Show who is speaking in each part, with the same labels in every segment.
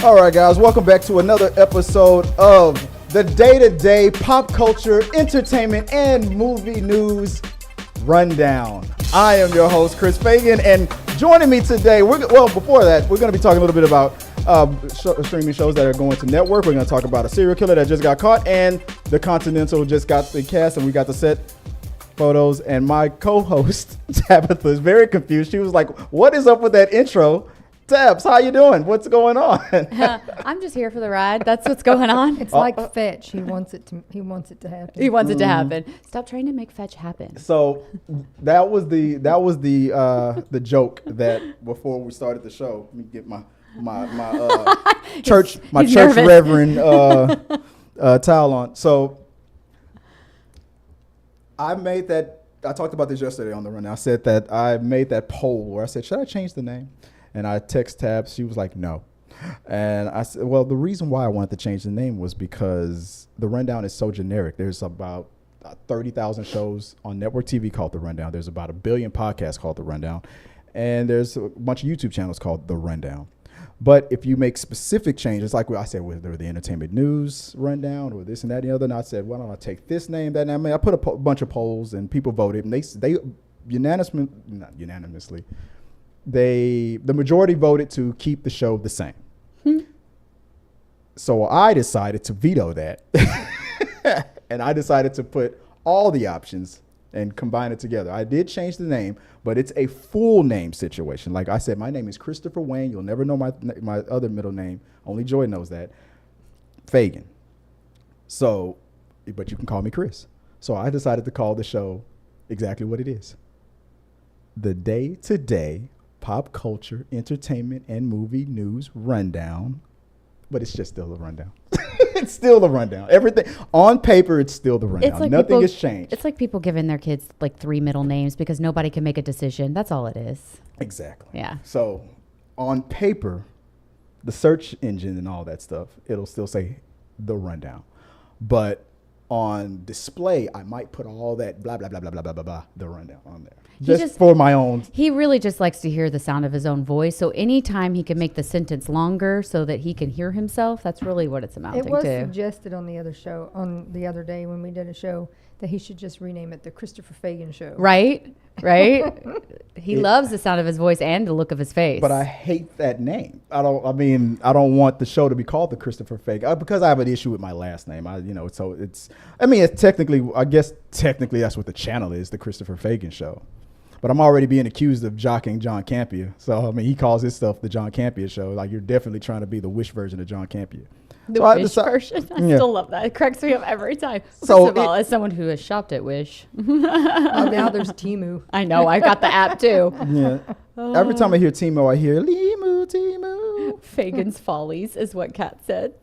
Speaker 1: All right, guys, welcome back to another episode of the day-to-day pop culture, entertainment, and movie news rundown. I am your host, Chris Fagan, and joining me today, before that, we're going to be talking a little bit about streaming shows that are going to network. We're going to talk about a serial killer that just got caught, and the Continental just got the cast, and we got the set photos, and my co-host, Tabatha, is very confused. She was like, what is up with that intro? Tabs, how you doing? What's going on?
Speaker 2: I'm just here for the ride. That's what's going on.
Speaker 3: It's like fetch. He wants it to happen.
Speaker 2: He wants it to happen. Stop trying to make fetch happen.
Speaker 1: So that was the joke that before we started the show. Let me get my church reverend towel on. So I talked about this yesterday on the rundown. I said that I made that poll where I said, should I change the name? And I text Tabs. She was like, no. And I said, well, the reason why I wanted to change the name was because the rundown is so generic. There's about 30,000 shows on network TV called The Rundown. There's about 1 billion podcasts called The Rundown. And there's a bunch of YouTube channels called The Rundown. But if you make specific changes, like I said, whether the entertainment news rundown or this and that and the other, and I said, why don't I take this name, that name? I put a bunch of polls and people voted, and they unanimously, the majority voted to keep the show the same. So I decided to veto that. And I decided to put all the options and combine it together. I did change the name, but it's a full name situation. Like I said, my name is Christopher Wayne. You'll never know my other middle name. Only Joy knows that. Fagan. So, but you can call me Chris. So I decided to call the show exactly what it is. The day-to-day pop culture, entertainment, and movie news rundown. But it's just still the rundown. It's still the rundown. Everything on paper, it's still the rundown. Like nothing has changed.
Speaker 2: It's like people giving their kids like 3 middle names because nobody can make a decision. That's all it is.
Speaker 1: Exactly.
Speaker 2: Yeah.
Speaker 1: So on paper, the search engine and all that stuff, it'll still say the rundown. But on display, I might put all that blah, blah, blah, blah, blah, blah, blah, blah, the rundown on there. Just for my own.
Speaker 2: He really just likes to hear the sound of his own voice. So anytime he can make the sentence longer so that he can hear himself, that's really what it's amounting to.
Speaker 3: It was suggested on the other day when we did a show that he should just rename it the Christopher Fagan Show.
Speaker 2: Right? He loves the sound of his voice and the look of his face.
Speaker 1: But I hate that name. I don't want the show to be called the Christopher Fagan because I have an issue with my last name. I guess technically that's what the channel is, the Christopher Fagan Show. But I'm already being accused of jocking John Campea. So, he calls his stuff the John Campea Show. Like, you're definitely trying to be the Wish version of John Campea.
Speaker 2: The Wish version? I still love that. It cracks me up every time. First of all, as someone who has shopped at Wish.
Speaker 3: Now there's Temu.
Speaker 2: I know. I got the app, too.
Speaker 1: Yeah. Every time I hear Temu, I hear Limu, Temu.
Speaker 2: Fagan's Follies is what Kat said.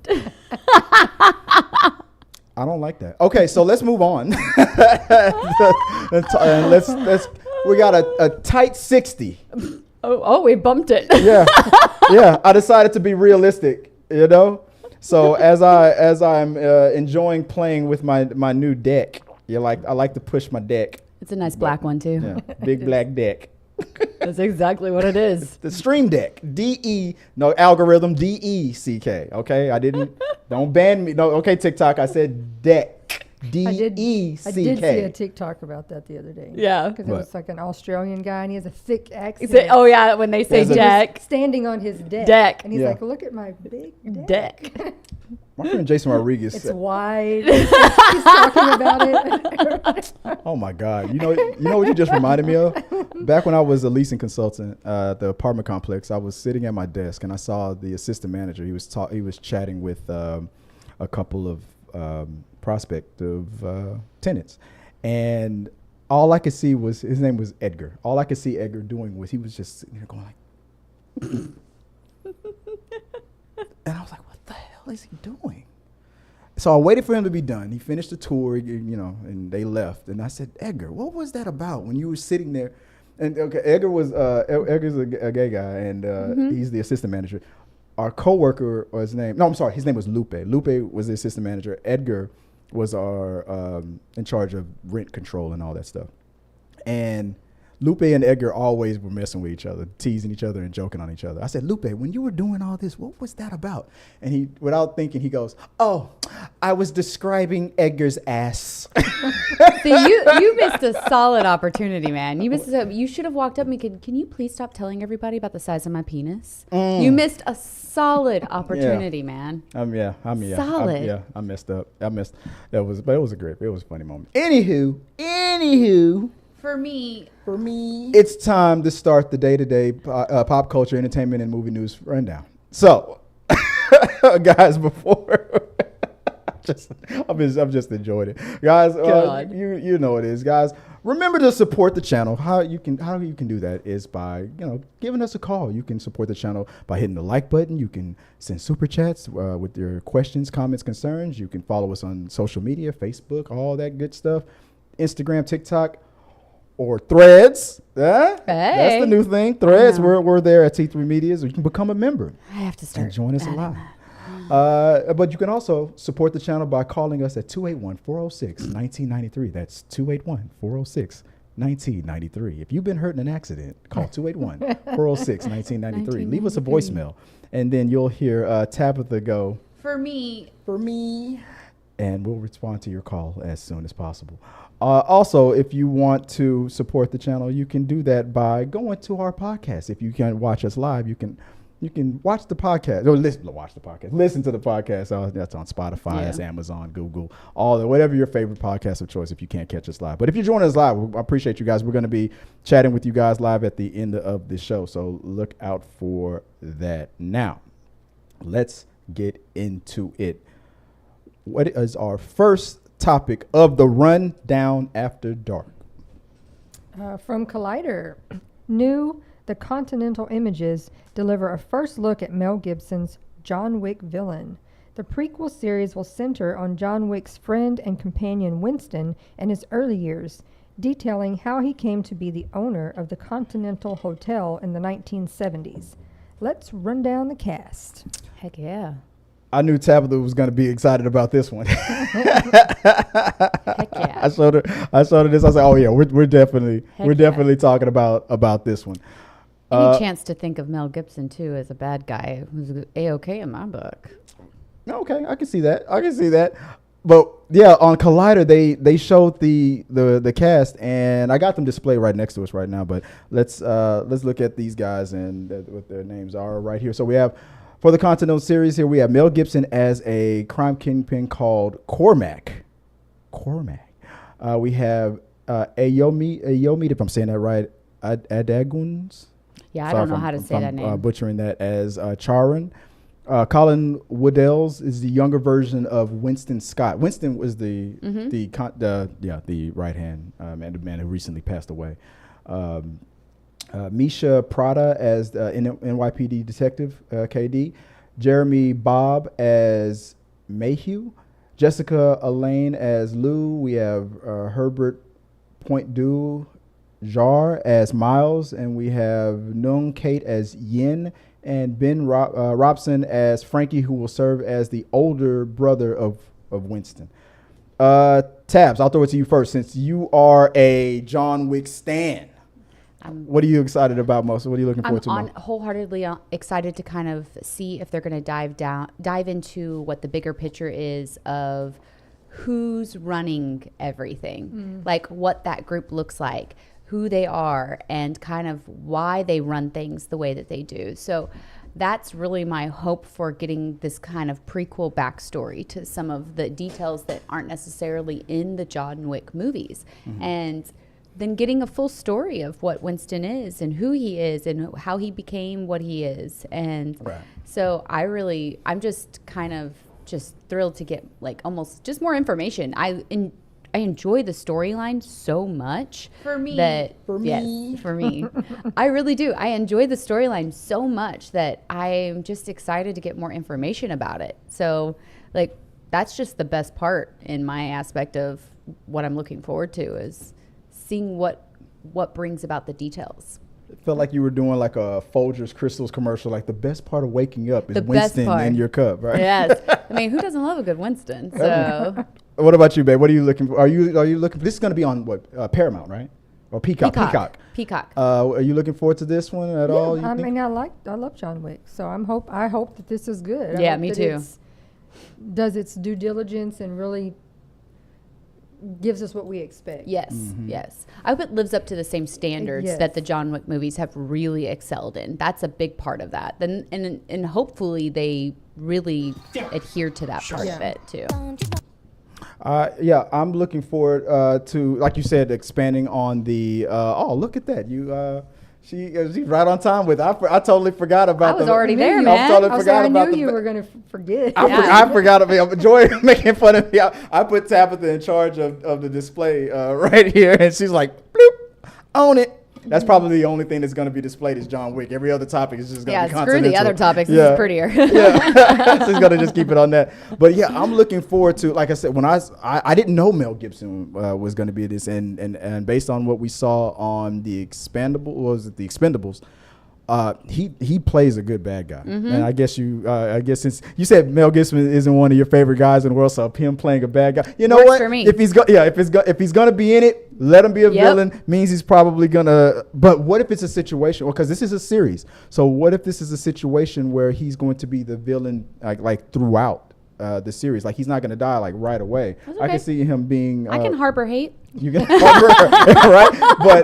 Speaker 1: I don't like that. Okay, so let's move on. We got a tight 60.
Speaker 2: Oh, we bumped it.
Speaker 1: Yeah. I decided to be realistic, So as I'm enjoying playing with my new deck, I like to push my deck.
Speaker 2: It's a nice black one too.
Speaker 1: Yeah, big black deck.
Speaker 2: That's exactly what it is.
Speaker 1: It's the Stream Deck. Algorithm DECK. Okay, don't ban me. No, okay, TikTok. I said deck. DECK.
Speaker 3: I did see a TikTok about that the other day.
Speaker 2: Yeah.
Speaker 3: Because it was like an Australian guy and he has a thick accent.
Speaker 2: When they say deck.
Speaker 3: Standing on his deck. And he's like, look at my big deck.
Speaker 1: My friend Jason Rodriguez.
Speaker 3: It's wide. He's talking about it.
Speaker 1: Oh my God. You know what you just reminded me of? Back when I was a leasing consultant at the apartment complex, I was sitting at my desk and I saw the assistant manager. He was chatting with a couple of prospective tenants, and all I could see was his name was Edgar. All I could see Edgar doing was he was just sitting there going like, and I was like, what the hell is he doing? So I waited for him to be done. He finished the tour, and they left. And I said, Edgar, what was that about when you were sitting there? And Edgar's a gay guy, and he's the assistant manager. Our coworker, his name was Lupe. Lupe was the assistant manager. Edgar was our in charge of rent control and all that stuff. And Lupe and Edgar always were messing with each other, teasing each other and joking on each other. I said, Lupe, when you were doing all this, what was that about? And he, without thinking, he goes, oh, I was describing Edgar's ass.
Speaker 2: See, you missed a solid opportunity, man. You should have walked up and can you please stop telling everybody about the size of my penis? You missed a solid opportunity, man.
Speaker 1: Solid. I messed up. But it was a funny moment. Anywho.
Speaker 2: For me,
Speaker 1: it's time to start the day-to-day pop culture, entertainment, and movie news rundown. So, guys, before I'm just enjoying it, guys. You know it is, guys. Remember to support the channel. How you can do that is by giving us a call. You can support the channel by hitting the like button. You can send super chats with your questions, comments, concerns. You can follow us on social media, Facebook, all that good stuff, Instagram, TikTok, or Threads. That's the new thing. Threads. We're there at T3 Media, so you can become a member.
Speaker 2: I have to start
Speaker 1: and join us live. But you can also support the channel by calling us at 281-406-1993. That's 281-406-1993. If you've been hurt in an accident, call 281-406-1993. Leave us a voicemail, and then you'll hear Tabatha go, For me. And we'll respond to your call as soon as possible. Also, if you want to support the channel, you can do that by going to our podcast. If you can't watch us live, you can watch the podcast or listen to the podcast. That's on Spotify, that's Amazon, Google, whatever your favorite podcast of choice. If you can't catch us live, but if you're joining us live, I appreciate you guys. We're going to be chatting with you guys live at the end of the show, so look out for that. Now, let's get into it. What is our first topic of the rundown after dark?
Speaker 3: From Collider, the Continental Images deliver a first look at Mel Gibson's John Wick villain. The prequel series will center on John Wick's friend and companion Winston and his early years, detailing how he came to be the owner of the Continental Hotel in the 1970s. Let's run down the cast.
Speaker 2: Heck yeah.
Speaker 1: I knew Tabatha was going to be excited about this one.
Speaker 2: Heck yeah.
Speaker 1: I showed her this. I said, "Oh yeah, we're definitely talking about this one."
Speaker 2: Any chance to think of Mel Gibson too as a bad guy who's A-okay in my book?
Speaker 1: Okay, I can see that. But yeah, on Collider they showed the cast, and I got them displayed right next to us right now. But let's look at these guys and what their names are right here. So we have. For the Continental series here, we have Mel Gibson as a crime kingpin called Cormac. We have Ayomi, if I'm saying that right, Adaguns.
Speaker 2: Yeah, I don't know how to say that name.
Speaker 1: Butchering that as Charon. Colin Woodell's is the younger version of Winston Scott. Winston was the right hand man, the man who recently passed away. Misha Prada as NYPD detective, KD. Jeremy Bobb as Mayhew. Jessica Elaine as Lou. We have Herbert Pointdu Jar as Miles. And we have Nung Kate as Yin. And Ben Robson as Frankie, who will serve as the older brother of Winston. Tabs, I'll throw it to you first, since you are a John Wick stan. What are you excited about most? What are you looking forward to most?
Speaker 2: I'm wholeheartely excited to kind of see if they're going to dive into what the bigger picture is of who's running everything, like what that group looks like, who they are, and kind of why they run things the way that they do. So that's really my hope for getting this kind of prequel backstory to some of the details that aren't necessarily in the John Wick movies. And then getting a full story of what Winston is and who he is and how he became what he is. And so I'm just kind of just thrilled to get like almost just more information. I enjoy the storyline so much. For me. I really do. I enjoy the storyline so much that I'm just excited to get more information about it. So like that's just the best part in my aspect of what I'm looking forward to is seeing what brings about the details.
Speaker 1: It felt like you were doing like a Folgers Crystals commercial, like the best part of waking up is Winston in your cup, right?
Speaker 2: Yes. I mean, who doesn't love a good Winston? So
Speaker 1: what about you, babe? What are you looking for? Are you looking for, this is going to be on what, Paramount, right? or Peacock. Are you looking forward to this one at all?
Speaker 3: I mean, I love John Wick, so I hope that this is good.
Speaker 2: Yeah, me too.
Speaker 3: Does its due diligence and really gives us what we expect.
Speaker 2: Yes, yes. I hope it lives up to the same standards that the John Wick movies have really excelled in. That's a big part of that. Then and hopefully they really adhere to that part of it too.
Speaker 1: Yeah, I'm looking forward to, like you said, expanding on the. Oh, look at that! She's right on time with. I totally forgot about.
Speaker 2: I was already there, man.
Speaker 3: I knew you were going to forget.
Speaker 1: I forgot about Joy making fun of me. I put Tabatha in charge of the display right here, and she's like, "Bloop, own it." That's probably the only thing that's going to be displayed is John Wick. Every other topic is just going to be Continental.
Speaker 2: Screw the other topics. This is prettier.
Speaker 1: Yeah, she's going to just keep it on that. But yeah, I'm looking forward to, like I said, when I didn't know Mel Gibson was going to be this, and based on what we saw on the Expendables, he plays a good bad guy. And I guess since you said Mel Gibson isn't one of your favorite guys in the world, so him playing a bad guy, you know
Speaker 2: Works
Speaker 1: what?
Speaker 2: For me.
Speaker 1: If he's gonna be in it, let him be a villain. Means he's probably gonna. But what if it's a situation? Well, because this is a series, so what if this is a situation where he's going to be the villain like throughout the series? Like he's not gonna die like right away.
Speaker 2: Okay.
Speaker 1: I can see him being.
Speaker 2: I can harbor hate.
Speaker 1: You can right, but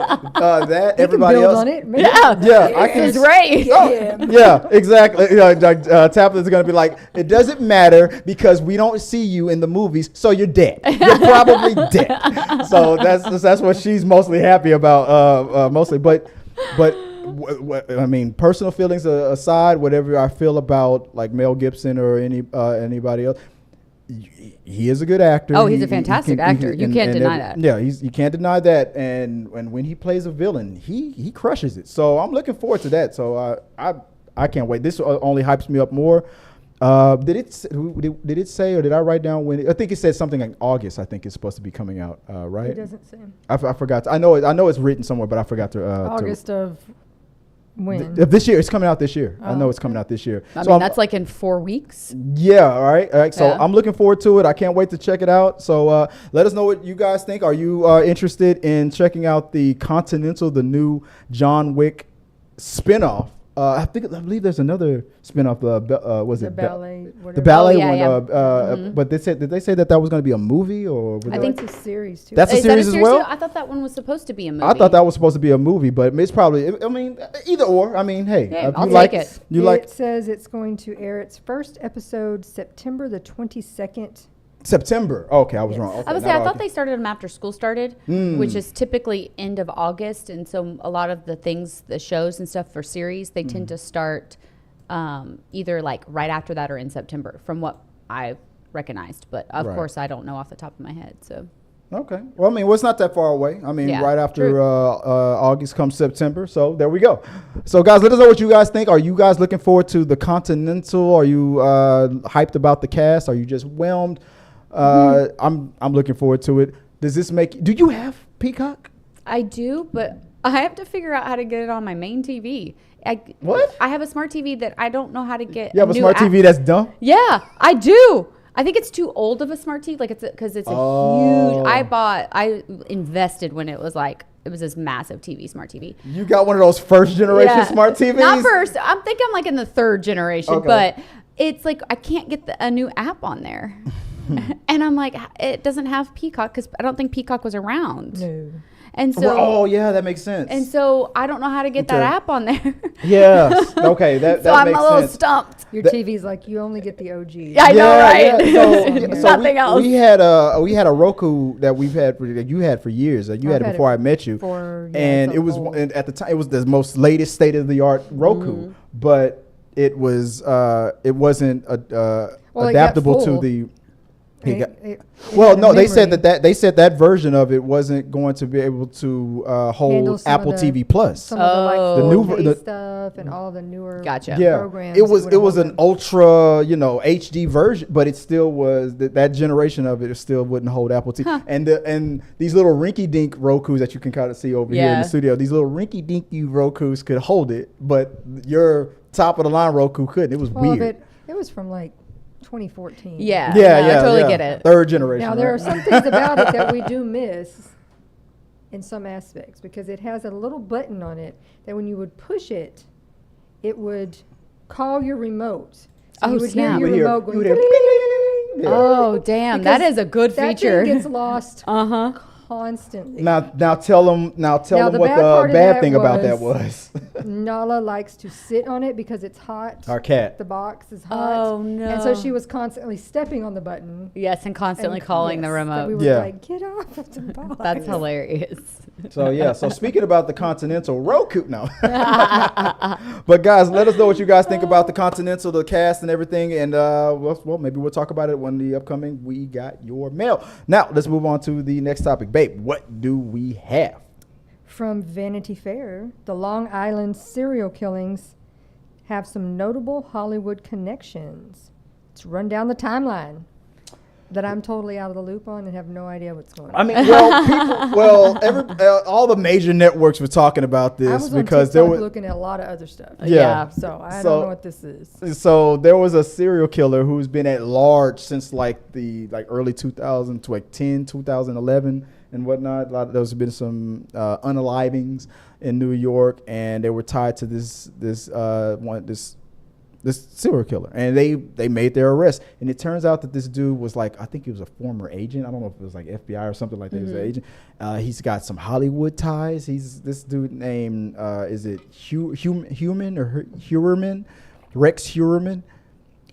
Speaker 1: that
Speaker 3: You
Speaker 1: everybody
Speaker 3: can build
Speaker 1: else.
Speaker 3: on it. Maybe.
Speaker 1: Yeah, I can.
Speaker 2: It's right.
Speaker 1: Yeah, exactly. Tabitha's gonna be like, it doesn't matter because we don't see you in the movies, so you're dead. You're probably dead. So that's what she's mostly happy about, mostly. But I mean, personal feelings aside, whatever I feel about like Mel Gibson or anybody else. He is a good actor.
Speaker 2: Oh, he's a fantastic actor. You can't deny that.
Speaker 1: Yeah, you can't deny that. And when he plays a villain, he crushes it. So I'm looking forward to that. So I can't wait. This only hypes me up more. Did it say, or did I write down when? I think it said something like August. I think it's supposed to be coming out. Right?
Speaker 3: It doesn't say.
Speaker 1: I forgot. I know it's written somewhere, but I forgot to.
Speaker 3: August of. When?
Speaker 1: This year. It's coming out this year. I know it's coming out this year.
Speaker 2: I mean, that's like in 4 weeks.
Speaker 1: Yeah, all right. So I'm looking forward to it. I can't wait to check it out. So let us know what you guys think. Are you interested in checking out the Continental, the new John Wick spinoff? I believe there's another spinoff. Was
Speaker 3: the
Speaker 1: it
Speaker 3: ballet?
Speaker 1: The ballet one.
Speaker 2: Yeah.
Speaker 1: But did they say that was going to be a movie or?
Speaker 3: I think it's a series too.
Speaker 1: That's a series as well.
Speaker 2: I thought that one was supposed to be a movie.
Speaker 1: I thought that was supposed to be a movie, but it's probably. I mean, either or. I mean, hey,
Speaker 2: I'll take it.
Speaker 3: It says it's going to air its first episode September the 22nd.
Speaker 1: September. Okay, I was wrong. Okay,
Speaker 2: I thought they started them after school started, which is typically end of August, and so a lot of the shows and stuff for series, they tend to start either like right after that or in September, from what I've recognized. But of course, I don't know off the top of my head. So.
Speaker 1: Okay. Well, I mean, it's not that far away. I mean, right after August comes September. So there we go. So, guys, let us know what you guys think. Are you guys looking forward to the Continental? Are you hyped about the cast? Are you just whelmed? I'm looking forward to it. Does this do you have Peacock?
Speaker 2: I do, but I have to figure out how to get it on my main TV.
Speaker 1: What?
Speaker 2: I have a smart TV that I don't know how to get.
Speaker 1: You have a smart TV that's dumb?
Speaker 2: Yeah, I do. I think it's too old of a smart TV. Like because it's a huge. I invested when it was this massive TV, smart TV.
Speaker 1: You got one of those first generation smart TVs?
Speaker 2: Not first. I'm thinking I'm like in the third generation, but it's like I can't get a new app on there. And I'm like, it doesn't have Peacock because I don't think Peacock was around.
Speaker 3: No.
Speaker 2: And so,
Speaker 1: yeah, that makes sense.
Speaker 2: And so I don't know how to get that app on there.
Speaker 1: Yes. Okay. That
Speaker 2: so
Speaker 1: makes sense.
Speaker 2: I'm a little stumped.
Speaker 3: Your TV's like you only get the OG.
Speaker 2: I know, right?
Speaker 1: Yeah. So
Speaker 2: nothing else.
Speaker 1: We had a Roku that you had for years. You had it before I met you. And it was at the time it was the most latest state of the art Roku, but it wasn't adaptable to the. They said that version of it wasn't going to be able to hold Apple TV Plus.
Speaker 3: Some of
Speaker 1: the new
Speaker 3: stuff and all the newer
Speaker 1: programs. It was an ultra HD version, but it still was that generation of it still wouldn't hold Apple TV. And these little rinky dink Rokus that you can kind of see over here in the studio, these little rinky dinky Rokus could hold it, but your top of the line Roku couldn't. It was weird.
Speaker 3: It was from like 2014.
Speaker 2: Yeah, I totally get it.
Speaker 1: Third generation.
Speaker 3: Now there are some things about it that we do miss in some aspects because it has a little button on it that when you would push it, it would call your remote. So
Speaker 2: Oh,
Speaker 3: you would
Speaker 2: snap.
Speaker 3: hear
Speaker 1: You
Speaker 3: your
Speaker 1: would
Speaker 3: remote
Speaker 1: hear-
Speaker 3: going.
Speaker 1: you would hear-
Speaker 2: Oh, damn. That
Speaker 3: Because
Speaker 2: is a good
Speaker 3: That
Speaker 2: feature.
Speaker 3: thing gets lost
Speaker 2: Uh-huh.
Speaker 3: constantly.
Speaker 1: Now tell them
Speaker 3: Now,
Speaker 1: what
Speaker 3: the
Speaker 1: the
Speaker 3: bad part of
Speaker 1: bad
Speaker 3: that
Speaker 1: thing about that was.
Speaker 3: Nala likes to sit on it because it's hot.
Speaker 1: Our cat.
Speaker 3: The box is hot.
Speaker 2: Oh, no.
Speaker 3: And so she was constantly stepping on the button.
Speaker 2: Yes, and constantly
Speaker 3: and-
Speaker 2: calling the
Speaker 3: yes, that
Speaker 2: remote.
Speaker 3: we were
Speaker 1: Yeah.
Speaker 3: like, get off of the box.
Speaker 2: That's hilarious.
Speaker 1: So yeah. So speaking about the Continental Roku now, but guys, let us know what you guys think about the Continental, the cast, and everything. And well, maybe we'll talk about it when the upcoming We Got Your Mail. Now let's move on to the next topic, babe. What do we have?
Speaker 3: From Vanity Fair, the Long Island serial killings have some notable Hollywood connections. Let's run down the timeline that I'm totally out of the loop on and have no idea what's going on.
Speaker 1: I mean, all the major networks were talking about
Speaker 3: I
Speaker 1: this
Speaker 3: was on
Speaker 1: because
Speaker 3: TikTok
Speaker 1: there was.
Speaker 3: looking at a lot of other stuff.
Speaker 1: Yeah.
Speaker 3: So I
Speaker 1: So-
Speaker 3: don't know what this is.
Speaker 1: So there was a serial killer who's been at large since the early 2000s to 2011 and whatnot. There's been some unalivings in New York, and they were tied to this serial killer, and they made their arrest. And it turns out that this dude was I think he was a former agent. I don't know if it was like FBI or something like that. He was an agent. He's got some Hollywood ties. He's this dude named is it Heuermann or Heuermann, Rex Heuermann.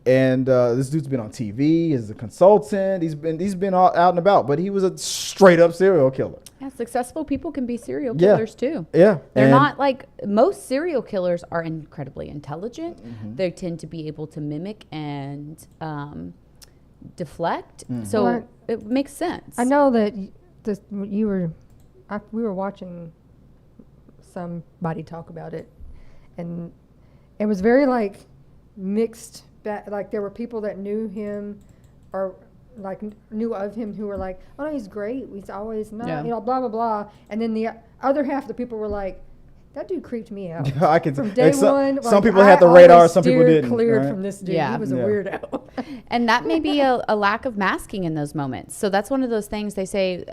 Speaker 1: And this dude's been on TV. He's a consultant. He's been all out and about, but he was a straight up serial killer.
Speaker 2: Yeah, successful people can be serial
Speaker 1: Yeah.
Speaker 2: killers too.
Speaker 1: Yeah,
Speaker 2: They're
Speaker 1: and-
Speaker 2: not like most serial killers are incredibly intelligent.
Speaker 1: Mm-hmm.
Speaker 2: They tend to be able to mimic and deflect.
Speaker 1: Mm-hmm.
Speaker 2: So
Speaker 3: Well,
Speaker 2: it makes sense.
Speaker 3: I know that we were watching somebody talk about it, and it was very mixed. Like there were people that knew him, or knew of him who were like, "Oh, he's great. He's always not,
Speaker 2: Yeah.
Speaker 3: blah blah blah." And then the other half of the people were like, "That dude creeped me out."
Speaker 1: I can
Speaker 3: From day one,
Speaker 1: some people had the
Speaker 3: I
Speaker 1: radar,
Speaker 3: always
Speaker 1: some people
Speaker 3: steered
Speaker 1: didn't.
Speaker 3: Cleared
Speaker 1: right?
Speaker 3: from this dude.
Speaker 2: Yeah.
Speaker 3: He was a
Speaker 1: Yeah.
Speaker 3: weirdo.
Speaker 2: And that may be a lack of masking in those moments. So that's one of those things they say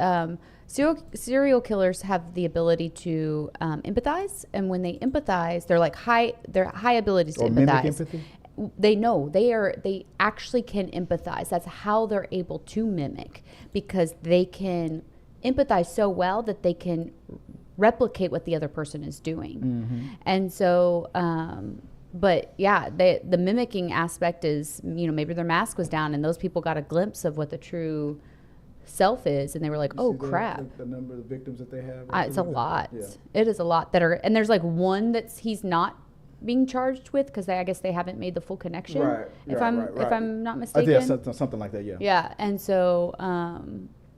Speaker 2: serial killers have the ability to empathize. And when they empathize, they're high abilities to
Speaker 1: Or mimic
Speaker 2: empathize.
Speaker 1: empathy?
Speaker 2: They know they actually can empathize. That's how they're able to mimic, because they can empathize so well that they can replicate what the other person is doing.
Speaker 1: Mm-hmm.
Speaker 2: And so but yeah, the mimicking aspect is, maybe their mask was down and those people got a glimpse of what the true self is, and they were like, oh crap.
Speaker 1: The number of victims that they have.
Speaker 2: It's a lot.
Speaker 1: Yeah.
Speaker 2: It is a lot that are, and there's one he's not being charged with because I guess they haven't made the full connection.
Speaker 1: Right.
Speaker 2: If I'm not
Speaker 1: I
Speaker 2: mistaken.
Speaker 1: think something like that. Yeah.
Speaker 2: Yeah, and so,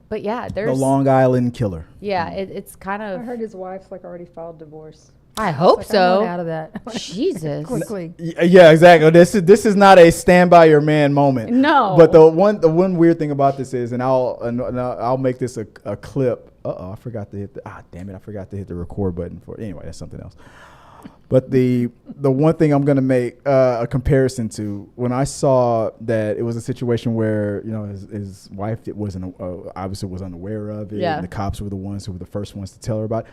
Speaker 2: but yeah, there's
Speaker 1: The Long Island Killer.
Speaker 2: Yeah, it's kind
Speaker 3: I
Speaker 2: of.
Speaker 3: heard his wife's already filed divorce.
Speaker 2: I hope
Speaker 3: I'm
Speaker 2: so.
Speaker 3: out of that.
Speaker 2: Jesus.
Speaker 3: Quickly.
Speaker 1: Yeah, exactly. This is not a stand by your man moment.
Speaker 2: No.
Speaker 1: But the one weird thing about this is, and I'll make this a clip. I forgot to hit I forgot to hit the record button for it. Anyway, that's something else. But the one thing I'm gonna make a comparison to, when I saw that it was a situation where his wife obviously was unaware of it,
Speaker 2: Yeah.
Speaker 1: and the cops were the ones who were the first ones to tell her about it.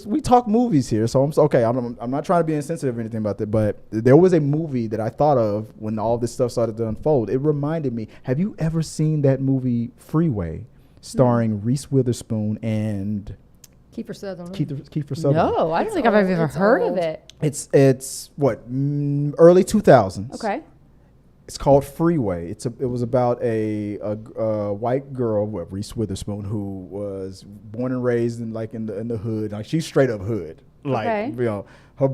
Speaker 1: We talk movies here, so I'm not trying to be insensitive or anything about that, but there was a movie that I thought of when all this stuff started to unfold. It reminded me. Have you ever seen that movie Freeway, starring Reese Witherspoon and
Speaker 3: Kiefer Sutherland.
Speaker 1: Kiefer Sutherland?
Speaker 2: No, I don't
Speaker 3: It's
Speaker 2: think I've
Speaker 3: old.
Speaker 2: ever
Speaker 3: It's
Speaker 2: heard
Speaker 3: old.
Speaker 2: of it.
Speaker 1: It's what early 2000s.
Speaker 2: Okay.
Speaker 1: It's called Freeway. It was about a white girl, Reese Witherspoon, who was born and raised in the hood. Like, she's straight up hood.
Speaker 2: Okay.
Speaker 1: Her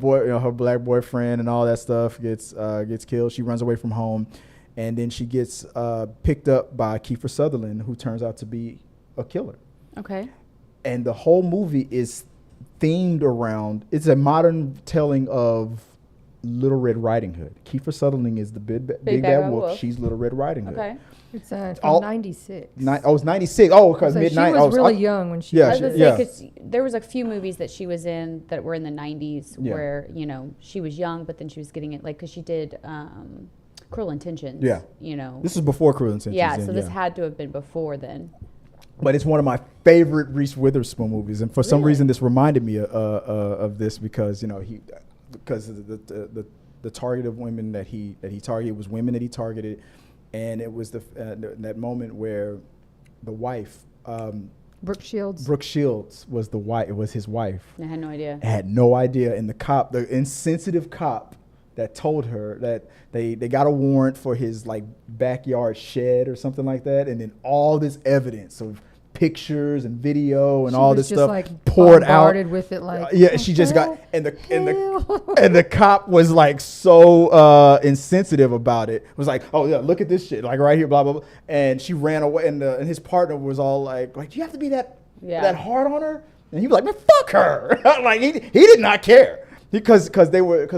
Speaker 1: black boyfriend and all that stuff gets killed. She runs away from home, and then she gets picked up by Kiefer Sutherland, who turns out to be a killer.
Speaker 2: Okay.
Speaker 1: And the whole movie is themed around. It's a modern telling of Little Red Riding Hood. Kiefer Sutherland is the big bad wolf. She's Little Red Riding Hood.
Speaker 2: Okay.
Speaker 3: It's from
Speaker 1: All-
Speaker 3: 96.
Speaker 1: It's 96. Oh, because
Speaker 3: So
Speaker 1: midnight.
Speaker 3: she was really young when she
Speaker 1: Yeah,
Speaker 2: I was
Speaker 1: she-
Speaker 2: gonna
Speaker 1: yeah.
Speaker 2: say, 'cause there was a few movies that she was in that were in the 90s
Speaker 1: Yeah.
Speaker 2: where, she was young, but then she was getting it, because she did Cruel Intentions.
Speaker 1: Yeah. This is before Cruel Intentions.
Speaker 2: Yeah, so this had to have been before then.
Speaker 1: But it's one of my favorite Reese Witherspoon movies, and for some reason, this reminded me of this because because the target of women that he targeted was women that he targeted, and it was that moment where the wife,
Speaker 3: Brooke Shields
Speaker 1: was the wife. It was his wife.
Speaker 2: I had no idea.
Speaker 1: I had no idea, and the insensitive cop that told her that they got a warrant for his like backyard shed or something like that, and then all this evidence of pictures and video and all this stuff
Speaker 3: like
Speaker 1: poured out
Speaker 3: with it, like
Speaker 1: she just got and the cop was like so insensitive about it. It was like, oh yeah, look at this shit, like right here, blah blah blah, and she ran away, and his partner was all like do you have to be that hard on her? And he was like, man, fuck her. Like he did not care because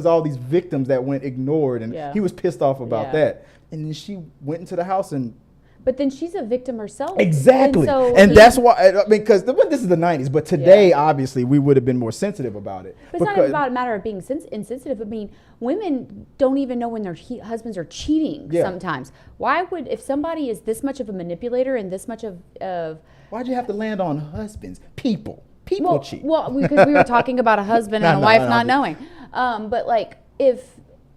Speaker 1: all these victims that went ignored, and he was pissed off about that. And then she went into the house and.
Speaker 2: But then she's a victim herself.
Speaker 1: Exactly. And that's why, I mean, because this is the 90s, but today, obviously, we would have been more sensitive about it.
Speaker 2: But it's not even about a matter of being insensitive. I mean, women don't even know when their husbands are cheating sometimes. Why would, if somebody is this much of a manipulator and this much of
Speaker 1: why'd you have to land on husbands? People cheat.
Speaker 2: Well, because we were talking about a husband and a wife not knowing. But like,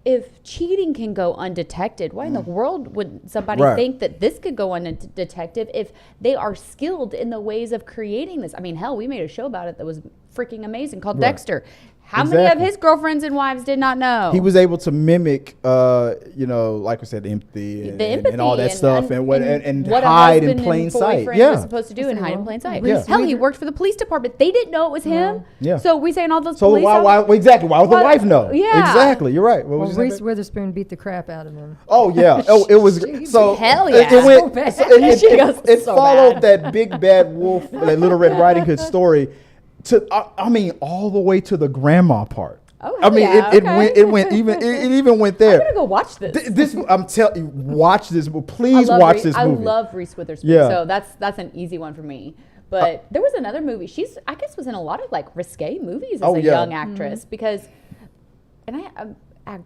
Speaker 2: if cheating can go undetected, why in the world would somebody think that this could go undetected if they are skilled in the ways of creating this? I mean, hell, we made a show about it that was freaking amazing called Dexter. How many of his girlfriends and wives did not know?
Speaker 1: He was able to mimic, like we said, the empathy and all that stuff, and what hide in plain sight.
Speaker 2: Was supposed to do and hide in plain sight. Hell, he worked for the police department. They didn't know it was him. Yeah. So we saying all those. So police
Speaker 1: why would the wife know? Yeah. Exactly. You're right.
Speaker 3: Reese Witherspoon beat the crap out of him.
Speaker 1: Oh yeah. It was so.
Speaker 2: Hell yeah.
Speaker 1: It followed that big bad wolf, that Little Red Riding Hood story. All the way to the grandma part.
Speaker 2: Oh,
Speaker 1: it even went there.
Speaker 2: I'm gonna go watch this.
Speaker 1: This I'm telling you, watch this. Please watch this movie.
Speaker 2: I love Reese Witherspoon, so that's an easy one for me. But there was another movie. She's I guess was in a lot of like risque movies as a young actress because, and I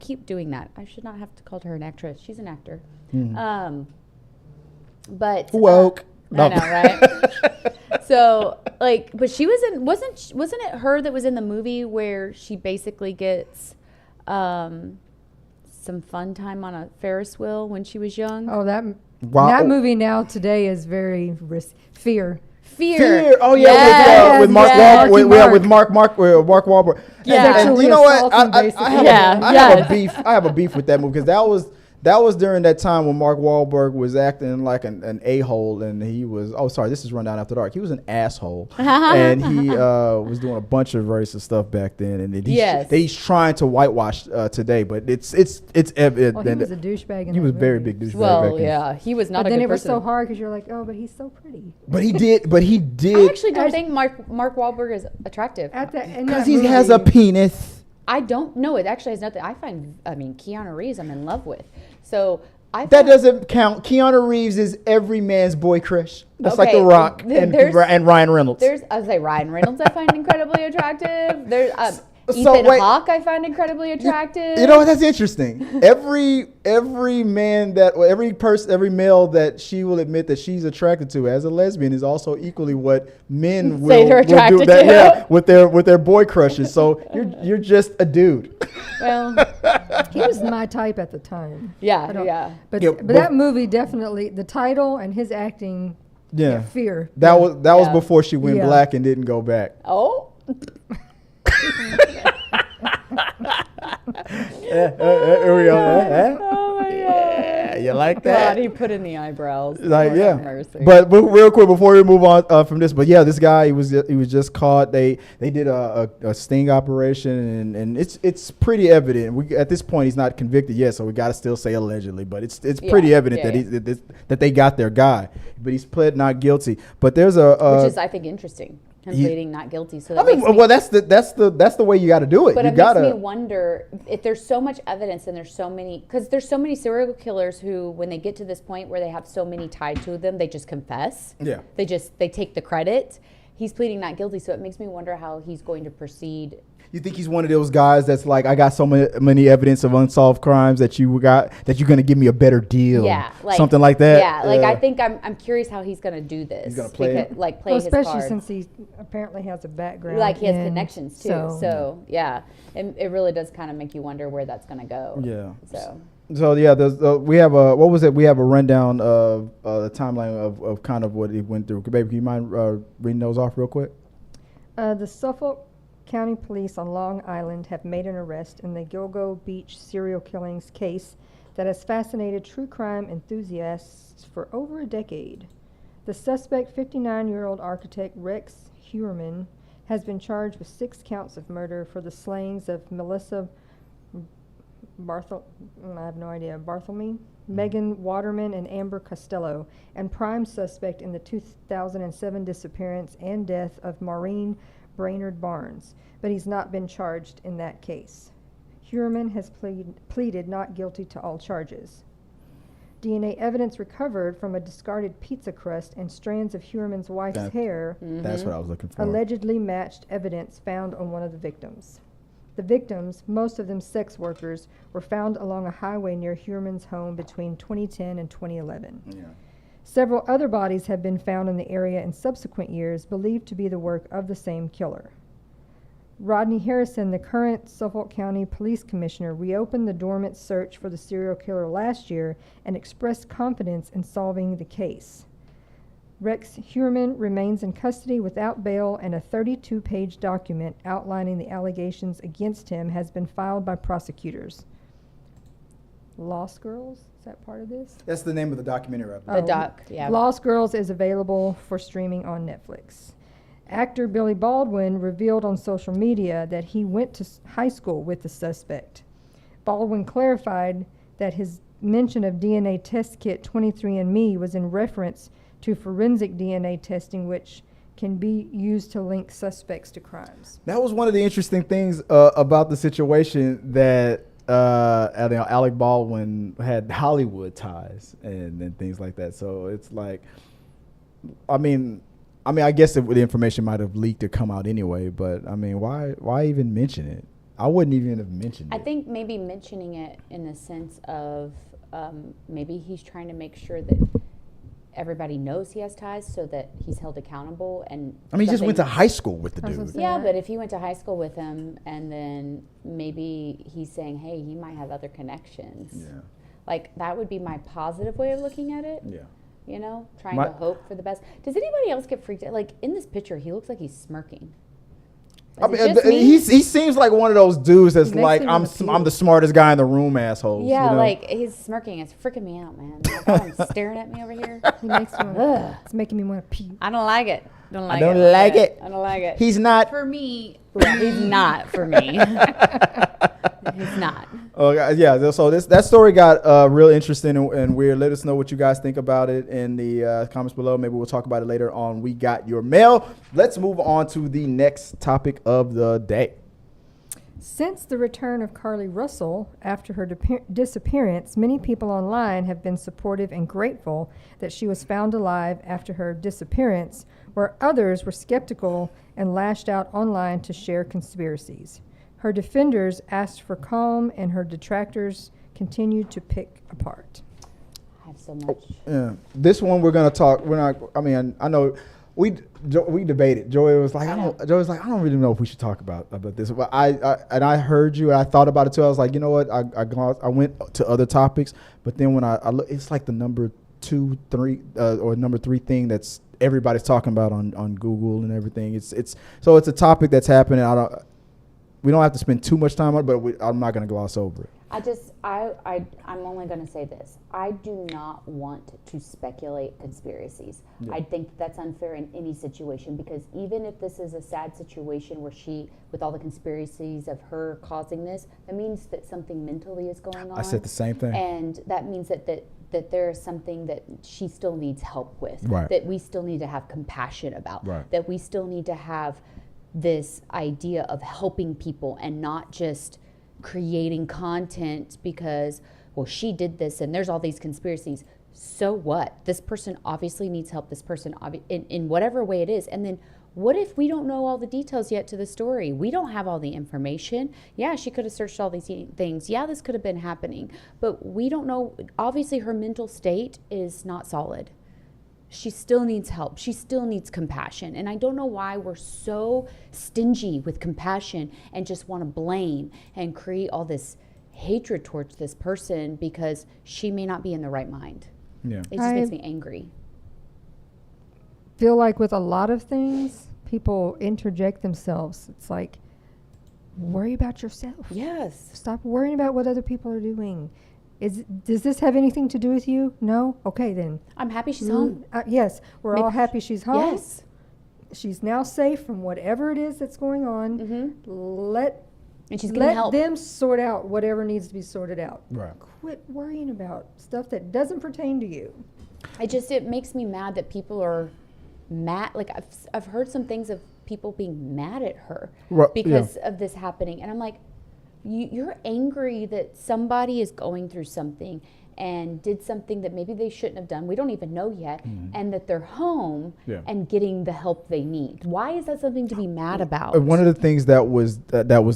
Speaker 2: keep doing that. I should not have to call her an actress. She's an actor. But
Speaker 1: woke.
Speaker 2: I know, right? So, like, but she was in, wasn't it her that was in the movie where she basically gets some fun time on a Ferris wheel when she was young?
Speaker 3: Oh, that movie now today is very Fear.
Speaker 1: Oh yeah, with Mark Wahlberg.
Speaker 2: Yeah,
Speaker 1: and you know what? I have a beef with that movie because that was during that time when Mark Wahlberg was acting like an a-hole, and he was, this is Rundown After Dark. He was an asshole, and he was doing a bunch of racist stuff back then, and he's trying to whitewash today, but it's evident.
Speaker 3: Well, he was a douchebag in
Speaker 1: He was a very big douchebag back then.
Speaker 2: He was not a good person. But
Speaker 3: then it was so hard because you're like, oh, but he's so pretty.
Speaker 1: But he did.
Speaker 2: I actually don't think Mark Wahlberg is attractive.
Speaker 1: Because he has a penis.
Speaker 2: I don't know. It actually has nothing. Keanu Reeves I'm in love with. So that
Speaker 1: doesn't count. Keanu Reeves is every man's boy crush. That's like The Rock and Ryan Reynolds.
Speaker 2: I would say Ryan Reynolds I find incredibly attractive. There's Ethan Hawke I find incredibly attractive.
Speaker 1: You know, that's interesting. Every male that she will admit that she's attracted to as a lesbian is also equally what men will do that, with their boy crushes. So you're just a dude.
Speaker 2: Well,
Speaker 3: he was my type at the time.
Speaker 2: Yeah.
Speaker 3: But that movie definitely, the title and his acting.
Speaker 1: Yeah.
Speaker 3: Fear.
Speaker 1: That was before she went black and didn't go back.
Speaker 2: Oh.
Speaker 1: Here we go.
Speaker 2: Oh my God.
Speaker 1: You like that?
Speaker 2: God, he put in the eyebrows.
Speaker 1: Like, but real quick before we move on from this, but this guy he was just caught. They did a sting operation, and it's pretty evident. At this point he's not convicted yet, so we got to still say allegedly. But it's pretty evident that they got their guy, but he's pled not guilty. But there's
Speaker 2: which is I think interesting. Him pleading not guilty. So
Speaker 1: that's the way you got to do it.
Speaker 2: But it makes me wonder if there's so much evidence and there's so many serial killers who, when they get to this point where they have so many tied to them, they just confess.
Speaker 1: Yeah.
Speaker 2: They take the credit. He's pleading not guilty, so it makes me wonder how he's going to proceed.
Speaker 1: You think he's one of those guys that's like, I got so many evidence of unsolved crimes that you're gonna give me a better deal.
Speaker 2: Yeah, like,
Speaker 1: something like that.
Speaker 2: Yeah, like I think I'm curious how he's gonna do this.
Speaker 1: He's gonna play it?
Speaker 2: Play his
Speaker 3: especially
Speaker 2: card.
Speaker 3: since he apparently has a background.
Speaker 2: Like he has
Speaker 3: in-
Speaker 2: connections too. So yeah, it really does kind of make you wonder where that's gonna go.
Speaker 1: Yeah.
Speaker 2: So
Speaker 1: yeah, we have a what was it? We have a rundown of the timeline of kind of what he went through. Baby, can you mind reading those off real quick?
Speaker 3: The Suffolk County Police on Long Island have made an arrest in the Gilgo Beach serial killings case that has fascinated true crime enthusiasts for over a decade. The suspect, 59-year-old architect Rex Heuermann, has been charged with 6 counts of murder for the slayings of Melissa Barthelme, Megan Waterman, and Amber Costello, and prime suspect in the 2007 disappearance and death of Maureen Brainerd Barnes, but he's not been charged in that case. Heuermann has pleaded not guilty to all charges. DNA evidence recovered from a discarded pizza crust and strands of Heuermann's wife's hair
Speaker 1: That's what I was looking for.
Speaker 3: allegedly matched evidence found on one of the victims. The victims, most of them sex workers, were found along a highway near Heuermann's home between 2010 and 2011.
Speaker 1: Yeah.
Speaker 3: Several other bodies have been found in the area in subsequent years, believed to be the work of the same killer. Rodney Harrison, the current Suffolk County Police Commissioner, reopened the dormant search for the serial killer last year and expressed confidence in solving the case. Rex Heuermann remains in custody without bail, and a 32-page document outlining the allegations against him has been filed by prosecutors. Lost Girls? Is that part of this?
Speaker 1: That's the name of the documentary.
Speaker 2: the doc, yeah.
Speaker 3: Lost Girls is available for streaming on Netflix. Actor Billy Baldwin revealed on social media that he went to high school with the suspect. Baldwin clarified that his mention of DNA test kit 23andMe was in reference to forensic DNA testing, which can be used to link suspects to crimes.
Speaker 1: That was one of the interesting things about the situation that Alec Baldwin had Hollywood ties and things like that. So it's like, I mean, I guess the information might have leaked or come out anyway. But I mean, why even mention it? I wouldn't even have mentioned it.
Speaker 2: I think maybe mentioning it in the sense of maybe he's trying to make sure that everybody knows he has ties so that he's held accountable. And
Speaker 1: I mean, he just went to high school with the dude.
Speaker 2: Yeah, but if he went to high school with him and then maybe he's saying, hey, he might have other connections.
Speaker 1: Yeah.
Speaker 2: Like, that would be my positive way of looking at it.
Speaker 1: Yeah.
Speaker 2: You know, trying to hope for the best. Does anybody else get freaked out? Like, in this picture, he looks like he's smirking.
Speaker 1: I mean, he seems like one of those dudes that's like, I'm the smartest guy in the room, assholes.
Speaker 2: Yeah,
Speaker 1: you know?
Speaker 2: like he's smirking. It's freaking me out, man. Like, I'm staring at me over here.
Speaker 3: He makes me wanna, it's making me want to pee.
Speaker 2: I don't like it. I don't like it. I don't like it.
Speaker 1: He's not.
Speaker 2: For me. He's not for me. He's not.
Speaker 1: Oh yeah. So that story got real interesting and weird. Let us know what you guys think about it in the comments below. Maybe we'll talk about it later on We Got Your Mail. Let's move on to the next topic of the day.
Speaker 3: Since the return of Carlee Russel after her disappearance, many people online have been supportive and grateful that she was found alive after her disappearance, where others were skeptical and lashed out online to share conspiracies. Her defenders asked for calm, and her detractors continued to pick apart.
Speaker 2: I have so much.
Speaker 1: Yeah, this one we're gonna talk. We're not. I mean, I know we debated. Joey was like, I don't really know if we should talk about this. But I heard you. And I thought about it too. I was like, you know what? I went to other topics, but then when I look, it's like the number 2, 3, or number 3 thing that's everybody's talking about on Google and everything. It's a topic that's happening. We don't have to spend too much time on it, but I'm not going to gloss over it.
Speaker 2: I'm only going to say this. I do not want to speculate conspiracies. Yeah. I think that's unfair in any situation, because even if this is a sad situation where with all the conspiracies of her causing this, that means that something mentally is going on.
Speaker 1: I said the same thing.
Speaker 2: And that means that there is something that she still needs help with,
Speaker 1: right,
Speaker 2: that we still need to have compassion about,
Speaker 1: right,
Speaker 2: that we still need to have this idea of helping people and not just creating content because, well, she did this and there's all these conspiracies. so what? This person obviously needs help. This person, in whatever way it is. And then what if we don't know all the details yet to the story? We don't have all the information. Yeah, she could have searched all these things. Yeah, this could have been happening. But we don't know. Obviously, her mental state is not solid. She still needs help. She still needs compassion. And I don't know why we're so stingy with compassion and just want to blame and create all this hatred towards this person because she may not be in the right mind.
Speaker 1: Yeah.
Speaker 2: It just makes me angry.
Speaker 3: Feel like with a lot of things, people interject themselves. It's like, worry about yourself.
Speaker 2: Yes.
Speaker 3: Stop worrying about what other people are doing. Does this have anything to do with you? No? Okay, then.
Speaker 2: I'm happy she's home.
Speaker 3: Yes, we're all happy she's home.
Speaker 2: Yes.
Speaker 3: She's now safe from whatever it is that's going on.
Speaker 2: Mm-hmm. And she's going to help.
Speaker 3: Let them sort out whatever needs to be sorted out.
Speaker 1: Right.
Speaker 3: Quit worrying about stuff that doesn't pertain to you.
Speaker 2: It makes me mad that people are mad. Like I've heard some things of people being mad at her because of this happening. And I'm like, you're angry that somebody is going through something and did something that maybe they shouldn't have done. We don't even know yet. And that they're home and getting the help they need. Why is that something to be mad about?
Speaker 1: One of the things that was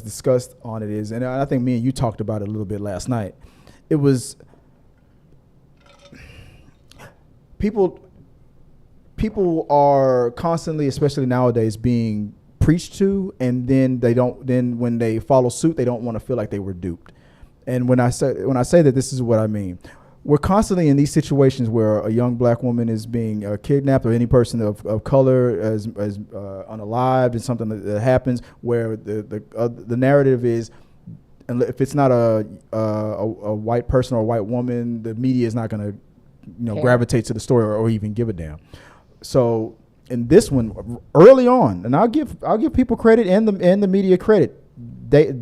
Speaker 1: discussed on it is, and I think me and you talked about it a little bit last night, it was people are constantly, especially nowadays, being preached to, and then when they follow suit, they don't want to feel like they were duped. And when I say that, this is what I mean. We're constantly in these situations where a young black woman is being kidnapped, or any person of color as unalived, and something that happens where the narrative is, and if it's not a white person or a white woman, the media is not going to gravitate to the story or even give a damn. So in this one, early on, and I'll give people credit and the media credit.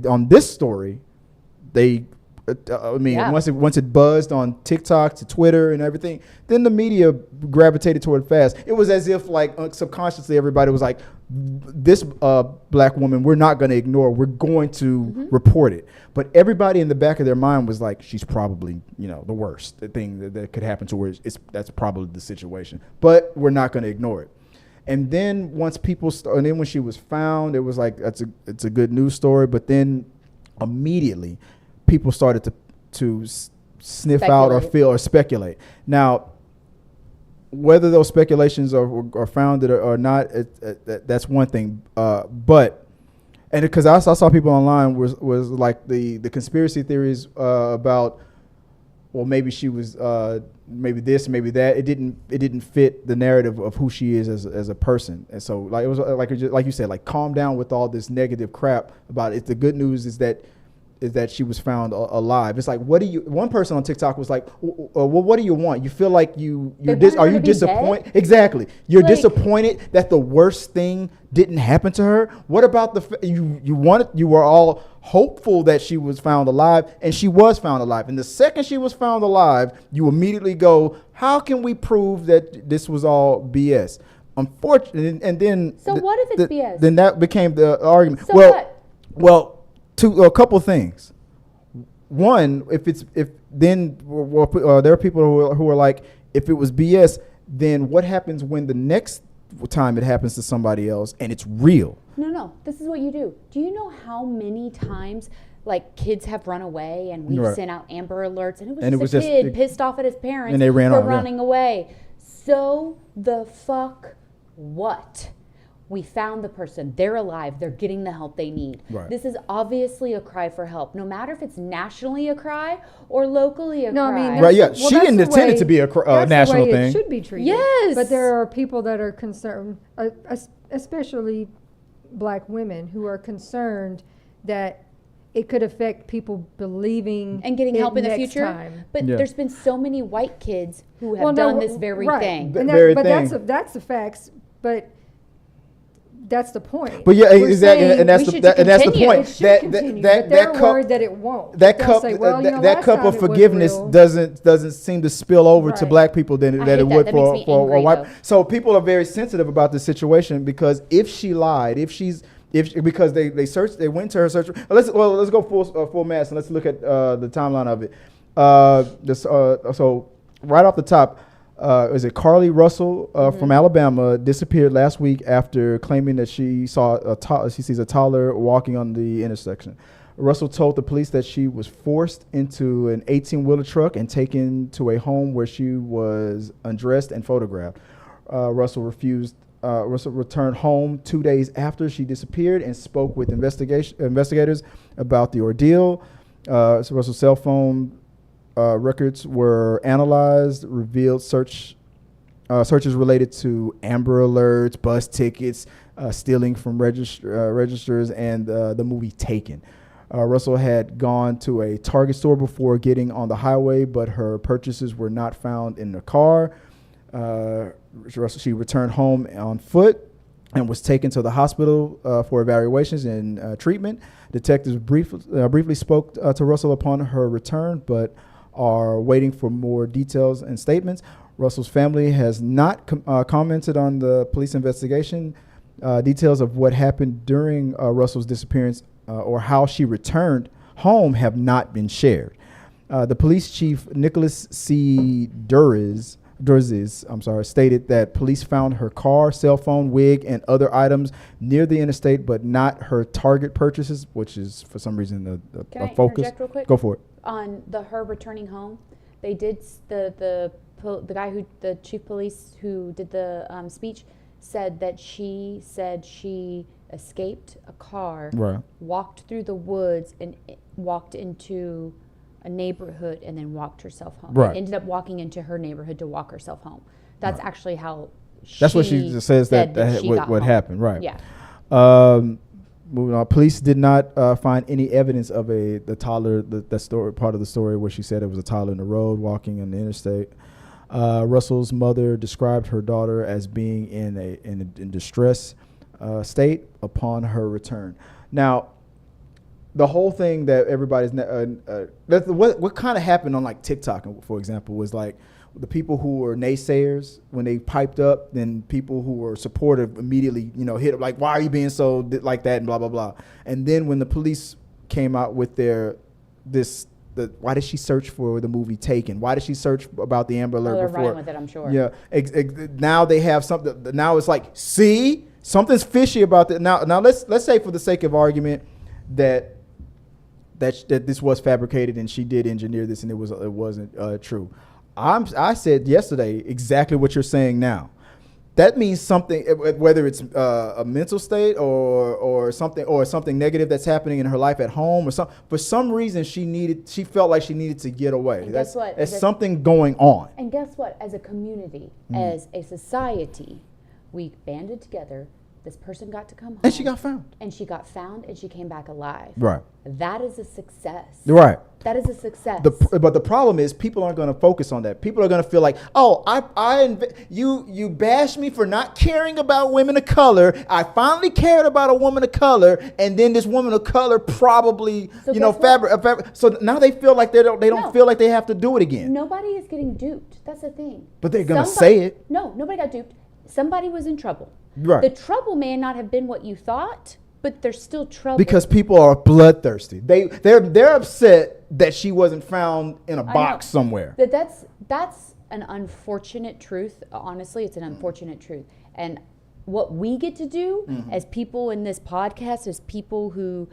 Speaker 1: On this story, once it buzzed on TikTok to Twitter and everything, then the media gravitated toward it fast. It was as if like subconsciously everybody was like, this black woman, we're not going to ignore. We're going to report it. But everybody in the back of their mind was like, she's probably the worst thing that could happen to her. That's probably the situation. But we're not going to ignore it. And then once and then when she was found, it was like it's a good news story. But then immediately, people started to sniff out or feel or speculate. Now, whether those speculations are founded or not, that's one thing. But because I saw people online was like the conspiracy theories about, well, maybe she was maybe this, maybe that. It didn't fit the narrative of who she is as a person. And so like it was like you said, like calm down with all this negative crap about it. The good news is that she was found alive. It's like, one person on TikTok was like, well, what do you want? You feel like are you disappointed? Exactly. You're disappointed that the worst thing didn't happen to her. What about you were all hopeful that she was found alive, and she was found alive. And the second she was found alive, you immediately go, how can we prove that this was all BS? Unfortunately, and then. So what if it's BS? Then that became the argument. So what? Well, a couple things. One, there are people who are like, if it was BS, then what happens when the next time it happens to somebody else and it's real? No. This is what you do. Do you know how many times like kids have run away and we've sent out Amber Alerts and it was just a kid pissed off at his parents for running away? So the fuck what? We found the person. They're alive. They're getting the help they need. Right. This is obviously a cry for help, no matter if it's nationally a cry or locally a cry. I mean, right? Yeah, well, she didn't intend it to be a national thing. It should be treated. Yes, but there are people that are concerned, especially black women, who are concerned that it could affect people believing and getting help in the future. Time. But there's been so many white kids who have done this very thing. And that's the facts. But that's the point. But yeah, exactly, and that's the point. They're worried that it won't. That cup of forgiveness doesn't seem to spill over to black people than it would for white. So people are very sensitive about this situation because if she lied, because they searched, they went to her search. Let's go full mass and let's look at the timeline of it. So right off the top, is it Carlee Russel from Alabama disappeared last week after claiming that she sees a toddler walking on the intersection. Russell told the police that she was forced into an 18-wheeler truck and taken to a home where she was undressed and photographed. Russell returned home 2 days after she disappeared and spoke with investigators about the ordeal. So Russell's cell phone records were analyzed, revealed searches related to Amber Alerts, bus tickets, stealing from registers, and the movie Taken. Russell had gone to a Target store before getting on the highway, but her purchases were not found in the car. She returned home on foot and was taken to the hospital for evaluations and treatment. Detectives briefly spoke to Russell upon her return, but are waiting for more details and statements. Russell's family has not commented on the police investigation. Details of what happened during Russell's disappearance or how she returned home have not been shared. The police chief, Nicholas C. Durzis, stated that police found her car, cell phone, wig, and other items near the interstate, but not her Target purchases, which is for some reason the focus.
Speaker 2: Interject real quick?
Speaker 1: Go for it.
Speaker 2: On her returning home, they did the guy the chief police who did the speech said that she escaped a car,
Speaker 1: right,
Speaker 2: walked through the woods and walked into a neighborhood and then walked herself home.
Speaker 1: Right.
Speaker 2: Ended up walking into her neighborhood to walk herself home. That's
Speaker 1: right.
Speaker 2: actually how
Speaker 1: that's what she says that what happened. Right.
Speaker 2: Yeah.
Speaker 1: Moving on. Police did not find any evidence of the toddler. The story part of the story where she said it was a toddler in the road walking on the interstate. Russell's mother described her daughter as being in distress state upon her return. Now, the whole thing that everybody's what kind of happened on like TikTok, for example, was like the people who were naysayers when they piped up, then people who were supportive immediately, hit up like, why are you being so like that and blah blah blah. And then when the police came out with why did she search for the movie Taken? Why did she search about the Amber Alert
Speaker 2: they're
Speaker 1: before?
Speaker 2: running with it, I'm sure.
Speaker 1: Yeah. Now they have something. Now it's like, see, something's fishy about that. Now let's say for the sake of argument that this was fabricated and she did engineer this and it wasn't true. I said yesterday exactly what you're saying now. That means something, whether it's a mental state or something negative that's happening in her life at home, or for some reason she felt like she needed to get away.
Speaker 2: Guess what?
Speaker 1: There's something going on.
Speaker 2: And guess what? As a community, as a society, we banded together. This person got to come home.
Speaker 1: And she got found.
Speaker 2: And she got found and she came back alive.
Speaker 1: Right.
Speaker 2: That is a success.
Speaker 1: Right.
Speaker 2: That is a success.
Speaker 1: But the problem is people aren't going to focus on that. People are going to feel like, oh, you bashed me for not caring about women of color. I finally cared about a woman of color, and then this woman of color probably, so now they feel like they don't feel like they have to do it again.
Speaker 2: Nobody is getting duped. That's the thing.
Speaker 1: But they're going to say it.
Speaker 2: No, nobody got duped. Somebody was in trouble.
Speaker 1: Right.
Speaker 2: The trouble may not have been what you thought, but there's still trouble.
Speaker 1: Because people are bloodthirsty. They're upset that she wasn't found in a box somewhere.
Speaker 2: That's an unfortunate truth. Honestly, it's an unfortunate truth. And what we get to do as people in this podcast, as people who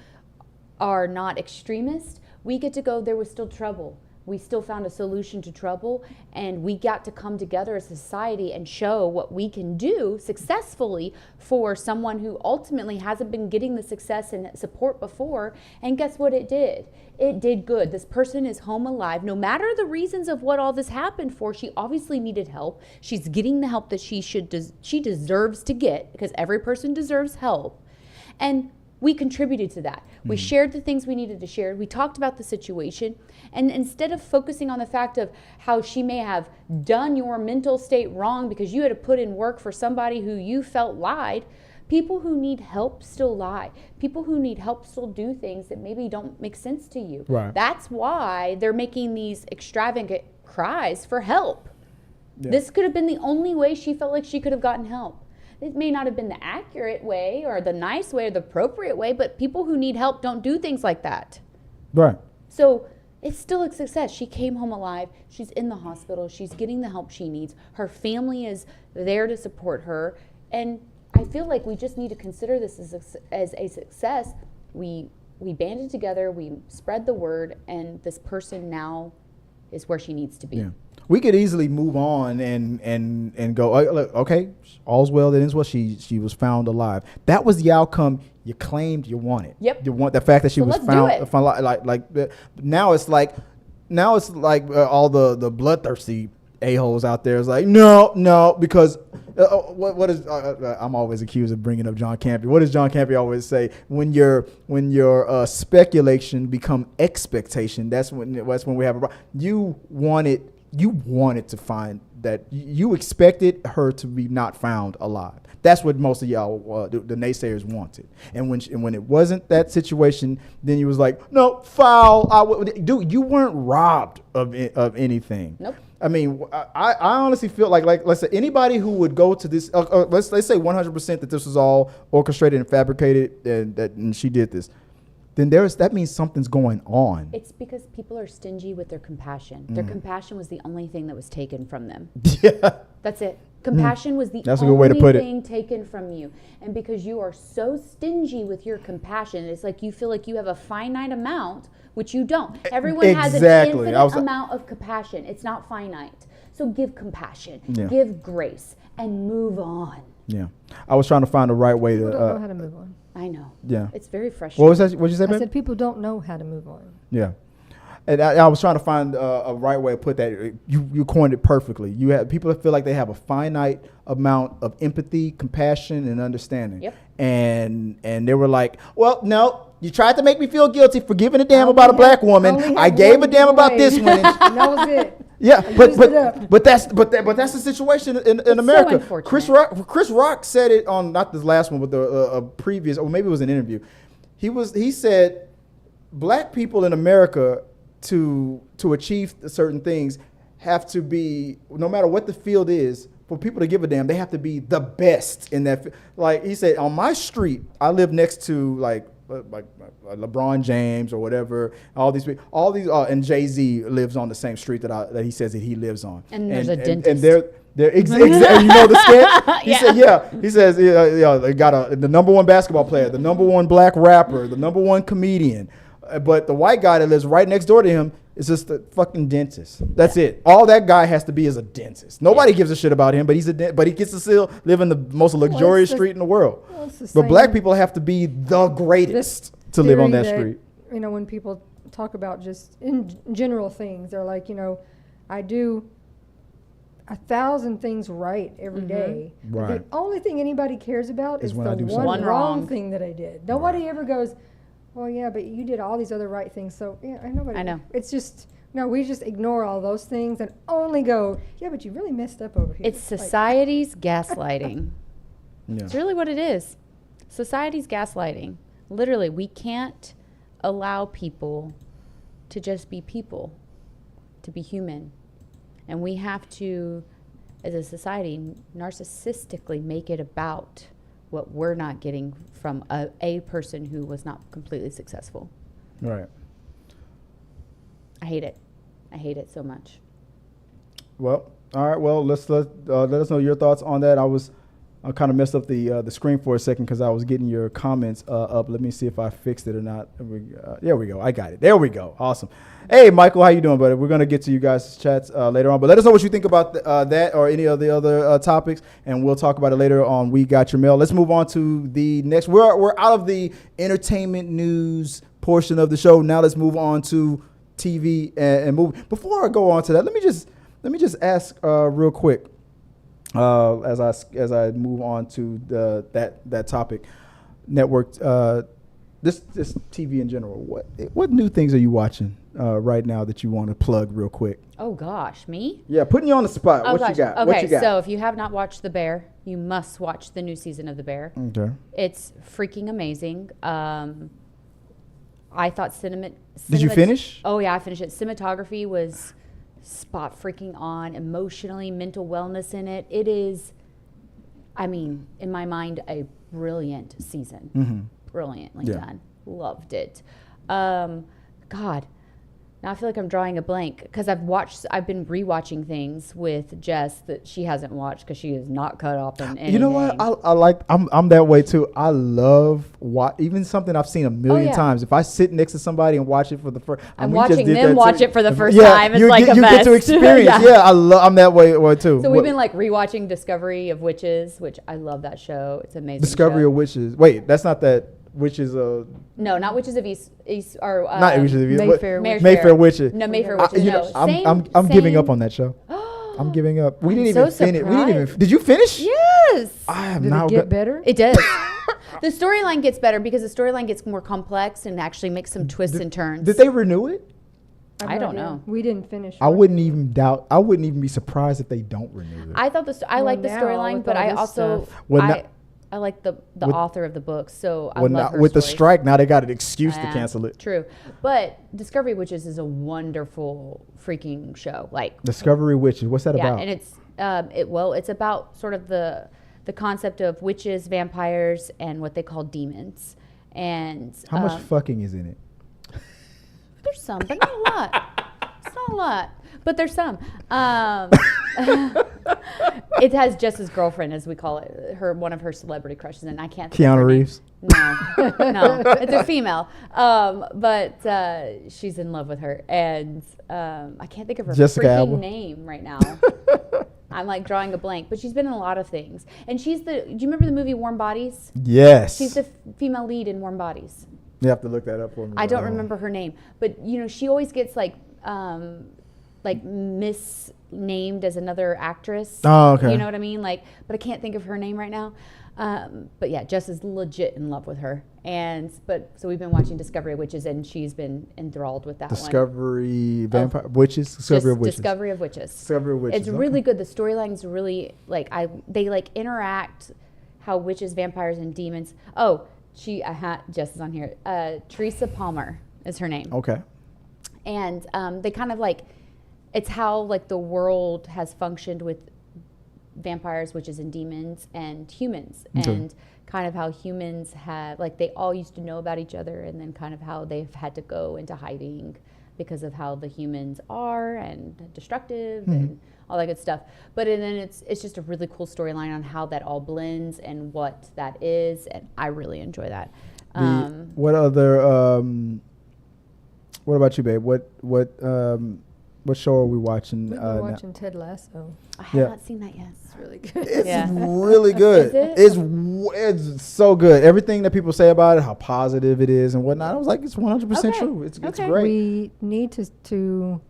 Speaker 2: are not extremists, we get to go, there was still trouble. We still found a solution to trouble, and we got to come together as a society and show what we can do successfully for someone who ultimately hasn't been getting the success and support before. And guess what it did? It did good. This person is home alive. No matter the reasons of what all this happened for, she obviously needed help. She's getting the help that she deserves to get, because every person deserves help. And we contributed to that. We shared the things we needed to share. We talked about the situation. And instead of focusing on the fact of how she may have done your mental state wrong because you had to put in work for somebody who you felt lied, people who need help still lie. People who need help still do things that maybe don't make sense to you.
Speaker 1: Right.
Speaker 2: That's why they're making these extravagant cries for help.
Speaker 1: Yeah.
Speaker 2: This could have been the only way she felt like she could have gotten help. It may not have been the accurate way or the nice way or the appropriate way, but people who need help don't do things like that.
Speaker 1: Right.
Speaker 2: So It's still a success. She came home alive. She's in the hospital. She's getting the help she needs. Her family is there to support her. And I feel like we just need to consider this as a success. We banded together, we spread the word, and this person now is where she needs to be.
Speaker 1: Yeah. We could easily move on and go, look, okay, all's well that ends well. She was found alive. That was the outcome you claimed you wanted.
Speaker 2: Yep.
Speaker 1: You want the fact that she was found now it's like all the bloodthirsty a-holes out there is like, no, because what is I'm always accused of bringing up John Campy. What does John Campy always say? When your speculation become expectation, that's when we have a problem. You wanted to find that, you expected her to be not found alive. That's what most of y'all, the naysayers, wanted. And when it wasn't that situation, then you was like, no, foul. Dude, you weren't robbed of anything.
Speaker 2: Nope.
Speaker 1: I mean, I honestly feel like let's say anybody who would go to this, let's say 100% that this was all orchestrated and fabricated and she did this, then that means something's going on.
Speaker 2: It's because people are stingy with their compassion. Their compassion was the only thing that was taken from them.
Speaker 1: Yeah.
Speaker 2: That's it. Compassion was the
Speaker 1: That's a good way to
Speaker 2: only
Speaker 1: put it.
Speaker 2: thing taken from you. And because you are so stingy with your compassion, it's like you feel like you have a finite amount, which you don't. Everyone has an infinite amount of compassion. It's not finite. So give compassion, give grace, and move on.
Speaker 1: Yeah. I was trying to find the right way
Speaker 3: People
Speaker 1: to.
Speaker 3: don't know how to move on.
Speaker 2: I know.
Speaker 1: Yeah.
Speaker 2: It's very frustrating.
Speaker 1: What was that? What did you say,
Speaker 3: I
Speaker 1: babe?
Speaker 3: said people don't know how to move on.
Speaker 1: Yeah. And I was trying to find a right way to put that. You coined it perfectly. You have people that feel like they have a finite amount of empathy, compassion, and understanding.
Speaker 2: Yep.
Speaker 1: And they were like, well, no, you tried to make me feel guilty for giving a damn about a black woman. I gave a damn about this one.
Speaker 3: And that was it.
Speaker 1: Yeah, but that's the situation in America.
Speaker 2: So
Speaker 1: Chris Rock said it on not this last one, but the previous, or maybe it was an interview. He said black people in America to achieve certain things have to be, no matter what the field is, for people to give a damn, they have to be the best in that. Like he said, on my street, I live next to like LeBron James or whatever. All these, and Jay-Z lives on the same street that he says that he lives on.
Speaker 2: And there's a dentist.
Speaker 1: And they're exactly. You know the sketch? He said, yeah. He says, they got the number one basketball player, the number one black rapper, the number one comedian. But the white guy that lives right next door to him is just a fucking dentist. That's it. All that guy has to be is a dentist. Nobody gives a shit about him, but but he gets to still live in the most luxurious street in the world. But black people have to be the greatest to live on that street.
Speaker 3: You know, when people talk about just in general things, they're like, I do 1,000 things right every day.
Speaker 1: Right.
Speaker 3: The only thing anybody cares about is
Speaker 1: when
Speaker 3: the
Speaker 1: I do
Speaker 3: one
Speaker 1: something
Speaker 3: wrong thing that I did. Nobody ever goes, well, yeah, but you did all these other right things. So, yeah, I know. It's just, no, we just ignore all those things and only go, yeah, but you really messed up over here.
Speaker 2: It's society's gaslighting.
Speaker 1: Yeah.
Speaker 2: It's really what it is. Society's gaslighting. Literally, we can't allow people to just be people, to be human. And we have to, as a society, narcissistically make it about what we're not getting from a person who was not completely successful.
Speaker 1: Right.
Speaker 2: I hate it. I hate it so much.
Speaker 1: Well, all right. Well, let us know your thoughts on that. I kind of messed up the screen for a second because I was getting your comments up. Let me see if I fixed it or not. There we go. I got it. There we go. Awesome. Hey, Michael, how you doing, buddy? We're going to get to you guys' chats later on. But let us know what you think about that or any of the other topics, and we'll talk about it later on We Got Your Mail. Let's move on to the next. We're out of the entertainment news portion of the show. Now let's move on to TV and movie. Before I go on to that, let me just ask real quick. As I move on to that topic, network, this TV in general. What new things are you watching right now that you want to plug real quick?
Speaker 2: Oh gosh, me?
Speaker 1: Yeah, putting you on the spot.
Speaker 2: Oh,
Speaker 1: what
Speaker 2: gosh.
Speaker 1: you got?
Speaker 2: Okay,
Speaker 1: what you got?
Speaker 2: so if you have not watched The Bear, you must watch the new season of The Bear.
Speaker 1: Okay.
Speaker 2: It's freaking amazing. I thought
Speaker 1: Did you finish?
Speaker 2: Oh yeah, I finished it. Cinematography was spot freaking on, emotionally, mental wellness in it. It is, I mean, in my mind, a brilliant season.
Speaker 1: Mm-hmm.
Speaker 2: Brilliantly
Speaker 1: Yeah.
Speaker 2: done. Loved it. God, Now I feel like I'm drawing a blank because I've been rewatching things with Jess that she hasn't watched because she is not caught up in anything.
Speaker 1: You know what? I'm that way too. I love even something I've seen a million times. If I sit next to somebody and watch it for the first,
Speaker 2: I'm watching them watch it for the first time. It's
Speaker 1: you
Speaker 2: like
Speaker 1: get,
Speaker 2: a
Speaker 1: you
Speaker 2: best.
Speaker 1: get to experience. I'm that way too.
Speaker 2: So we've been like rewatching Discovery of Witches, which I love that show. It's amazing.
Speaker 1: Discovery of Witches. Wait, that's not that Witches of.
Speaker 2: No, not Witches of East or
Speaker 1: not Witches of East.
Speaker 3: Mayfair
Speaker 1: Witches.
Speaker 2: No, Mayfair Witches.
Speaker 1: I'm giving up on that show. I'm giving up. We didn't even finish. Did you finish?
Speaker 2: Yes.
Speaker 1: I am
Speaker 3: Did
Speaker 1: not
Speaker 3: it get better?
Speaker 2: It does. The storyline gets better because the storyline gets more complex and actually makes some twists and turns.
Speaker 1: Did they renew it?
Speaker 2: I don't know.
Speaker 3: We didn't finish.
Speaker 1: I wouldn't even be surprised if they don't renew it.
Speaker 2: I thought I like the storyline, but I also I like the author of the book, so I love her
Speaker 1: with the
Speaker 2: stories.
Speaker 1: strike, now they got an excuse to cancel it.
Speaker 2: True, but Discovery Witches is a wonderful freaking show. Like
Speaker 1: Discovery Witches, what's that about?
Speaker 2: And it's about sort of the concept of witches, vampires, and what they call demons. And
Speaker 1: how much fucking is in it?
Speaker 2: There's some, but not a lot. It's not a lot, but there's some. It has Jess's girlfriend, as we call it, one of her celebrity crushes, and I can't.
Speaker 1: Keanu Reeves.
Speaker 2: No, it's a female, but she's in love with her, and I can't think of her freaking name right now. I'm like drawing a blank, but she's been in a lot of things, and do you remember the movie Warm Bodies?
Speaker 1: Yes.
Speaker 2: She's the female lead in Warm Bodies.
Speaker 1: You have to look that up for me.
Speaker 2: I don't remember her name, but she always gets like misnamed as another actress.
Speaker 1: Oh, okay.
Speaker 2: You know what I mean? Like, but I can't think of her name right now. But yeah, Jess is legit in love with her, so we've been watching Discovery of Witches, and she's been enthralled with that
Speaker 1: Discovery Vampire Witches. Discovery of Witches.
Speaker 2: Discovery of Witches.
Speaker 1: Discovery of Witches.
Speaker 2: It's really good. The storyline's really they interact how witches, vampires, and demons. Oh. Jess is on here. Teresa Palmer is her name.
Speaker 1: Okay.
Speaker 2: And they kind of it's how the world has functioned with vampires, witches, and demons, and humans, and kind of how humans have they all used to know about each other, and then kind of how they've had to go into hiding because of how the humans are and destructive and all that good stuff. But then it's just a really cool storyline on how that all blends and what that is, and I really enjoy that.
Speaker 1: What about you, babe? What show are we watching?
Speaker 3: We've been watching Ted Lasso.
Speaker 2: I have not seen that yet.
Speaker 3: It's really good.
Speaker 1: It's really good.
Speaker 2: Is it?
Speaker 1: It's so good. Everything that people say about it, how positive it is and whatnot, I was like, it's 100% true. It's great.
Speaker 3: We need to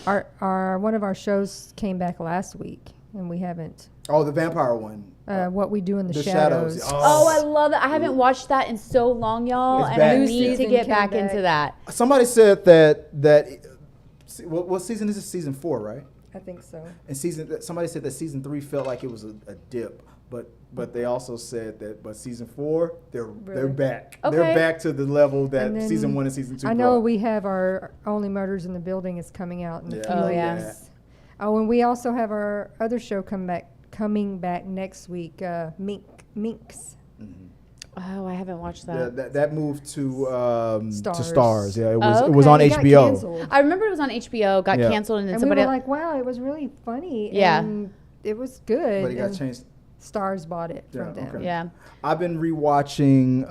Speaker 3: our one of our shows came back last week, and we haven't.
Speaker 1: Oh, the vampire one.
Speaker 3: What We Do in the Shadows.
Speaker 2: Oh, I love that. I haven't watched that in so long, y'all, and I need to get back into that.
Speaker 1: Somebody said that what season is this? Season 4, right?
Speaker 3: I think so.
Speaker 1: And somebody said that season 3 felt like it was a dip, but they also said that season 4 they're back.
Speaker 2: Okay.
Speaker 1: They're back to the level that season 1 and season 2.
Speaker 3: I know we have our Only Murders in the Building is coming out in a few weeks. Oh, and we also have our other show coming back next week, Minx.
Speaker 1: Mm-hmm.
Speaker 2: Oh, I haven't watched that.
Speaker 1: Yeah, that moved to
Speaker 3: Stars.
Speaker 1: Yeah, it was on HBO.
Speaker 2: I remember it was on HBO, got canceled, and then somebody
Speaker 3: we were like, wow, it was really funny.
Speaker 2: Yeah.
Speaker 3: And it was good.
Speaker 1: But it got changed.
Speaker 3: Stars bought it from them.
Speaker 1: Okay.
Speaker 2: Yeah.
Speaker 1: I've been rewatching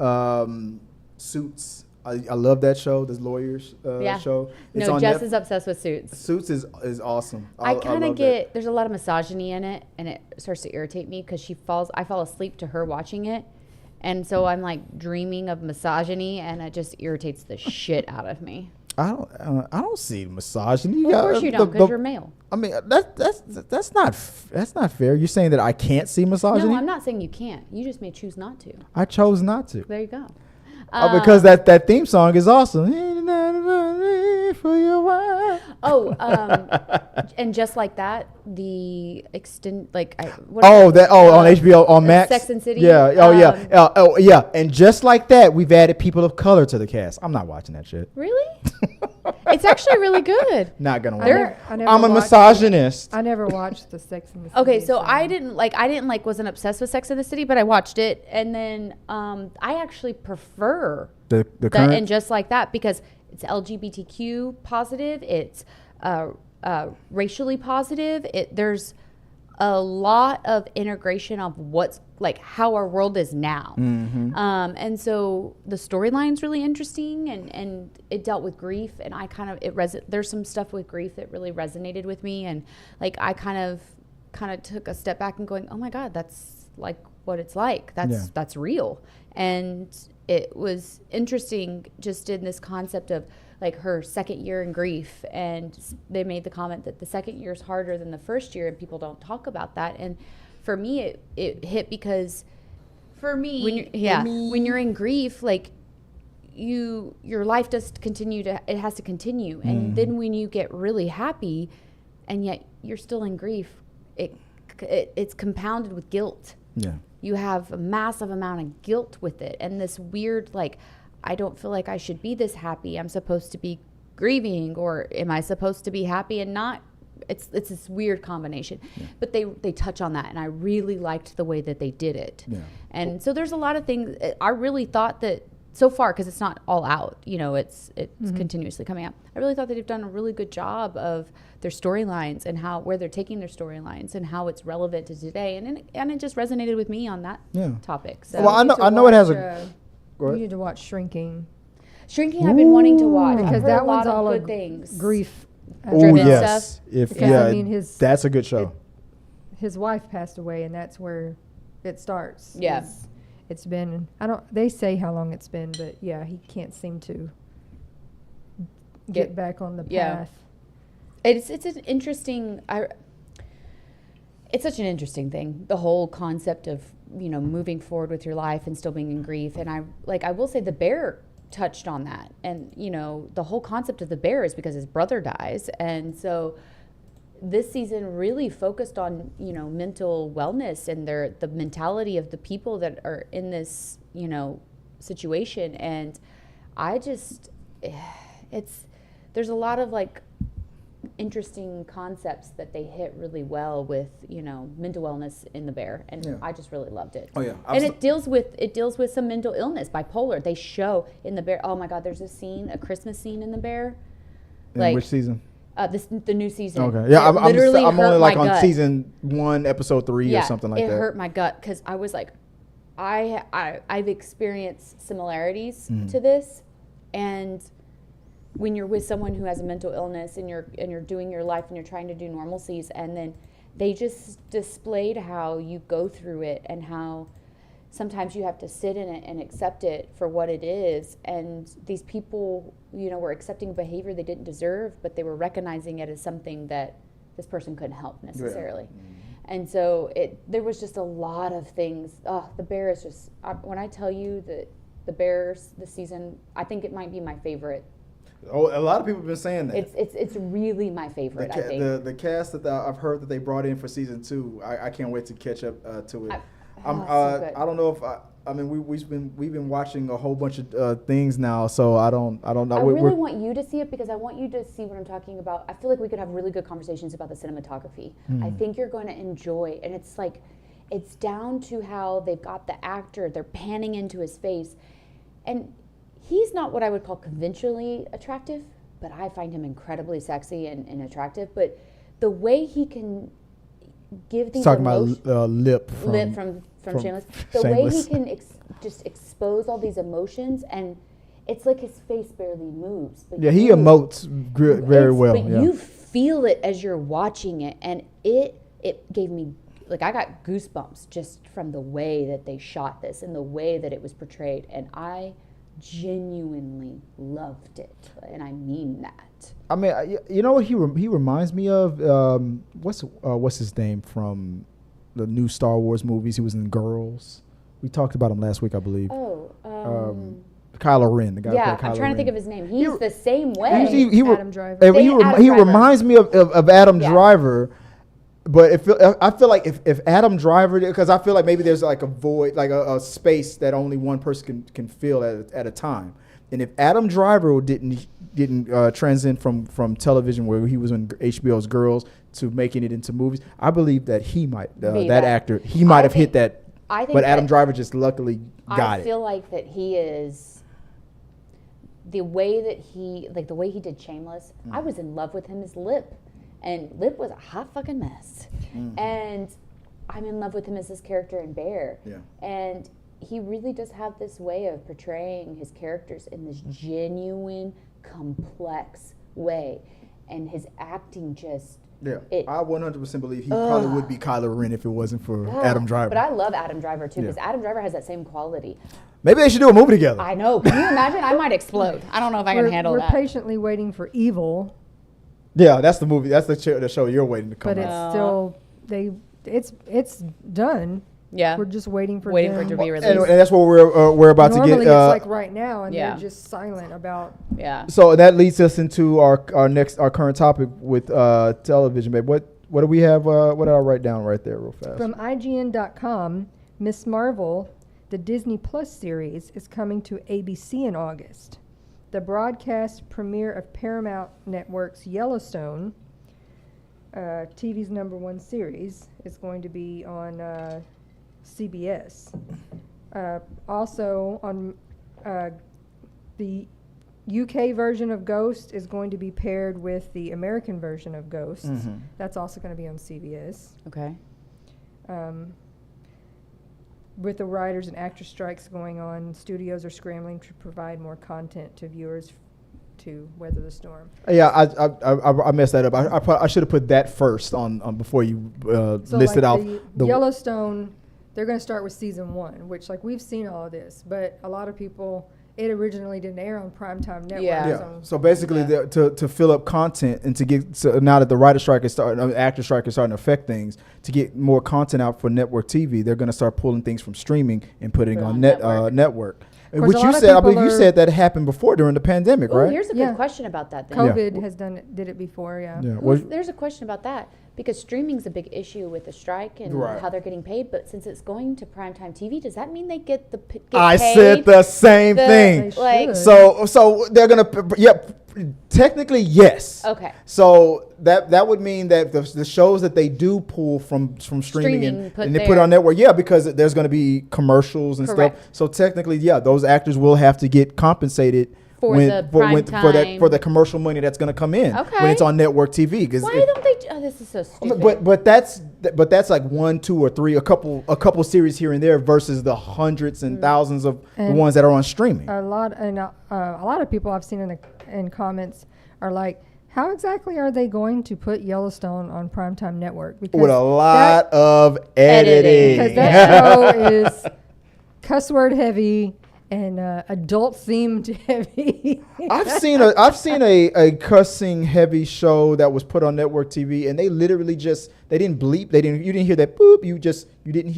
Speaker 1: Suits. I love that show, this lawyers show. It's on
Speaker 2: Jess is obsessed with Suits.
Speaker 1: Suits is awesome.
Speaker 2: I kind of there's a lot of misogyny in it, and it starts to irritate me because I fall asleep to her watching it. And so I'm dreaming of misogyny, and it just irritates the shit out of me.
Speaker 1: I don't see misogyny.
Speaker 2: Well, of course you don't, because you're male.
Speaker 1: I mean, that's not fair. You're saying that I can't see misogyny?
Speaker 2: No, I'm not saying you can't. You just may choose not to.
Speaker 1: I chose not to.
Speaker 2: There you go.
Speaker 1: Because that theme song is awesome.
Speaker 2: And just like that, the extend on
Speaker 1: HBO on Max,
Speaker 2: Sex and City.
Speaker 1: Yeah. And just like that, we've added people of color to the cast. I'm not watching that shit.
Speaker 2: Really? It's actually really good.
Speaker 1: Not gonna watch it.
Speaker 3: I'm
Speaker 1: a misogynist.
Speaker 3: I never watched the Sex and the City.
Speaker 2: Okay, so wasn't obsessed with Sex and the City, but I watched it, and then I actually prefer
Speaker 1: the current.
Speaker 2: And just like that, because it's LGBTQ positive. It's racially positive. There's a lot of integration of what's like how our world is now. And so the storyline's really interesting, and it dealt with grief, and I kind of there's some stuff with grief that really resonated with me, and like I kind of took a step back and going, oh my God, that's like what it's like. That's real. And it was interesting just in this concept of like her second year in grief, and they made the comment that the second year is harder than the first year, and people don't talk about that. And for me, it hit because for me, when you're in grief, like your life does continue it has to continue. And then when you get really happy and yet you're still in grief, it's compounded with guilt. Yeah. You have a massive amount of guilt with it, and this weird like, I don't feel like I should be this happy. I'm supposed to be grieving, or am I supposed to be happy and not? It's this weird combination. Yeah. But they touch on that, and I really liked the way that they did it. Yeah. And so there's a lot of things. I really thought that so far, because it's not all out, it's continuously coming out. I really thought that they've done a really good job of their storylines and where they're taking their storylines and how it's relevant to today. And it just resonated with me on that topic. So
Speaker 1: well, I know it has a.
Speaker 3: You need to watch Shrinking.
Speaker 2: I've been wanting to watch
Speaker 3: because that one's all
Speaker 2: good things.
Speaker 3: Grief.
Speaker 1: Oh yes,
Speaker 3: stuff.
Speaker 1: That's a good show.
Speaker 3: His wife passed away, and that's where it starts.
Speaker 2: Yeah,
Speaker 3: it's been. They say how long it's been, but yeah, he can't seem to get back on the path.
Speaker 2: It's an interesting. It's such an interesting thing, the whole concept of moving forward with your life and still being in grief. And I will say the bear touched on that, and the whole concept of the bear is because his brother dies, and so this season really focused on mental wellness and the mentality of the people that are in this situation. And I just there's a lot of like interesting concepts that they hit really well with mental wellness in the bear, and I just really loved it. And it deals with some mental illness, bipolar. They show in the bear. Oh my God, there's a Christmas scene in the bear.
Speaker 1: In which season?
Speaker 2: The new season.
Speaker 1: Okay, yeah, I'm only like on
Speaker 2: gut.
Speaker 1: Season 1, episode 3 or something like that.
Speaker 2: It hurt my gut because I was like, I've experienced similarities to this, and when you're with someone who has a mental illness and you're doing your life and you're trying to do normalcies, and then they just displayed how you go through it and how sometimes you have to sit in it and accept it for what it is. And these people, were accepting a behavior they didn't deserve, but they were recognizing it as something that this person couldn't help necessarily. Yeah. And so there was just a lot of things. The Bear is just, when I tell you that the Bears this season, I think it might be my favorite.
Speaker 1: Oh, a lot of people have been saying that.
Speaker 2: It's really my favorite, I think.
Speaker 1: The cast that I've heard that they brought in for season 2, I can't wait to catch up to it.
Speaker 2: So
Speaker 1: I don't know if we've been watching a whole bunch of things now, so I don't know.
Speaker 2: I really want you to see it because I want you to see what I'm talking about. I feel like we could have really good conversations about the cinematography. I think you're going to enjoy, and it's down to how they've got the actor. They're panning into his face, and he's not what I would call conventionally attractive, but I find him incredibly sexy and attractive. But the way he can give these
Speaker 1: emotions... Talking about Lip
Speaker 2: from Shameless. The way he can just expose all these emotions, and it's like his face barely moves. But
Speaker 1: he emotes very well.
Speaker 2: But you feel it as you're watching it, and it gave me... Like, I got goosebumps just from the way that they shot this and the way that it was portrayed, and I genuinely loved it, and I mean that.
Speaker 1: I mean, what he reminds me of? What's his name from the new Star Wars movies? He was in Girls. We talked about him last week, I believe. Kylo Ren, the guy.
Speaker 2: Yeah, I'm trying to think of his name. He's the same way.
Speaker 3: Adam Driver.
Speaker 1: He reminds me of Adam Driver. But I feel like if Adam Driver, because I feel like maybe there's like a void, like a space that only one person can fill at a time. And if Adam Driver didn't transcend from television, where he was in HBO's Girls, to making it into movies, I believe that he might actor might have hit that. But Adam Driver just luckily got it.
Speaker 2: I feel like that he is the way that the way he did Shameless, I was in love with him as Lip. And Lip was a hot fucking mess. And I'm in love with him as his character in Bear.
Speaker 1: Yeah.
Speaker 2: And he really does have this way of portraying his characters in this genuine, complex way. And his acting just...
Speaker 1: Yeah, I 100% believe he probably would be Kylo Ren if it wasn't for Adam Driver.
Speaker 2: But I love Adam Driver, too, because Adam Driver has that same quality.
Speaker 1: Maybe they should do a movie together.
Speaker 2: I know. Can you imagine? I might explode. I don't know if I can handle that.
Speaker 3: We're patiently waiting for Evil.
Speaker 1: Yeah, that's the movie. That's the show you're waiting to come out.
Speaker 3: But it's still, it's done.
Speaker 2: Yeah.
Speaker 3: We're just waiting for
Speaker 2: it to be released.
Speaker 1: And that's what we're about
Speaker 3: Normally
Speaker 1: to get.
Speaker 3: It's like right now, and they're just silent about.
Speaker 2: Yeah.
Speaker 1: So that leads us into our current topic with television, babe. What do we have? What did I write down right there, real fast?
Speaker 3: From IGN.com, Miss Marvel, the Disney Plus series, is coming to ABC in August. The broadcast premiere of Paramount Network's Yellowstone, TV's #1 series, is going to be on CBS. Also on the UK version of Ghost is going to be paired with the American version of Ghost. That's also going to be on CBS.
Speaker 2: Okay.
Speaker 3: With the writers and actor strikes going on, studios are scrambling to provide more content to viewers to weather the storm.
Speaker 1: Yeah, I messed that up. I should have put that first on before you listed out
Speaker 3: the Yellowstone. They're going to start with season 1, which we've seen all of this, but a lot of people, it originally didn't air on primetime networks.
Speaker 1: Yeah. So basically, to fill up content and to get now that the writer strike is starting, actor strike is starting to affect things, to get more content out for network TV, they're going to start pulling things from streaming and putting on network. Which you said, I believe you said that happened before during the pandemic, right?
Speaker 2: Here's a good question about that. Then.
Speaker 3: COVID did it before,
Speaker 2: There's a question about that because streaming's a big issue with the strike and how they're getting paid. But since it's going to primetime TV, does that mean they get paid?
Speaker 1: I said the same thing. So they're gonna. Technically, yes.
Speaker 2: Okay.
Speaker 1: So that would mean that the shows that they do pull from streaming and they put on network, because there's going to be commercials and stuff. So technically, those actors will have to get compensated for the commercial money that's going to come in when it's on network TV.
Speaker 2: Why don't they? Oh, this is so stupid.
Speaker 1: But that's like 1, 2, or 3, a couple series here and there versus the hundreds and thousands of the ones that are on streaming.
Speaker 3: A lot of people I've seen in comments are like, how exactly are they going to put Yellowstone on primetime network? Because
Speaker 1: with a lot of editing.
Speaker 3: Because that show is cuss word heavy and adult themed heavy.
Speaker 1: I've seen a cussing heavy show that was put on network TV, and they literally they didn't bleep. You didn't hear that boop.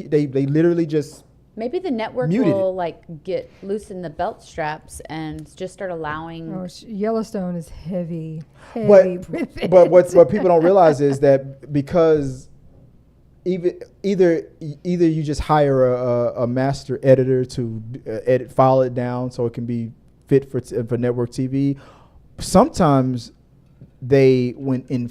Speaker 1: They literally just.
Speaker 2: Maybe the network will get loosen the belt straps and just start allowing.
Speaker 3: Oh, Yellowstone is heavy.
Speaker 1: But what people don't realize is that because either you just hire a master editor to file it down so it can be fit for network TV. Sometimes when in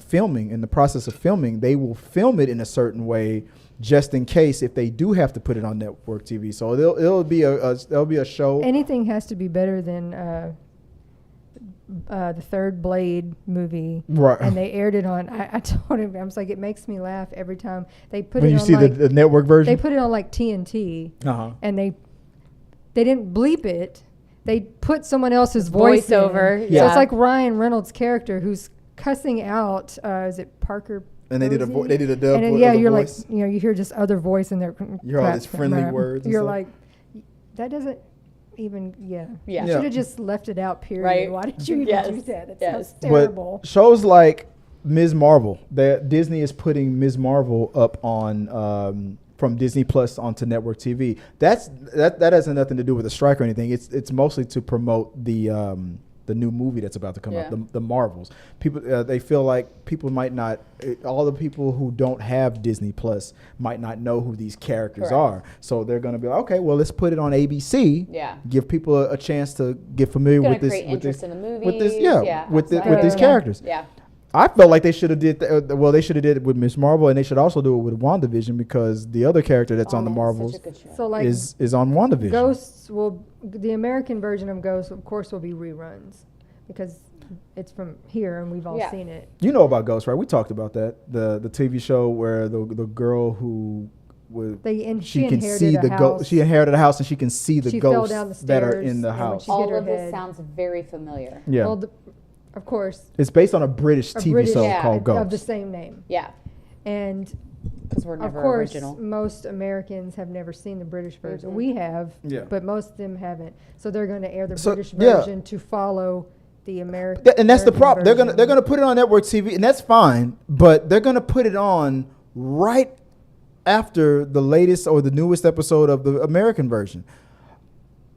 Speaker 1: the process of filming, they will film it in a certain way just in case if they do have to put it on network TV. So there'll be a show.
Speaker 3: Anything has to be better than the third Blade movie,
Speaker 1: right?
Speaker 3: And they aired it on. I told him, I was like, it makes me laugh every time they put
Speaker 1: when
Speaker 3: it
Speaker 1: you
Speaker 3: on.
Speaker 1: See the network version.
Speaker 3: They put it on TNT, and they didn't bleep it. They put someone else's voice over.
Speaker 2: Yeah.
Speaker 3: So it's like Ryan Reynolds' character who's cussing out. Is it Parker?
Speaker 1: And they did a dub.
Speaker 3: And then, you're voice. You hear just other voice in there.
Speaker 1: You hear all these friendly words.
Speaker 3: You're like, that doesn't even. Yeah. Should have just left it out. Period.
Speaker 2: Right.
Speaker 3: Why did you even do that? It sounds terrible.
Speaker 1: But shows like Ms. Marvel, Disney is putting Ms. Marvel up on from Disney Plus onto network TV. That has nothing to do with the strike or anything. It's mostly to promote the new movie that's about to come out, the Marvels. People, they feel like people might not, all the people who don't have Disney Plus might not know who these characters are. So they're going to be like, okay, well, let's put it on ABC.
Speaker 2: Yeah.
Speaker 1: Give people a chance to get familiar with this.
Speaker 2: Create interest in the movies.
Speaker 1: With these characters.
Speaker 2: Yeah.
Speaker 1: I felt like they should have did well. They should have did it with Miss Marvel, and they should also do it with WandaVision because the other character that's on the Marvels
Speaker 3: So like
Speaker 1: is on WandaVision.
Speaker 3: The American version of Ghosts, of course, will be reruns because it's from here and we've all seen it.
Speaker 1: You know about Ghosts, right? We talked about that. The TV show where the girl who she can see the ghost. She inherited a house and she can see the ghosts that are in the house.
Speaker 2: All of this sounds very familiar.
Speaker 1: Yeah.
Speaker 3: Well, of course.
Speaker 1: It's based on a British TV show called Ghosts.
Speaker 3: Of the same name.
Speaker 2: Yeah.
Speaker 3: And
Speaker 2: because we're never
Speaker 3: of course,
Speaker 2: original.
Speaker 3: most Americans have never seen the British version. We have, but most of them haven't. So they're going to air the British version to follow the American.
Speaker 1: And that's the problem. They're gonna put it on network TV, and that's fine. But they're gonna put it on right after the latest or the newest episode of the American version.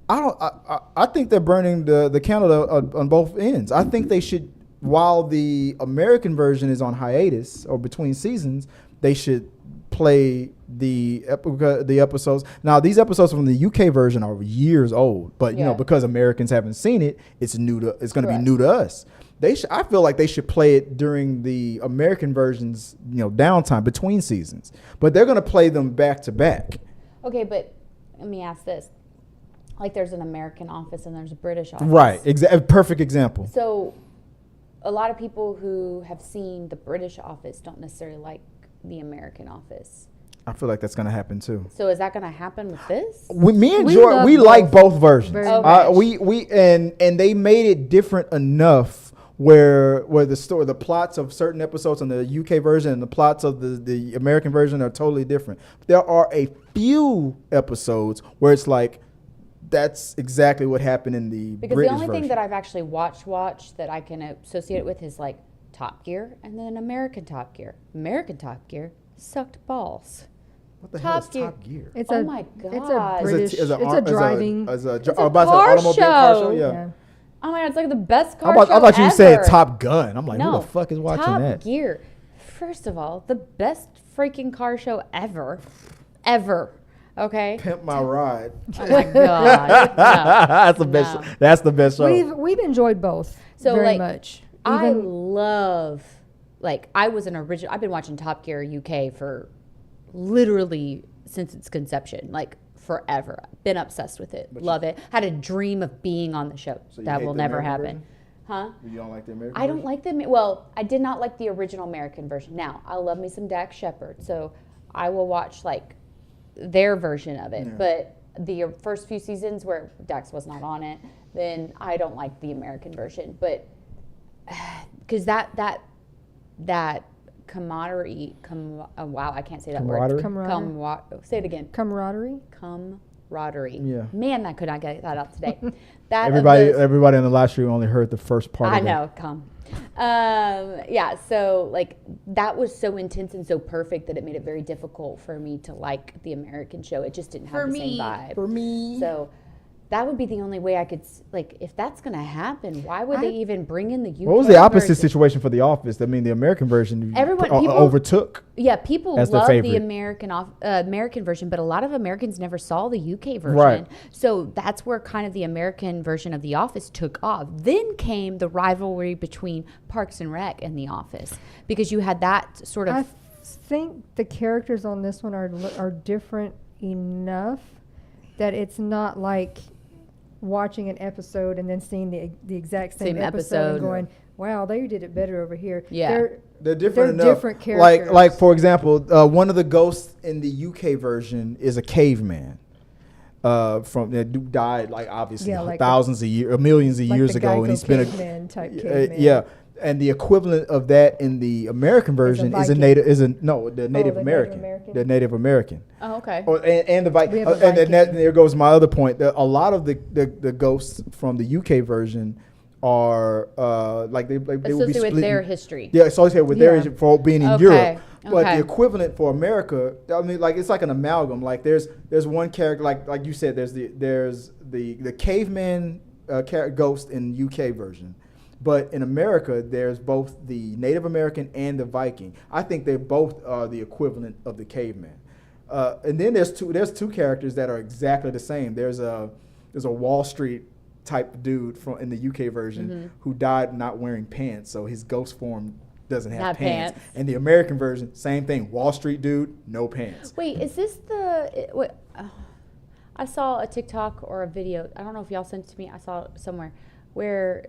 Speaker 1: I think they're burning the candle on both ends. I think they should, while the American version is on hiatus or between seasons, they should play the episodes. Now, these episodes from the UK version are years old, but you know, because Americans haven't seen it, it's going to be new to us. I feel like they should play it during the American version's downtime between seasons, but they're going to play them back to back.
Speaker 2: Okay, but let me ask this. Like there's an American office and there's a British office.
Speaker 1: Right, perfect example.
Speaker 2: So a lot of people who have seen the British office don't necessarily like the American office.
Speaker 1: I feel like that's going to happen too.
Speaker 2: So is that going to happen with this?
Speaker 1: Me and Jordan, we like both versions. And they made it different enough where the plots of certain episodes on the UK version and the plots of the American version are totally different. There are a few episodes where it's like, that's exactly what happened in the British version.
Speaker 2: Because the only thing that I've actually watched that I can associate it with is like Top Gear and then American Top Gear. American Top Gear sucked balls.
Speaker 1: What the hell is Top Gear?
Speaker 3: Oh
Speaker 2: my God.
Speaker 3: It's a British, it's a
Speaker 2: car show.
Speaker 1: Yeah.
Speaker 2: Oh my God, it's like the best car show ever.
Speaker 1: I thought you said Top Gun. I'm like, who the fuck is watching that?
Speaker 2: Top Gear. First of all, the best freaking car show ever. Ever. Okay.
Speaker 1: Pimp My Ride.
Speaker 2: Oh my God. No.
Speaker 1: That's the best. That's the best show.
Speaker 3: We've enjoyed both very much.
Speaker 2: I love, I was an original. I've been watching Top Gear UK for literally since its conception, forever. Been obsessed with it. Love it. Had a dream of being on the show.
Speaker 1: So
Speaker 2: that will never happen. Huh?
Speaker 1: You don't like the American
Speaker 2: version? I don't like well, I did not like the original American version. Now, I love me some Dax Shepard, so I will watch their version of it. Yeah. But the first few seasons where Dax was not on it, then I don't like the American version. But because that camaraderie, wow, I can't say that word. Say it again.
Speaker 3: Camaraderie.
Speaker 1: Yeah.
Speaker 2: Man, I could not get that out today.
Speaker 1: Everybody in the live stream only heard the first part.
Speaker 2: I know. So that was so intense and so perfect that it made it very difficult for me to like the American show. It just didn't have the same vibe.
Speaker 1: For me.
Speaker 2: So that would be the only way I could, if that's going to happen, why would they even bring in the UK
Speaker 1: What was the opposite situation for The Office? I mean, the American version overtook.
Speaker 2: Yeah, people love the American version, but a lot of Americans never saw the UK version.
Speaker 1: Right.
Speaker 2: So that's where kind of the American version of The Office took off. Then came the rivalry between Parks and Rec and The Office, because you had that sort of...
Speaker 3: I think the characters on this one are different enough that it's not like watching an episode and then seeing the exact same episode and going, wow, they did it better over here.
Speaker 2: Yeah.
Speaker 1: They're different enough.
Speaker 3: Different characters.
Speaker 1: Like for example, one of the ghosts in the UK version is a caveman. That died obviously thousands of years, millions of years ago, and he's been a caveman. And the equivalent of that in the American version is the Native American.
Speaker 2: Oh, okay.
Speaker 1: And the Viking. And there goes my other point. A lot of the ghosts from the UK version are they would be
Speaker 2: associated with their history.
Speaker 1: Yeah, associated with their history for being in Europe. But the equivalent for America, I mean, it's like an amalgam. There's one character, like you said, there's the caveman ghost in UK version. But in America, there's both the Native American and the Viking. I think they both are the equivalent of the caveman. And then there's two characters that are exactly the same. There's a Wall Street type dude in the UK version who died not wearing pants, so his ghost form doesn't have
Speaker 2: Not
Speaker 1: pants.
Speaker 2: pants.
Speaker 1: And the American version, same thing. Wall Street dude, no pants.
Speaker 2: Wait, is this I saw a TikTok or a video. I don't know if y'all sent it to me. I saw it somewhere where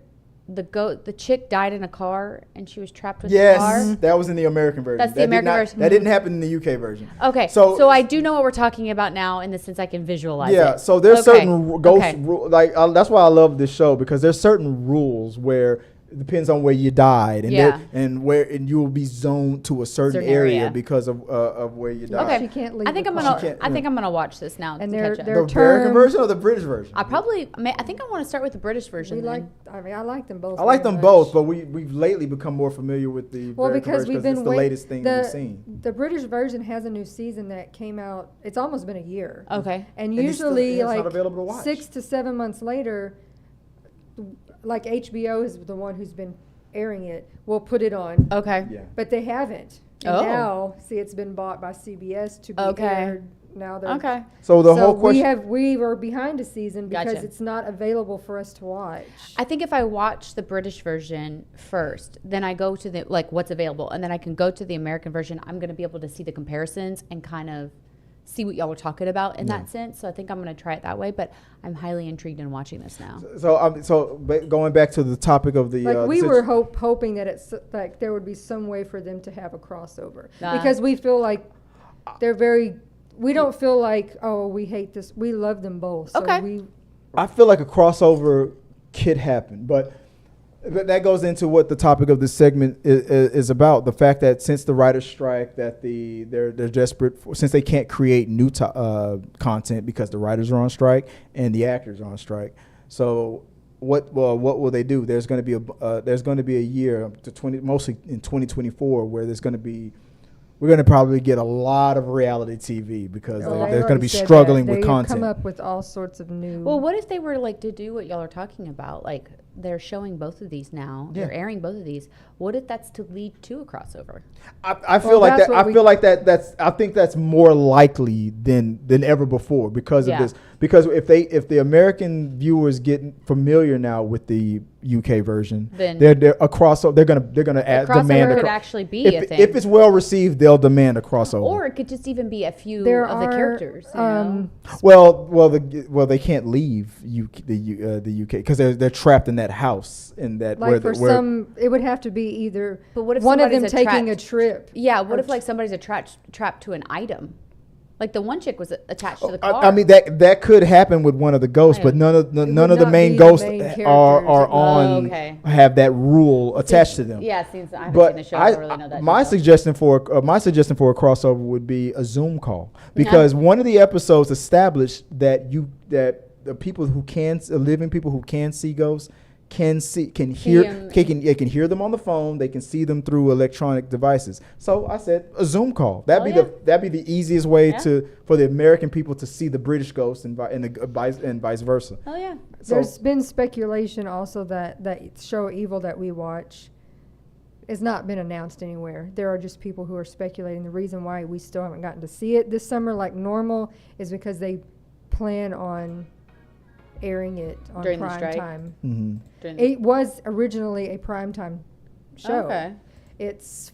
Speaker 2: the chick died in a car and she was trapped with the car.
Speaker 1: Yes, that was in the American version.
Speaker 2: That's the American version.
Speaker 1: That didn't happen in the UK version.
Speaker 2: Okay, so I do know what we're talking about now in the sense I can visualize it.
Speaker 1: Yeah, so there's certain ghost
Speaker 2: Okay.
Speaker 1: that's why I love this show, because there's certain rules where it depends on where you died, and
Speaker 2: Yeah.
Speaker 1: and you will be zoned to a certain area because of where you died.
Speaker 2: Okay,
Speaker 3: She can't leave
Speaker 2: I think
Speaker 3: the
Speaker 2: I'm
Speaker 3: car.
Speaker 2: gonna. I think I'm gonna watch this now.
Speaker 3: And
Speaker 2: to
Speaker 3: they're-
Speaker 2: catch up.
Speaker 3: they're-
Speaker 1: The American
Speaker 3: term-
Speaker 1: version or the British version?
Speaker 2: I think I want to start with the British version.
Speaker 3: I like them both.
Speaker 1: I like
Speaker 3: very
Speaker 1: them
Speaker 3: much.
Speaker 1: both, but we've lately become more familiar with the
Speaker 3: Well,
Speaker 1: American
Speaker 3: because
Speaker 1: version
Speaker 3: we've been
Speaker 1: it's the latest thing we've seen.
Speaker 3: The British version has a new season that came out. It's almost been a year.
Speaker 2: Okay.
Speaker 3: And
Speaker 1: And it's still-
Speaker 3: usually,
Speaker 1: it's not
Speaker 3: like
Speaker 1: available to watch.
Speaker 3: 6 to 7 months later, like HBO is the one who's been airing it. Will put it on,
Speaker 2: Okay.
Speaker 1: Yeah.
Speaker 3: but they haven't. And
Speaker 2: Oh.
Speaker 3: now, see, it's been bought by CBS to be
Speaker 2: Okay.
Speaker 3: aired. Now they're
Speaker 2: Okay.
Speaker 1: So the whole question.
Speaker 3: we were behind a season because
Speaker 2: Gotcha.
Speaker 3: it's not available for us to watch.
Speaker 2: I think if I watch the British version first, then I go to the what's available, and then I can go to the American version. I'm going to be able to see the comparisons and kind of see what y'all were talking about in that sense. So I think I'm going to try it that way. But I'm highly intrigued in watching this now.
Speaker 1: But going back to the topic of the
Speaker 3: Like we were hoping that it's like there would be some way for them to have a crossover because we feel like they're very. We don't feel like, oh, we hate this. We love them both. So
Speaker 2: Okay.
Speaker 1: I feel like a crossover could happen, but that goes into what the topic of this segment is about. The fact that since the writers' strike, that they're desperate since they can't create new content because the writers are on strike and the actors are on strike. So what will they do? There's going to be a year mostly in 2024 where we're going to probably get a lot of reality TV because they're going to be struggling with content.
Speaker 3: They come up with all sorts of new.
Speaker 2: Well, what if they were to do what y'all are talking about? Like they're showing both of these now.
Speaker 1: Yeah.
Speaker 2: They're airing both of these. What if that's to lead to a crossover?
Speaker 1: I feel like that. I feel like I think that's more likely than ever before because of this. Because if the American viewers get familiar now with the UK version,
Speaker 2: Then
Speaker 1: they're a crossover. They're gonna add demand.
Speaker 2: Could actually be a thing.
Speaker 1: If it's well received, they'll demand a crossover.
Speaker 2: Or it could just even be a few
Speaker 3: of
Speaker 2: the characters. You know?
Speaker 1: Well, they can't leave the UK because they're trapped in that house
Speaker 3: it would have to be either.
Speaker 2: But what if
Speaker 3: one of them
Speaker 2: somebody's
Speaker 3: taking a trip?
Speaker 2: Yeah. What if somebody's trapped to an item? Like the one chick was attached to the car.
Speaker 1: I mean that could happen with one of the ghosts, but none of the main ghosts have that rule attached to them.
Speaker 2: Yeah, since I haven't seen the show, I don't really know that.
Speaker 1: My suggestion for a crossover would be a Zoom call because one of the episodes established that the people who living people who can see ghosts can hear them on the phone. They can see them through electronic devices. So I said a Zoom call. That'd be the easiest way for the American people to see the British ghost and vice versa.
Speaker 2: Oh yeah.
Speaker 1: So,
Speaker 3: there's been speculation also that show Evil that we watch has not been announced anywhere. There are just people who are speculating. The reason why we still haven't gotten to see it this summer like normal is because they plan on airing it on
Speaker 2: during
Speaker 3: prime time.
Speaker 1: Mm-hmm.
Speaker 3: It was originally a primetime show.
Speaker 2: Okay.
Speaker 3: It's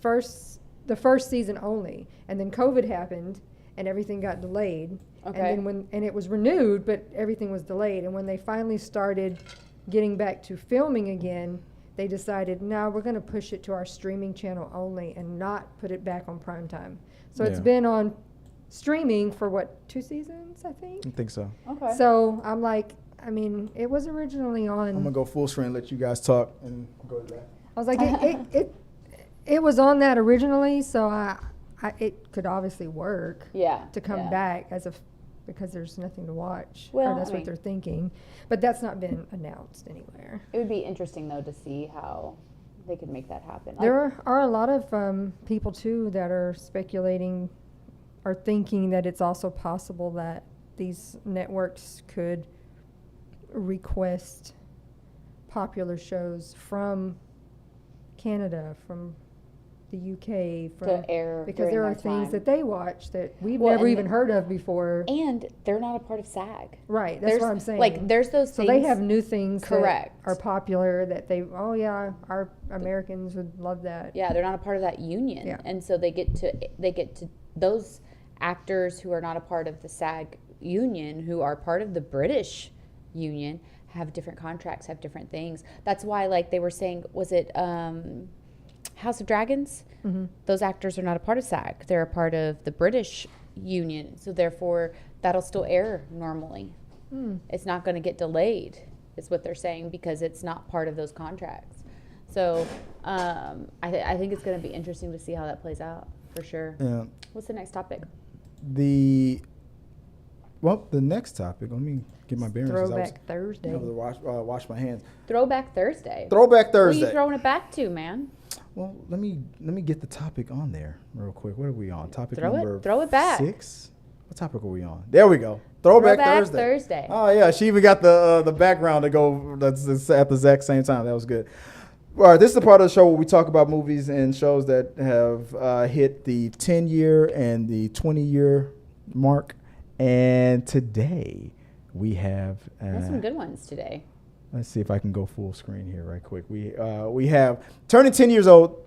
Speaker 3: the first season only, and then COVID happened, and everything got delayed.
Speaker 2: Okay.
Speaker 3: And then it was renewed, but everything was delayed. And when they finally started getting back to filming again, they decided, no, we're going to push it to our streaming channel only and not put it back on primetime. So it's been on streaming for 2 seasons, I think?
Speaker 1: I think so.
Speaker 2: Okay.
Speaker 3: So I'm like, it was originally on.
Speaker 1: I'm gonna go full screen and let you guys talk and go to that.
Speaker 3: I was like, it was on that originally, so it could obviously work. To come back because there's nothing to watch.
Speaker 2: Well,
Speaker 3: or that's what they're thinking, but that's not been announced anywhere.
Speaker 2: It would be interesting though to see how they could make that happen.
Speaker 3: There are a lot of people too that are speculating, or thinking that it's also possible that these networks could request popular shows from Canada, from the UK from
Speaker 2: To air
Speaker 3: because
Speaker 2: during
Speaker 3: there are
Speaker 2: that
Speaker 3: things
Speaker 2: time.
Speaker 3: that they watch that we've
Speaker 2: Well,
Speaker 3: never
Speaker 2: and
Speaker 3: even heard of before.
Speaker 2: And they're not a part of SAG.
Speaker 3: Right, that's
Speaker 2: There's,
Speaker 3: what I'm saying.
Speaker 2: Like, there's those
Speaker 3: so
Speaker 2: things.
Speaker 3: they have new things
Speaker 2: Correct.
Speaker 3: that are popular that they, oh yeah, our Americans would love that.
Speaker 2: Yeah, they're not a part of that union.
Speaker 3: Yeah.
Speaker 2: And so they get to those actors who are not a part of the SAG union, who are part of the British union, have different contracts, have different things. That's why, like, they were saying, was it House of Dragons?
Speaker 3: Mm-hmm.
Speaker 2: Those actors are not a part of SAG. They're a part of the British union. So therefore, that'll still air normally. It's not going to get delayed, is what they're saying, because it's not part of those contracts. So I think it's going to be interesting to see how that plays out, for sure.
Speaker 1: Yeah.
Speaker 2: What's the next topic?
Speaker 1: The next topic. Let me get my bearings.
Speaker 3: Throwback Thursday.
Speaker 1: I was wash my hands.
Speaker 2: Throwback Thursday.
Speaker 1: Throwback
Speaker 2: What are
Speaker 1: Thursday.
Speaker 2: you throwing it back to, man?
Speaker 1: Well, let me get the topic on there real quick. What are we on? Topic
Speaker 2: Throw
Speaker 1: number
Speaker 2: it back.
Speaker 1: 6. What topic are we on? There we go. Throwback Thursday. Oh yeah, she even got the background to go. That's at the exact same time. That was good. All right, this is the part of the show where we talk about movies and shows that have hit the 10-year and the 20-year mark. And today we have
Speaker 2: There's some good ones today.
Speaker 1: let's see if I can go full screen here right quick. We have turning 10 years old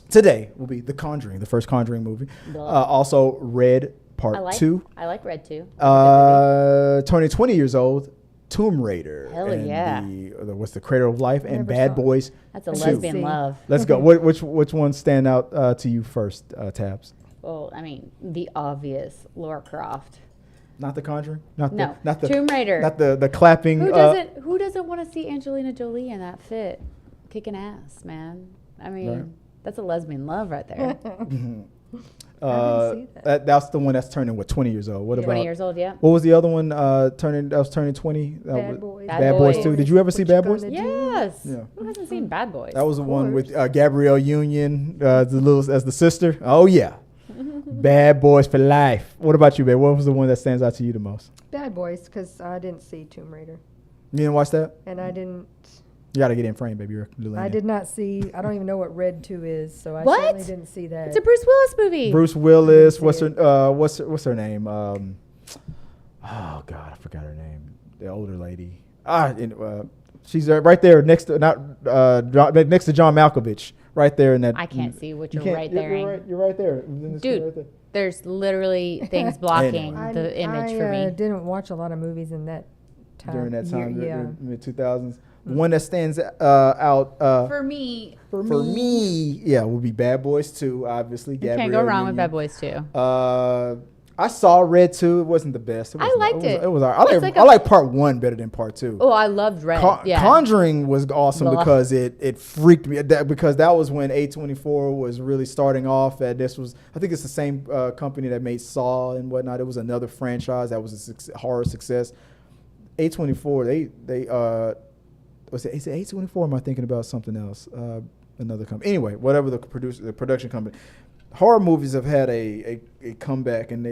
Speaker 1: today will be The Conjuring, the first Conjuring movie. Also Red Part 2.
Speaker 2: I like Red 2.
Speaker 1: Turning 20 years old, Tomb Raider.
Speaker 2: Hell
Speaker 1: and
Speaker 2: yeah.
Speaker 1: What's the Cradle of Life and
Speaker 3: Never
Speaker 1: Bad
Speaker 3: saw it.
Speaker 1: Boys.
Speaker 2: That's a
Speaker 1: 2.
Speaker 2: lesbian love.
Speaker 1: Let's go. Which ones stand out to you first, Tabs?
Speaker 2: Well, I mean, the obvious Laura Croft.
Speaker 1: Not The Conjuring?
Speaker 2: No, Tomb Raider.
Speaker 1: Not the clapping.
Speaker 2: Who doesn't want to see Angelina Jolie in that fit? Kicking ass, man. I mean,
Speaker 1: Right.
Speaker 2: that's a lesbian love right there.
Speaker 3: I didn't see that.
Speaker 1: That's the one that's turning 20 years old. What
Speaker 3: Yeah.
Speaker 1: about
Speaker 2: 20 years old, yeah.
Speaker 1: What was the other one that was turning 20?
Speaker 3: Bad Boys.
Speaker 1: Bad Boys 2. Did you ever see
Speaker 3: What you
Speaker 1: Bad Boys?
Speaker 3: gonna
Speaker 2: Yes.
Speaker 1: Yeah.
Speaker 2: Who hasn't seen Bad Boys?
Speaker 1: That was the one with
Speaker 3: course.
Speaker 1: Gabrielle Union, as the sister. Oh yeah, Bad Boys for life. What about you, babe? What was the one that stands out to you the most?
Speaker 3: Bad Boys, because I didn't see Tomb Raider,
Speaker 1: You didn't watch that?
Speaker 3: and I didn't.
Speaker 1: You gotta get in frame, baby.
Speaker 3: I did not see. I don't even know what Red 2 is, so I
Speaker 2: What?
Speaker 3: certainly didn't see that.
Speaker 2: It's a Bruce Willis movie.
Speaker 1: Bruce Willis.
Speaker 3: see
Speaker 1: What's
Speaker 3: it.
Speaker 1: her? What's her name? Oh God, I forgot her name. The older lady. She's right there next to next to John Malkovich. Right there in that.
Speaker 2: I can't see what
Speaker 1: You
Speaker 2: you're
Speaker 1: can't-
Speaker 2: right
Speaker 1: you're
Speaker 2: there.
Speaker 1: right- You're right there. In the screen
Speaker 2: Dude,
Speaker 1: right there.
Speaker 2: there's literally things blocking
Speaker 1: Anyway.
Speaker 2: the image for
Speaker 3: I
Speaker 2: me.
Speaker 3: didn't watch a lot of movies in that time.
Speaker 1: During that time,
Speaker 3: Yeah.
Speaker 1: mid 2000s. One that stands out
Speaker 2: For me,
Speaker 1: for me, yeah, would be Bad Boys 2, obviously.
Speaker 2: you can't go wrong with Bad Boys 2.
Speaker 1: I saw Red 2. It wasn't the best.
Speaker 2: I liked it.
Speaker 1: It was all right.
Speaker 2: It's like
Speaker 1: I like part 1 better than part 2.
Speaker 2: Oh, I loved Red. Yeah.
Speaker 1: Conjuring was awesome
Speaker 2: Blah.
Speaker 1: because it freaked me because that was when A24 was really starting off. I think it's the same company that made Saw and whatnot. It was another franchise that was a horror success. A24, they was it A24? Or am I thinking about something else? Another company. Anyway, whatever the production company. Horror movies have had a comeback, and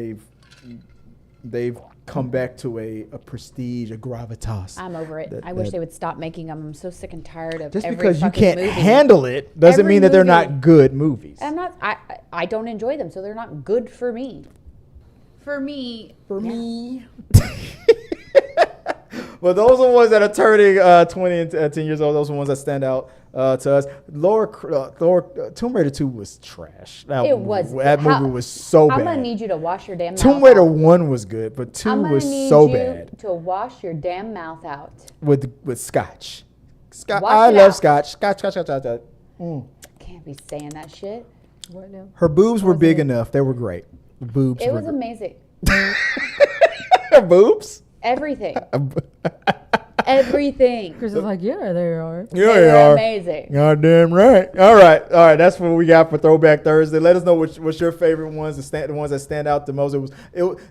Speaker 1: they've come back to a prestige, a gravitas.
Speaker 2: I'm over it.
Speaker 1: That-
Speaker 2: I wish
Speaker 1: that-
Speaker 2: they would stop making them. I'm so sick and tired of
Speaker 1: Just
Speaker 2: every
Speaker 1: because you
Speaker 2: fucking
Speaker 1: can't
Speaker 2: movie.
Speaker 1: handle it doesn't
Speaker 2: Every
Speaker 1: mean that they're
Speaker 2: movie.
Speaker 1: not good movies.
Speaker 2: I'm not. I don't enjoy them, so they're not good for me. For me.
Speaker 1: For
Speaker 2: yeah.
Speaker 1: me. Well, those are the ones that are turning 20 and 10 years old. Those are the ones that stand out to us. Tomb Raider 2 was trash.
Speaker 2: It was.
Speaker 1: That movie was so bad.
Speaker 2: I'm gonna need you to wash your damn mouth
Speaker 1: Tomb Raider
Speaker 2: out.
Speaker 1: 1 was good, but 2
Speaker 2: I'm gonna
Speaker 1: was
Speaker 2: need
Speaker 1: so
Speaker 2: you
Speaker 1: bad
Speaker 2: to wash your damn mouth out.
Speaker 1: with scotch.
Speaker 2: Wash
Speaker 1: I
Speaker 2: it
Speaker 1: love
Speaker 2: out.
Speaker 1: scotch. Scotch. Mm.
Speaker 2: Can't be saying that shit.
Speaker 3: What now?
Speaker 1: Her boobs were
Speaker 3: Was
Speaker 1: big
Speaker 3: it-
Speaker 1: enough. They were great. The boobs
Speaker 2: It
Speaker 1: were
Speaker 2: was amazing.
Speaker 1: Her boobs?
Speaker 2: Everything. Everything.
Speaker 3: Chris is like, yeah, they are.
Speaker 1: Yeah,
Speaker 2: They
Speaker 1: they
Speaker 2: were
Speaker 1: are.
Speaker 2: amazing.
Speaker 1: Goddamn right. All right. That's what we got for Throwback Thursday. Let us know what's your favorite ones, the ones that stand out the most.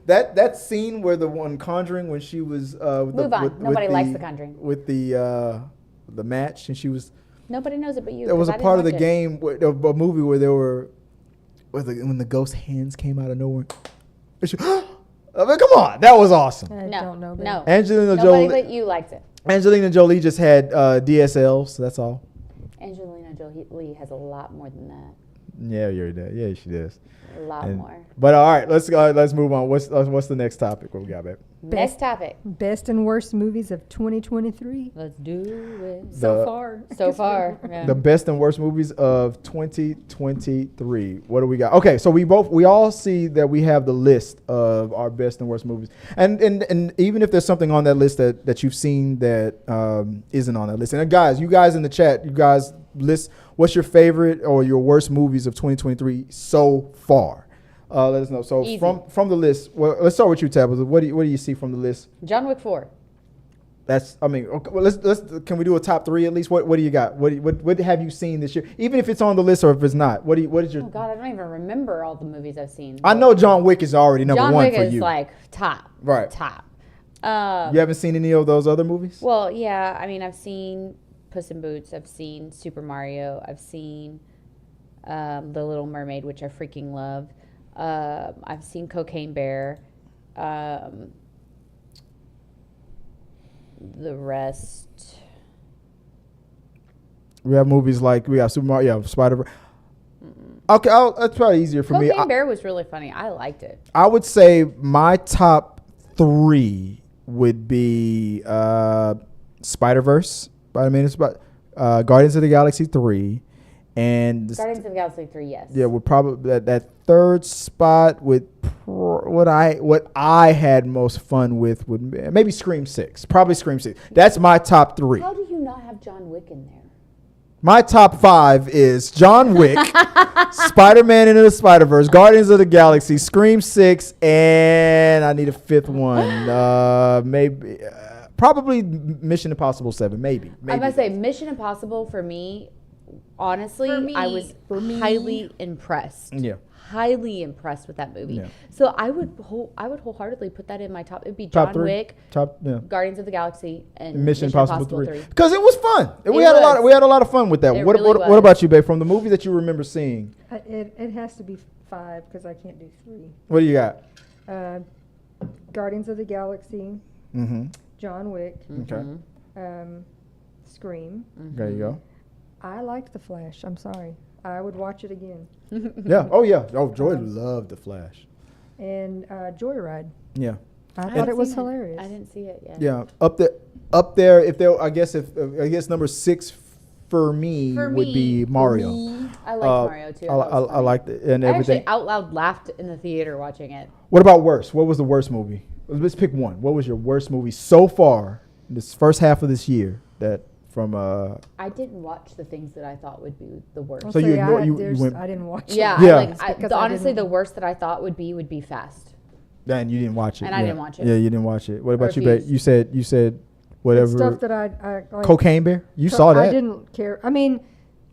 Speaker 1: That scene where the one Conjuring when she was
Speaker 2: Move on. Nobody likes The Conjuring.
Speaker 1: with the match, and she was.
Speaker 2: Nobody knows it but you.
Speaker 1: There was
Speaker 2: 'cause
Speaker 1: a
Speaker 2: I didn't
Speaker 1: part of the
Speaker 2: watch it.
Speaker 1: game, a movie where there were, when the ghost hands came out of nowhere. I mean, come on, that was awesome.
Speaker 3: I
Speaker 2: No,
Speaker 3: don't know. babe.
Speaker 2: no.
Speaker 1: Angelina
Speaker 2: Nobody
Speaker 1: Jolie.
Speaker 2: but you liked it.
Speaker 1: Angelina Jolie just had DSLs. So that's all.
Speaker 2: Angelina Jolie has a lot more than that.
Speaker 1: Yeah, you're there. Yeah, she does.
Speaker 2: A lot more.
Speaker 1: But all right, let's go. Let's move on. What's the next topic? What we got, babe?
Speaker 2: Next topic.
Speaker 3: Best and worst movies of 2023.
Speaker 2: Let's do it.
Speaker 3: So far.
Speaker 2: Yeah.
Speaker 1: The best and worst movies of 2023. What do we got? Okay, so we all see that we have the list of our best and worst movies, and even if there's something on that list that you've seen that isn't on that list, and you guys in the chat, you guys list what's your favorite or your worst movies of 2023 so far. Let us know. So
Speaker 2: Easy.
Speaker 1: from the list, well, let's start with you, Tabatha. What do you see from the list?
Speaker 2: John Wick 4.
Speaker 1: That's, I mean, okay, well, let's can we do a top three at least? What do you got? What have you seen this year? Even if it's on the list or if it's not, what is your?
Speaker 2: Oh God, I don't even remember all the movies I've seen.
Speaker 1: I know John Wick is already number
Speaker 2: John
Speaker 1: one
Speaker 2: Wick
Speaker 1: for
Speaker 2: is
Speaker 1: you.
Speaker 2: like top.
Speaker 1: Right.
Speaker 2: Top.
Speaker 1: You haven't seen any of those other movies?
Speaker 2: Well, yeah. I mean, I've seen Puss in Boots. I've seen Super Mario. I've seen The Little Mermaid, which I freaking love. I've seen Cocaine Bear. The rest.
Speaker 1: We have movies like we have Super Mario, Spider. Okay, that's probably easier for me.
Speaker 2: Cocaine Bear was really funny. I liked it.
Speaker 1: I would say my top three would be Spider-Verse. Guardians of the Galaxy 3. And
Speaker 2: Guardians of the Galaxy 3, yes.
Speaker 1: yeah, would probably that third spot would what I had most fun with would maybe Scream 6. Probably Scream 6. That's my top three.
Speaker 2: How do you not have John Wick in there?
Speaker 1: My top five is John Wick, Spider-Man Into the Spider-Verse, Guardians of the Galaxy, Scream 6, and I need a fifth one. Maybe probably Mission Impossible 7. Maybe.
Speaker 2: I'm gonna say Mission Impossible for me. Honestly, I was highly impressed.
Speaker 1: Yeah.
Speaker 2: Highly impressed with that movie.
Speaker 1: Yeah.
Speaker 2: So I would wholeheartedly put that in my top. It'd be John Wick, Guardians of the Galaxy, and
Speaker 1: Mission Impossible 3.
Speaker 2: 3.
Speaker 1: Because it was fun. We had a lot of fun with that.
Speaker 2: It
Speaker 1: What
Speaker 2: really
Speaker 1: what about you, babe? From the movie that you remember seeing,
Speaker 3: It has to be 5 because I can't do 3.
Speaker 1: what do you got?
Speaker 3: Guardians of the Galaxy,
Speaker 1: Mm-hmm.
Speaker 3: John Wick,
Speaker 1: Okay.
Speaker 3: Scream.
Speaker 1: There you go.
Speaker 3: I liked The Flash. I'm sorry. I would watch it again.
Speaker 1: Yeah. Oh yeah. Oh, Joy loved The Flash.
Speaker 3: And Joyride.
Speaker 1: Yeah.
Speaker 3: I thought it was hilarious.
Speaker 2: I didn't see it yet.
Speaker 1: Yeah. Up there. I guess number 6 for me would be Mario.
Speaker 2: I liked Mario too.
Speaker 1: I liked it and
Speaker 2: I
Speaker 1: everything.
Speaker 2: actually out loud laughed in the theater watching it.
Speaker 1: What about worst? What was the worst movie? Let's pick one. What was your worst movie so far in this first half of this year?
Speaker 2: I didn't watch the things that I thought would be the worst.
Speaker 1: So you went.
Speaker 3: I didn't watch
Speaker 2: Yeah,
Speaker 3: it.
Speaker 2: honestly, the worst that I thought would be Fast.
Speaker 1: And you didn't watch it.
Speaker 2: And I didn't watch it.
Speaker 1: Yeah, you didn't watch it. What about you, babe? You said whatever.
Speaker 3: Stuff that I like,
Speaker 1: Cocaine Bear. You saw that.
Speaker 3: I didn't care. I mean,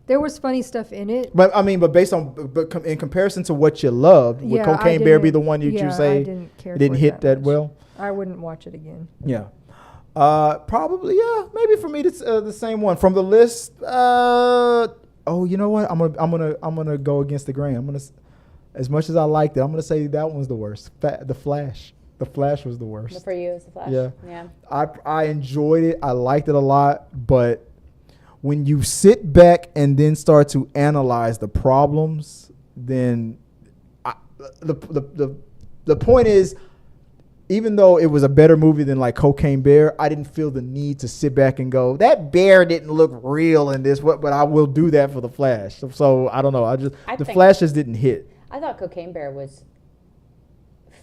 Speaker 3: there was funny stuff in it.
Speaker 1: But based on in comparison to what you loved, would Cocaine Bear be the one you say
Speaker 3: I didn't care.
Speaker 1: It didn't hit that
Speaker 3: much.
Speaker 1: well?
Speaker 3: I wouldn't watch it again.
Speaker 1: Yeah. Probably, yeah. Maybe for me, it's the same one from the list. You know what? I'm gonna go against the grain. As much as I liked it, I'm gonna say that one's the worst. The Flash. The Flash was the worst.
Speaker 2: For you, it's The Flash.
Speaker 1: Yeah. I enjoyed it. I liked it a lot, but when you sit back and then start to analyze the problems, then the point is, even though it was a better movie than like Cocaine Bear, I didn't feel the need to sit back and go, that bear didn't look real in this, but I will do that for The Flash. So I don't know. The Flash just didn't hit.
Speaker 2: I thought Cocaine Bear was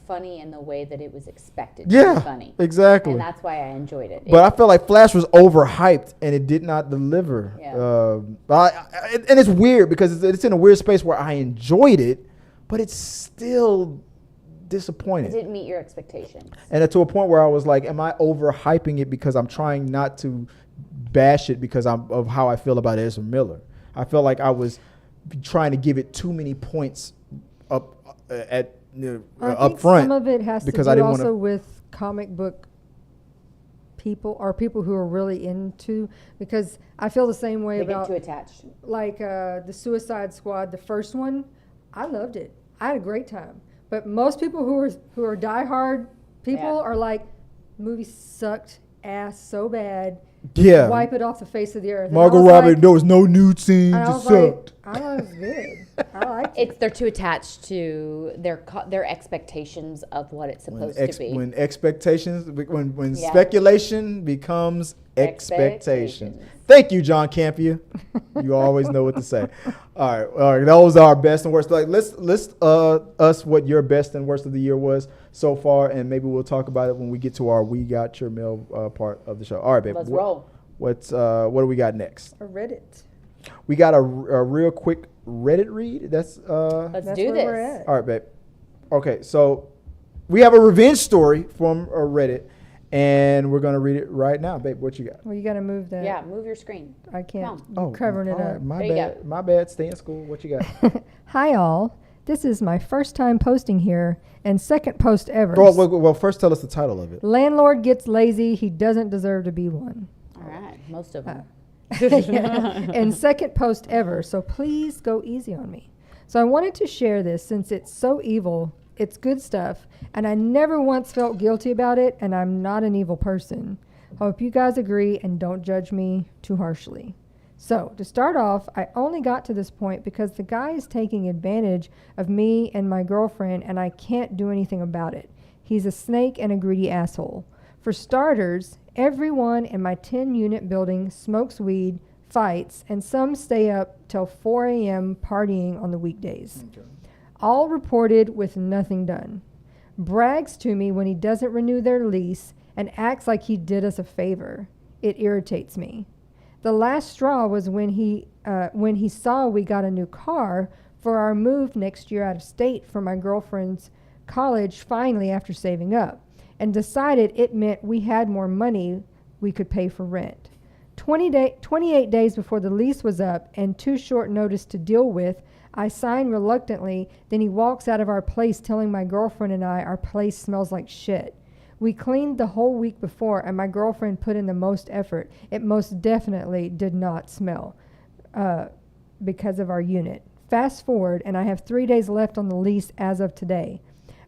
Speaker 2: funny in the way that it was expected to be funny.
Speaker 1: Exactly.
Speaker 2: And that's why I enjoyed it.
Speaker 1: But I felt like Flash was overhyped and it did not deliver.
Speaker 2: Yeah.
Speaker 1: And it's weird because it's in a weird space where I enjoyed it, but it's still disappointing.
Speaker 2: It didn't meet your expectations.
Speaker 1: And to a point where I was like, am I overhyping it because I'm trying not to bash it because of how I feel about Ezra Miller? I felt like I was trying to give it too many points up up front.
Speaker 3: Some of it has to do also with comic book people or people who are really into, because I feel the same way about
Speaker 2: get too attached.
Speaker 3: Like the Suicide Squad, the first one. I loved it. I had a great time. But most people who are diehard people are like, movie sucked ass so bad.
Speaker 1: Yeah.
Speaker 3: wipe it off the face of the earth. And
Speaker 1: Margot
Speaker 3: I was
Speaker 1: Robbie,
Speaker 3: like-
Speaker 1: there was no nude scenes.
Speaker 3: and I
Speaker 1: It
Speaker 3: was like,
Speaker 1: sucked.
Speaker 3: I thought it was good. I liked it.
Speaker 2: They're too attached to their expectations of what it's supposed to be.
Speaker 1: When expectations, when
Speaker 2: Yeah.
Speaker 1: speculation becomes expectation.
Speaker 2: Expectations.
Speaker 1: Thank you, John Campia. You always know what to say. All right. Those are our best and worst. Like, let's list us what your best and worst of the year was so far, and maybe we'll talk about it when we get to our We Got Your Mail part of the show. All right, babe.
Speaker 2: Let's roll.
Speaker 1: What do we got next?
Speaker 3: I read it.
Speaker 1: We got a real quick Reddit read.
Speaker 2: Let's
Speaker 3: That's
Speaker 2: do
Speaker 3: where
Speaker 2: this.
Speaker 3: we're at.
Speaker 1: All right, babe. Okay, so we have a revenge story from Reddit, and we're gonna read it right now, babe. What you got?
Speaker 3: Well, you got to move that.
Speaker 2: Yeah, move your screen.
Speaker 3: I can't.
Speaker 2: Come
Speaker 3: You're covering it
Speaker 1: all right,
Speaker 3: up.
Speaker 1: My
Speaker 2: There you
Speaker 1: bad.
Speaker 2: go.
Speaker 1: My bad. Stay in school. What you got?
Speaker 3: Hi, all. This is my first time posting here and second post ever.
Speaker 1: Well, first tell us the title of it.
Speaker 3: Landlord gets lazy. He doesn't deserve to be one.
Speaker 2: All right, most of them.
Speaker 3: Yeah. And second post ever, so please go easy on me. So I wanted to share this since it's so evil. It's good stuff, and I never once felt guilty about it, and I'm not an evil person. Hope you guys agree and don't judge me too harshly. So, to start off, I only got to this point because the guy is taking advantage of me and my girlfriend, and I can't do anything about it. He's a snake and a greedy asshole. For starters, everyone in my 10-unit building smokes weed, fights, and some stay up till 4 a.m. partying on the weekdays.
Speaker 1: Okay.
Speaker 3: All reported with nothing done. Brags to me when he doesn't renew their lease and acts like he did us a favor. It irritates me. The last straw was when he saw we got a new car for our move next year out of state for my girlfriend's college finally after saving up, and decided it meant we had more money we could pay for rent. 28 days before the lease was up and too short notice to deal with, I signed reluctantly. Then he walks out of our place telling my girlfriend and I our place smells like shit. We cleaned the whole week before, and my girlfriend put in the most effort. It most definitely did not smell because of our unit. Fast forward, and I have 3 days left on the lease as of today.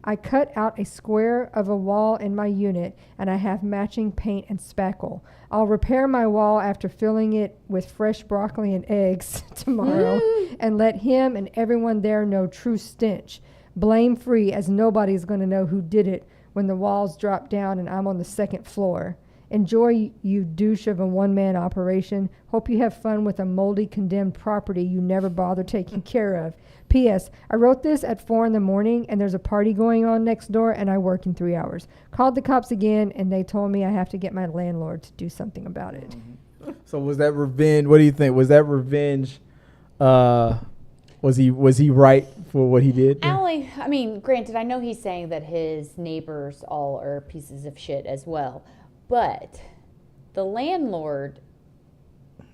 Speaker 3: I cut out a square of a wall in my unit, and I have matching paint and spackle. I'll repair my wall after filling it with fresh broccoli and eggs tomorrow and let him and everyone there know true stench. Blame-free, as nobody's going to know who did it when the walls drop down and I'm on the second floor. Enjoy, you douche of a one-man operation. Hope you have fun with a moldy, condemned property you never bother taking care of. P.S. I wrote this at 4 in the morning, and there's a party going on next door, and I work in 3 hours. Called the cops again, and they told me I have to get my landlord to do something about it.
Speaker 1: So was that revenge? What do you think? Was that revenge? Was he right for what he did?
Speaker 2: I mean, granted, I know he's saying that his neighbors all are pieces of shit as well, but the landlord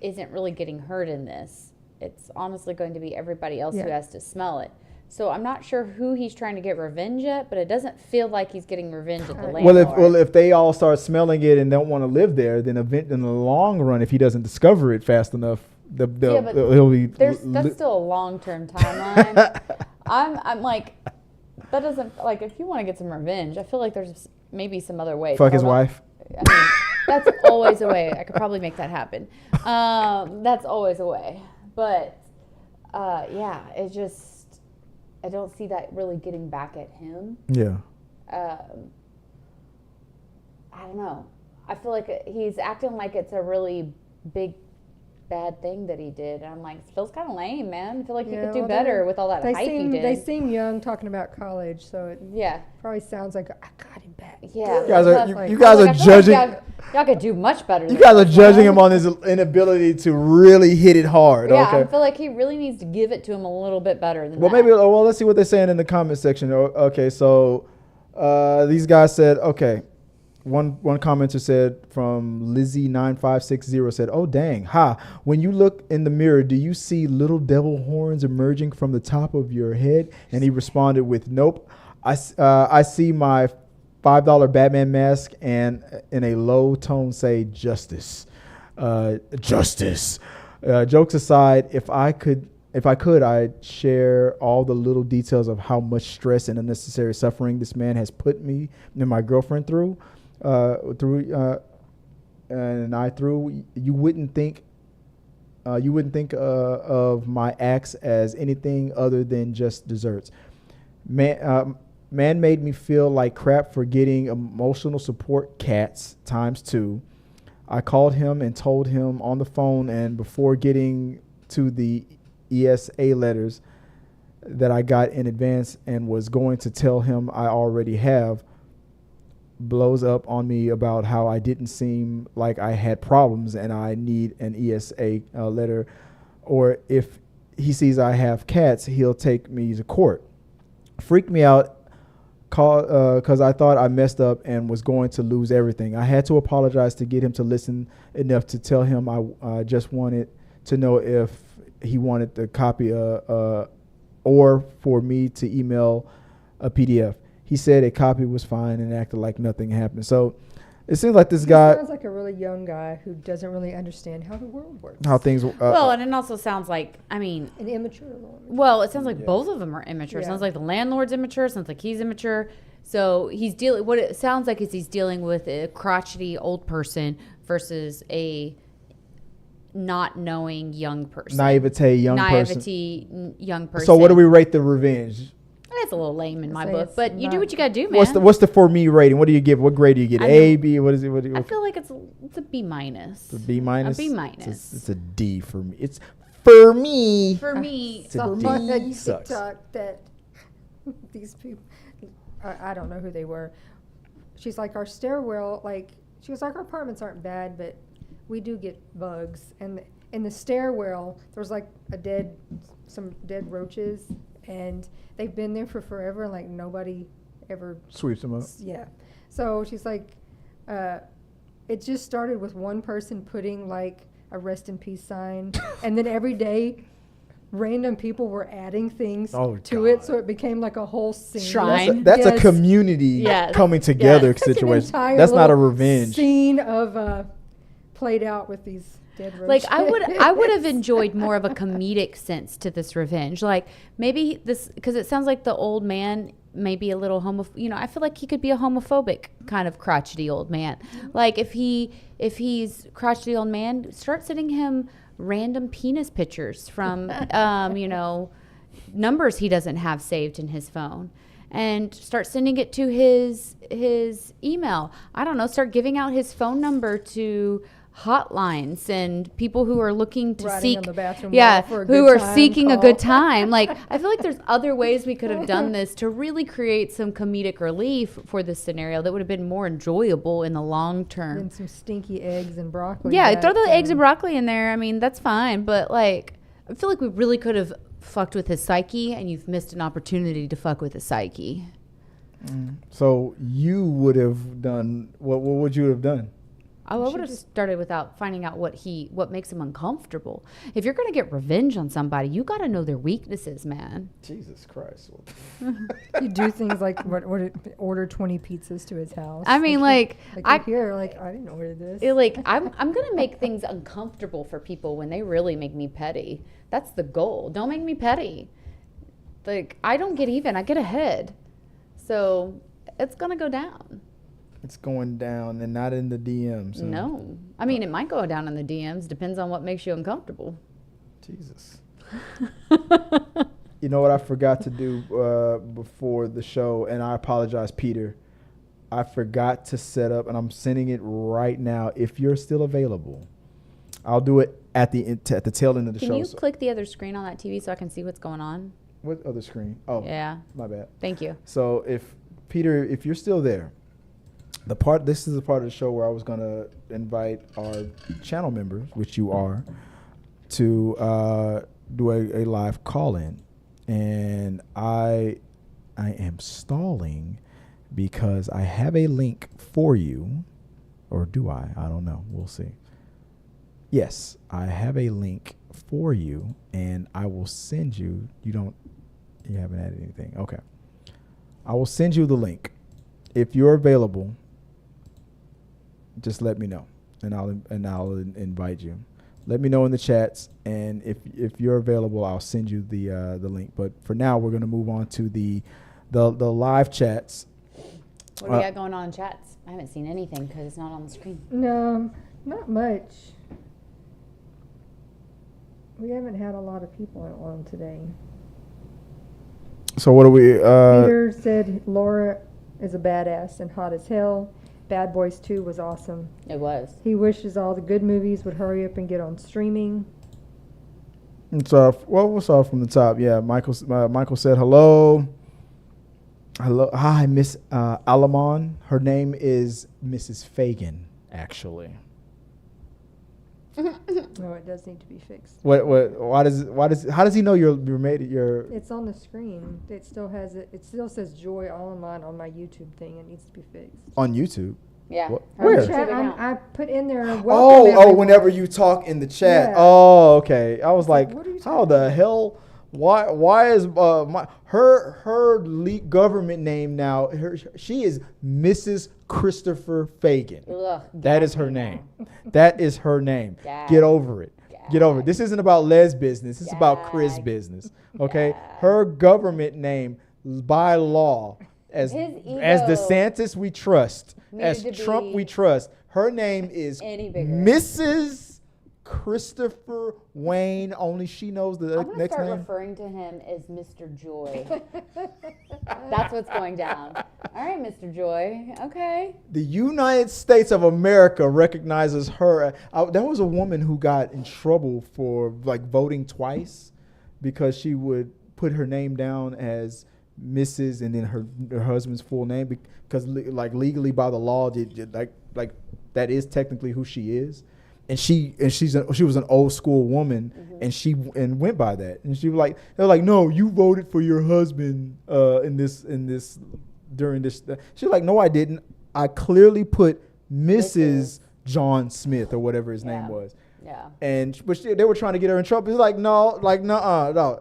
Speaker 2: isn't really getting hurt in this. It's honestly going to be everybody else who has to smell it. So I'm not sure who he's trying to get revenge at, but it doesn't feel like he's getting revenge at the landlord.
Speaker 1: Well, if they all start smelling it and don't want to live there, then in the long run, if he doesn't discover it fast enough, he'll be.
Speaker 2: That's still a long-term timeline. I'm like, that doesn't, like, if you want to get some revenge, I feel like there's maybe some other way.
Speaker 1: Fuck his wife.
Speaker 2: I mean, that's always a way. I could probably make that happen. That's always a way. But, yeah, it just, I don't see that really getting back at him.
Speaker 1: Yeah.
Speaker 2: I don't know. I feel like he's acting like it's a really big, bad thing that he did. And I'm like, it feels kind of lame, man. I feel like he could do better with all that hype he did.
Speaker 3: They seem young talking about college, so it
Speaker 2: Yeah.
Speaker 3: probably sounds like, I got him back.
Speaker 2: Yeah.
Speaker 1: You guys are judging.
Speaker 2: Y'all could do much better.
Speaker 1: You guys are judging him on his inability to really hit it hard.
Speaker 2: Yeah,
Speaker 1: Okay.
Speaker 2: I feel like he really needs to give it to him a little bit better than
Speaker 1: Well,
Speaker 2: that.
Speaker 1: let's see what they're saying in the comment section. Okay, so these guys said, okay. One commenter said from Lizzie9560 said, "Oh dang, ha! When you look in the mirror, do you see little devil horns emerging from the top of your head?" And he responded with, "Nope. I see my $5 Batman mask and in a low tone say justice, justice." Jokes aside, if I could, I'd share all the little details of how much stress and unnecessary suffering this man has put me and my girlfriend through. and I threw, you wouldn't think of my acts as anything other than just desserts. Man made me feel like crap for getting emotional support cats ×2. I called him and told him on the phone, and before getting to the ESA letters that I got in advance and was going to tell him I already have, blows up on me about how I didn't seem like I had problems and I need an ESA letter, or if he sees I have cats, he'll take me to court. Freaked me out because I thought I messed up and was going to lose everything. I had to apologize to get him to listen enough to tell him I just wanted to know if he wanted the copy or for me to email a PDF. He said a copy was fine and acted like nothing happened. So it seems like this guy
Speaker 3: sounds like a really young guy who doesn't really understand how the world works.
Speaker 1: How things
Speaker 2: well, and it also sounds like, I mean,
Speaker 3: an immature landlord.
Speaker 2: Well, it sounds like both of them are immature. It sounds like the landlord's immature. It sounds like he's immature. So he's dealing. What it sounds like is he's dealing with a crotchety old person versus a not knowing young person.
Speaker 1: Naivete, young person. So what do we rate the revenge?
Speaker 2: That's a little lame in my book, but you do what you gotta do, man.
Speaker 1: What's the for me rating? What do you give? What grade do you get? A, B? What is it?
Speaker 2: I feel like it's a B minus.
Speaker 1: A B minus.
Speaker 2: A B minus.
Speaker 1: It's a D for me. It's for me.
Speaker 2: For me,
Speaker 1: it's a D.
Speaker 3: Sucks. That these people, I don't know who they were. She's like, our stairwell, like she was like, our apartments aren't bad, but we do get bugs, and in the stairwell there was like some dead roaches. And they've been there for forever, like nobody ever
Speaker 1: sweeps them up.
Speaker 3: Yeah. So she's like, it just started with one person putting like a rest in peace sign. And then every day, random people were adding things to it. So it became like a whole scene.
Speaker 2: Shrine.
Speaker 1: That's a community coming together situation. That's not a revenge.
Speaker 3: Scene of played out with these.
Speaker 2: Like I would have enjoyed more of a comedic sense to this revenge. Like maybe this, because it sounds like the old man may be a little I feel like he could be a homophobic kind of crotchety old man. Like if he's crotchety old man, start sending him random penis pictures from numbers he doesn't have saved in his phone. And start sending it to his email. I don't know. Start giving out his phone number to hotlines and people who are looking to seek seeking a good time. Like I feel like there's other ways we could have done this to really create some comedic relief for this scenario that would have been more enjoyable in the long term.
Speaker 3: And some stinky eggs and broccoli.
Speaker 2: Yeah, throw the eggs and broccoli in there. I mean, that's fine, but like I feel like we really could have fucked with his psyche, and you've missed an opportunity to fuck with his psyche.
Speaker 1: So you would have done what would you have done?
Speaker 2: I would have started without finding out what makes him uncomfortable. If you're going to get revenge on somebody, you got to know their weaknesses, man.
Speaker 1: Jesus Christ.
Speaker 3: You do things like order 20 pizzas to his house.
Speaker 2: I mean, I
Speaker 3: didn't order this.
Speaker 2: I'm going to make things uncomfortable for people when they really make me petty. That's the goal. Don't make me petty. Like, I don't get even. I get ahead. So it's going to go down.
Speaker 1: It's going down and not in the DMs.
Speaker 2: No. I mean, it might go down in the DMs. Depends on what makes you uncomfortable.
Speaker 1: Jesus. You know what I forgot to do before the show, and I apologize, Peter. I forgot to set up, and I'm sending it right now. If you're still available, I'll do it at the tail end of the show.
Speaker 2: Can you click the other screen on that TV so I can see what's going on?
Speaker 1: What other screen? Oh, yeah. My bad.
Speaker 2: Thank you.
Speaker 1: So if you're still there, this is the part of the show where I was going to invite our channel members, which you are, to do a live call-in. And I am stalling because I have a link for you. Or do I? I don't know. We'll see. Yes, I have a link for you, and I will send you. You haven't added anything. Okay. I will send you the link. If you're available, just let me know, and I'll invite you. Let me know in the chats, and if you're available, I'll send you the link. But for now, we're going to move on to the live chats.
Speaker 2: What do you got going on in chats? I haven't seen anything because it's not on the screen.
Speaker 3: No, Not much. We haven't had a lot of people on today.
Speaker 1: So what do we?
Speaker 3: Peter said Laura is a badass and hot as hell. Bad Boys 2 was awesome.
Speaker 2: It was.
Speaker 3: He wishes all the good movies would hurry up and get on streaming.
Speaker 1: So what's off from the top? Yeah, Michael said hello. Hello, hi, Miss Alamon. Her name is Mrs. Fagan, actually.
Speaker 3: No, it does need to be fixed.
Speaker 1: How does he know you're made your?
Speaker 3: It's on the screen. It still has it. It still says Joy all in mine on my YouTube thing. It needs to be fixed.
Speaker 1: On YouTube.
Speaker 2: Yeah.
Speaker 1: Where?
Speaker 3: I put in there.
Speaker 1: Whenever you talk in the chat.
Speaker 3: Yeah.
Speaker 1: Oh, okay. I was like,
Speaker 3: what are you
Speaker 1: how
Speaker 3: talking
Speaker 1: the
Speaker 3: about?
Speaker 1: hell? Why is her government name now? She is Mrs. Christopher Fagan.
Speaker 2: Ugh,
Speaker 1: That is her name. That is her name.
Speaker 2: Gag.
Speaker 1: Get over it. Get over it. This isn't about Les business. This is about Chris
Speaker 2: Gag.
Speaker 1: business. Okay.
Speaker 2: Gag.
Speaker 1: Her government name, by law, as
Speaker 2: His ego
Speaker 1: DeSantis we trust, as
Speaker 2: needed to
Speaker 1: Trump
Speaker 2: be
Speaker 1: we trust. Her name is
Speaker 2: any bigger.
Speaker 1: Mrs. Christopher Wayne. Only she knows the
Speaker 2: I'm gonna
Speaker 1: next
Speaker 2: start
Speaker 1: name.
Speaker 2: referring to him as Mr. Joy. That's what's going down. All right, Mr. Joy. Okay.
Speaker 1: The United States of America recognizes her. There was a woman who got in trouble for like voting twice because she would put her name down as Mrs. and then her husband's full name because legally by the law, like that is technically who she is. And she was an old school woman, and she went by that. And she was like, they're like, no, you voted for your husband during this. She's like, no, I didn't. I clearly put Mrs. John Smith or whatever his name was.
Speaker 2: Yeah.
Speaker 1: But they were trying to get her in trouble. It's like, no.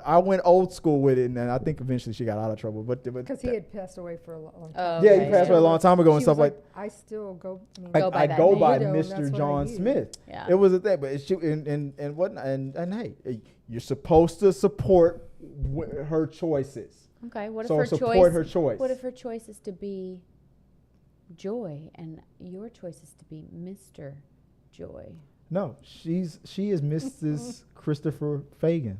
Speaker 1: I went old school with it, and then I think eventually she got out of trouble. But
Speaker 3: Because he had passed away for a long time.
Speaker 2: Oh,
Speaker 1: yeah,
Speaker 2: okay.
Speaker 1: he passed away a long time ago and
Speaker 3: She
Speaker 1: stuff
Speaker 3: was
Speaker 1: like.
Speaker 3: I still go.
Speaker 1: I
Speaker 2: that
Speaker 1: go
Speaker 2: name.
Speaker 1: by
Speaker 3: Widow, and that's
Speaker 1: Mr.
Speaker 3: what I
Speaker 1: John
Speaker 3: use.
Speaker 1: Smith.
Speaker 2: Yeah.
Speaker 1: It was a thing, but she and whatnot, and hey, you're supposed to support her choices.
Speaker 2: Okay. What if
Speaker 1: So
Speaker 2: her
Speaker 1: support
Speaker 2: choice?
Speaker 1: her choice.
Speaker 2: What if her choice is to be Joy and your choice is to be Mr. Joy?
Speaker 1: No, she is Mrs. Christopher Fagan.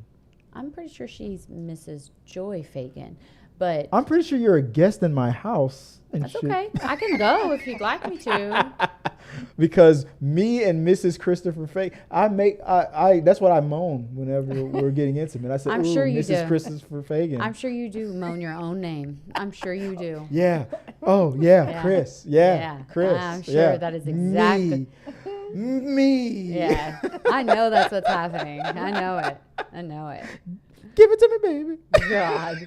Speaker 2: I'm pretty sure she's Mrs. Joy Fagan, but
Speaker 1: I'm pretty sure you're a guest in my house. And
Speaker 2: that's
Speaker 1: shit.
Speaker 2: okay. I can go if you'd like me to.
Speaker 1: Because me and Mrs. Christopher Fagan, that's what I moan whenever we're getting intimate. I say,
Speaker 2: I'm
Speaker 1: ooh,
Speaker 2: sure you
Speaker 1: Mrs.
Speaker 2: do.
Speaker 1: Christopher Fagan.
Speaker 2: I'm sure you do moan your own name. I'm sure you do.
Speaker 1: Yeah. Oh, yeah,
Speaker 2: Yeah.
Speaker 1: Chris. Yeah,
Speaker 2: Yeah.
Speaker 1: Chris.
Speaker 2: I'm sure
Speaker 1: yeah.
Speaker 2: that is exactly-
Speaker 1: Me.
Speaker 2: Yeah, I know that's what's happening. I know it.
Speaker 1: Give it to me, baby.
Speaker 2: God.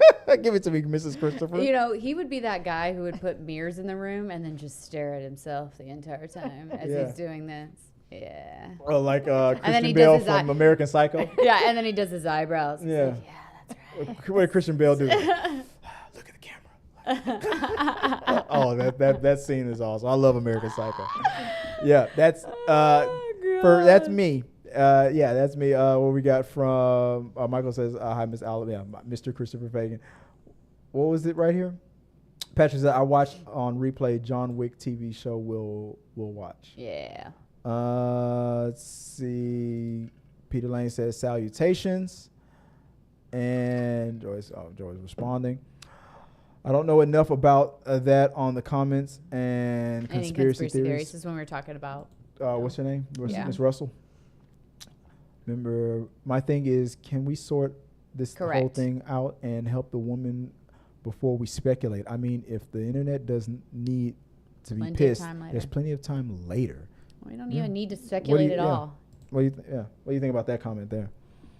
Speaker 1: Give it to me, Mrs. Christopher.
Speaker 2: You know, he would be that guy who would put mirrors in the room and then just stare at himself the entire time as
Speaker 1: Yeah.
Speaker 2: he's doing this. Yeah.
Speaker 1: Or like
Speaker 2: then
Speaker 1: Christian
Speaker 2: he
Speaker 1: Bale
Speaker 2: does his
Speaker 1: from
Speaker 2: eye-
Speaker 1: American Psycho.
Speaker 2: Yeah, and then he does his eyebrows. He's
Speaker 1: Yeah.
Speaker 2: like, yeah, that's right.
Speaker 1: What did Christian Bale do? Look at the camera. Oh, that scene is awesome. I love American Psycho. Yeah, that's that's me. That's me. What we got from Michael says, hi, Miss Allen. Yeah, Mr. Christopher Fagan. What was it right here? Patrick said, I watched on replay John Wick TV show. We'll watch.
Speaker 2: Yeah.
Speaker 1: Let's see. Peter Lane says salutations, and Joy's responding. I don't know enough about that on the comments and
Speaker 2: Any
Speaker 1: conspiracy
Speaker 2: theories.
Speaker 1: theories.
Speaker 2: This is when we were talking about.
Speaker 1: What's her name?
Speaker 2: Yeah.
Speaker 1: Miss Russell. Remember, my thing is, can we sort this whole
Speaker 2: Correct.
Speaker 1: thing out and help the woman before we speculate? I mean, if the internet doesn't need to be
Speaker 2: Plenty of
Speaker 1: pissed,
Speaker 2: time later.
Speaker 1: there's plenty of time later.
Speaker 2: We don't
Speaker 1: Yeah.
Speaker 2: even need to speculate at
Speaker 1: yeah.
Speaker 2: all.
Speaker 1: What do you What do you think about that comment there?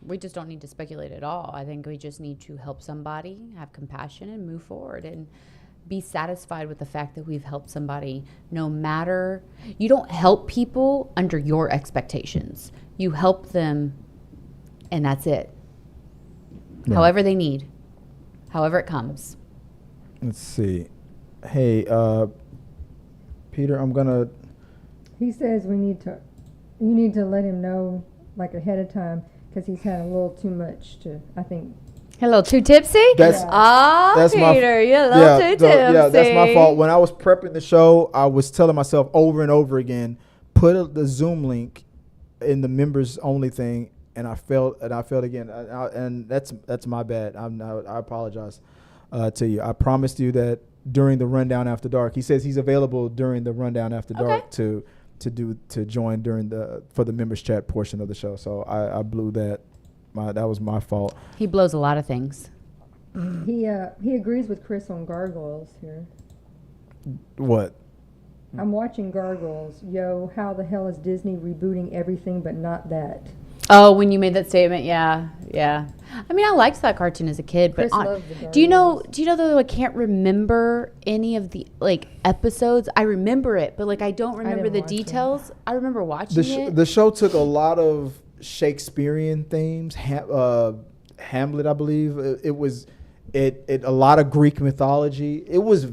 Speaker 2: We just don't need to speculate at all. I think we just need to help somebody, have compassion, and move forward and be satisfied with the fact that we've helped somebody. No matter, you don't help people under your expectations. You help them, and that's it.
Speaker 1: Yeah.
Speaker 2: However they need, however it comes.
Speaker 1: Let's see. Hey, Peter, I'm gonna.
Speaker 3: He says you need to let him know like ahead of time because he's had a little too much to, I think.
Speaker 2: Hello, too tipsy?
Speaker 1: That's
Speaker 2: Peter, you're a little too tipsy.
Speaker 1: yeah, that's my fault. When I was prepping the show, I was telling myself over and over again, put the Zoom link in the members only thing, and I failed again, and that's my bad. I apologize to you. I promised you that during the Rundown After Dark. He says he's available during the Rundown After Dark to join for the members chat portion of the show. So I blew that. That was my fault.
Speaker 2: He blows a lot of things.
Speaker 3: He agrees with Chris on Gargoyles here.
Speaker 1: What?
Speaker 3: I'm watching Gargoyles. Yo, how the hell is Disney rebooting everything but not that?
Speaker 2: Oh, when you made that statement, yeah. I mean, I liked that cartoon as a kid, but do you know though I can't remember any of the episodes? I remember it, but I don't remember the details. I remember watching it.
Speaker 1: The show took a lot of Shakespearean themes. Hamlet, I believe. It was a lot of Greek mythology. It was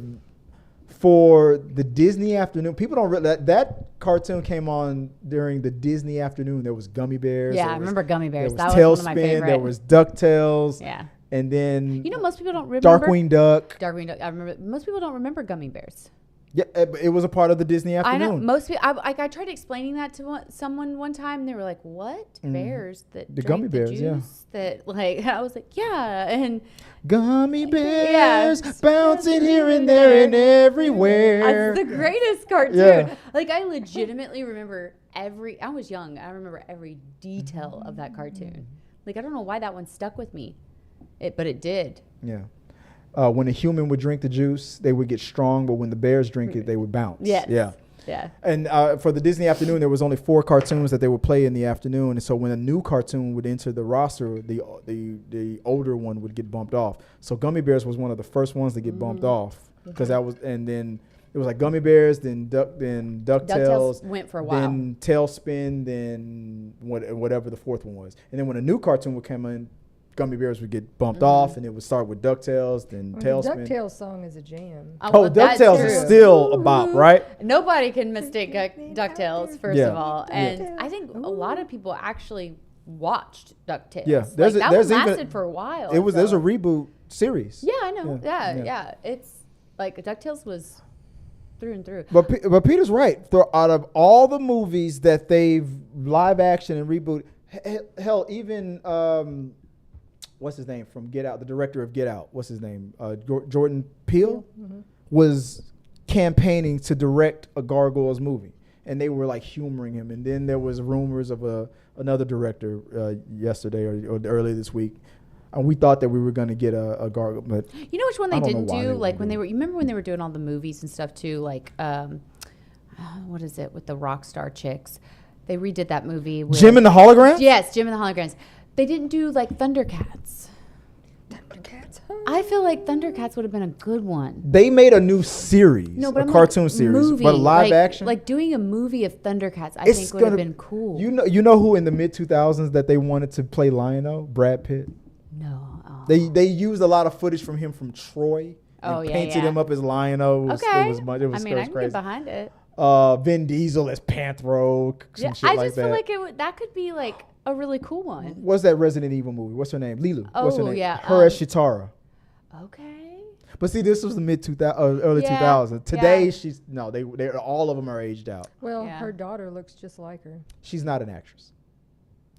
Speaker 1: for the Disney afternoon. People don't realize that cartoon came on during the Disney afternoon. There was Gummy Bears.
Speaker 2: Yeah, I remember Gummy Bears.
Speaker 1: That
Speaker 2: was one of my
Speaker 1: Tailspin.
Speaker 2: favorite.
Speaker 1: There was DuckTales.
Speaker 2: Yeah.
Speaker 1: And then
Speaker 2: most people don't remember
Speaker 1: Darkwing Duck.
Speaker 2: I remember. Most people don't remember Gummy Bears.
Speaker 1: Yeah, it was a part of the Disney afternoon.
Speaker 2: I know. Most people. I tried explaining that to someone one time. And they were like, "What bears that
Speaker 1: the
Speaker 2: drank
Speaker 1: Gummy
Speaker 2: the
Speaker 1: Bears?
Speaker 2: juice
Speaker 1: Yeah.
Speaker 2: That I was like, yeah, and
Speaker 1: Gummy Bears bouncing here and there and everywhere.
Speaker 2: That's the greatest cartoon.
Speaker 1: Yeah.
Speaker 2: I legitimately remember I was young. I remember every detail of that cartoon. I don't know why that one stuck with me, but it did.
Speaker 1: Yeah. When a human would drink the juice, they would get strong, but when the bears drink it, they would bounce.
Speaker 2: Yes.
Speaker 1: Yeah.
Speaker 2: Yeah.
Speaker 1: And for the Disney afternoon, there was only 4 cartoons that they would play in the afternoon. And so when a new cartoon would enter the roster, the older one would get bumped off. So Gummy Bears was one of the first ones to get bumped off, because that was, and then it was Gummy Bears, then DuckTales
Speaker 2: went for a while.
Speaker 1: Then Tailspin, then whatever the fourth one was. And then when a new cartoon would come in, Gummy Bears would get bumped off, and it would start with DuckTales, then Tailspin.
Speaker 3: The DuckTales song is a jam.
Speaker 1: DuckTales is still a bop, right?
Speaker 2: Nobody can mistake DuckTales, first of all. And I think a lot of people actually watched DuckTales.
Speaker 1: Yeah,
Speaker 2: that lasted for a while.
Speaker 1: There's a reboot series.
Speaker 2: Yeah, I know. Yeah. It's DuckTales was through and through.
Speaker 1: But Peter's right. Out of all the movies that they've live action and reboot, hell, even what's his name from Get Out, the director of Get Out, what's his name? Jordan Peele was campaigning to direct a Gargoyles movie, and they were humoring him. And then there was rumors of another director yesterday or earlier this week. And we thought that we were going to get a Gargoyle, but
Speaker 2: you know which one they didn't do?
Speaker 1: When
Speaker 2: they were, you remember when they were doing all the movies and stuff too? What is it with the rock star chicks? They redid that movie with
Speaker 1: Jim and the Holograms.
Speaker 2: Yes, Jim and the Holograms. They didn't do Thundercats. I feel like Thundercats would have been a good one.
Speaker 1: They made a new series,
Speaker 2: a
Speaker 1: cartoon series,
Speaker 2: movie,
Speaker 1: but live action.
Speaker 2: Doing a movie of Thundercats, I think would have been cool.
Speaker 1: You know who in the mid 2000s that they wanted to play Lion-O? Brad Pitt.
Speaker 2: No. Oh.
Speaker 1: They used a lot of footage from him from Troy. And painted him up as Lion-O.
Speaker 2: Okay.
Speaker 1: It was
Speaker 2: I can
Speaker 1: crazy.
Speaker 2: get behind it.
Speaker 1: Vin Diesel as Panthro.
Speaker 2: I just feel like that could be a really cool one.
Speaker 1: What's that Resident Evil movie? What's her name? Lilu.
Speaker 2: Oh,
Speaker 1: What's her name?
Speaker 2: yeah.
Speaker 1: Her as Chitara.
Speaker 2: Okay.
Speaker 1: But see, this was the mid 2000s, early 2000s. Today, she's they all of them are aged out.
Speaker 3: Well, her daughter looks just like her.
Speaker 1: She's not an actress,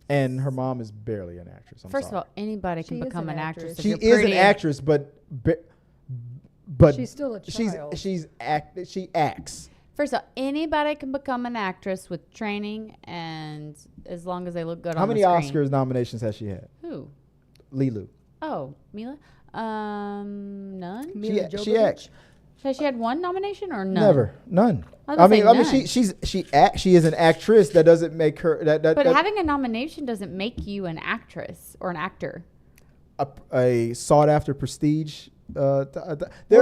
Speaker 1: and her mom is barely an actress.
Speaker 2: First of all, anybody can become an actress.
Speaker 1: She is an actress, but
Speaker 3: she's still a child.
Speaker 1: She acts.
Speaker 2: First of all, anybody can become an actress with training, and as long as they look good
Speaker 1: How
Speaker 2: on the
Speaker 1: many
Speaker 2: screen.
Speaker 1: Oscars nominations has she had?
Speaker 2: Who?
Speaker 1: Lilu.
Speaker 2: Oh, Mila? None.
Speaker 1: She acts.
Speaker 2: Has she had one nomination or none?
Speaker 1: Never, none.
Speaker 2: I mean,
Speaker 1: she is an actress. That doesn't make her
Speaker 2: But having a nomination doesn't make you an actress or an actor.
Speaker 1: A sought after prestige.
Speaker 2: Were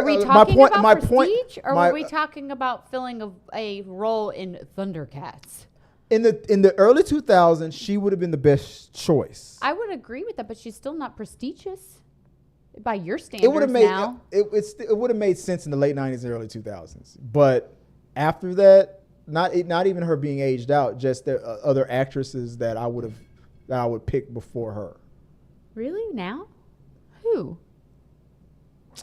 Speaker 2: we talking about prestige, or were we talking about filling a role in Thundercats?
Speaker 1: In the early 2000s, she would have been the best choice.
Speaker 2: I would agree with that, but she's still not prestigious by your standards. It would have made
Speaker 1: it would have made sense in the late 90s and early 2000s. But after that, not even her being aged out, just the other actresses that I would pick before her.
Speaker 2: Really? Now? Who?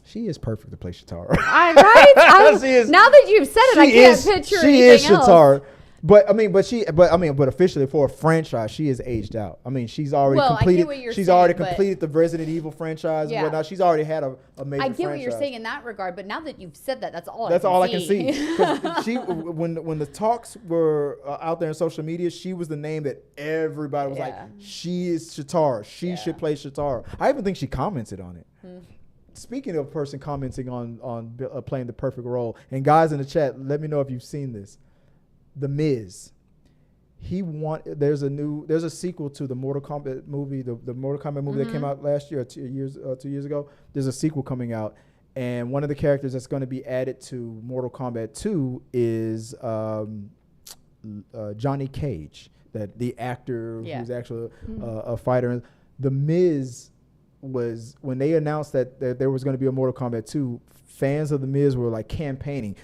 Speaker 1: She is perfect to play Chitara.
Speaker 2: Right? Now that you've said it, I can't picture anything else. She is Chitara.
Speaker 1: But officially for a franchise, she is aged out. I mean, she's already completed.
Speaker 2: I get what you're
Speaker 1: she's
Speaker 2: saying,
Speaker 1: already completed the Resident Evil franchise and whatnot. She's already had a major.
Speaker 2: I get
Speaker 1: franchise.
Speaker 2: what you're saying in that regard, but now that you've said that, that's all
Speaker 1: I can see. 'Cause she, when the talks were out there on social media, she was the name that everybody was like, she is Shatara. She should play Shatara. I even think she commented on it. Speaking of a person commenting on playing the perfect role, and guys in the chat, let me know if you've seen this. The Miz. There's a sequel to the Mortal Kombat movie, the Mortal Kombat movie that came out last year, 2 years ago. There's a sequel coming out, and one of the characters that's going to be added to Mortal Kombat 2 is Johnny Cage, the actor who's actually a fighter. The Miz was, when they announced that there was going to be a Mortal Kombat 2, fans of The Miz were like campaigning,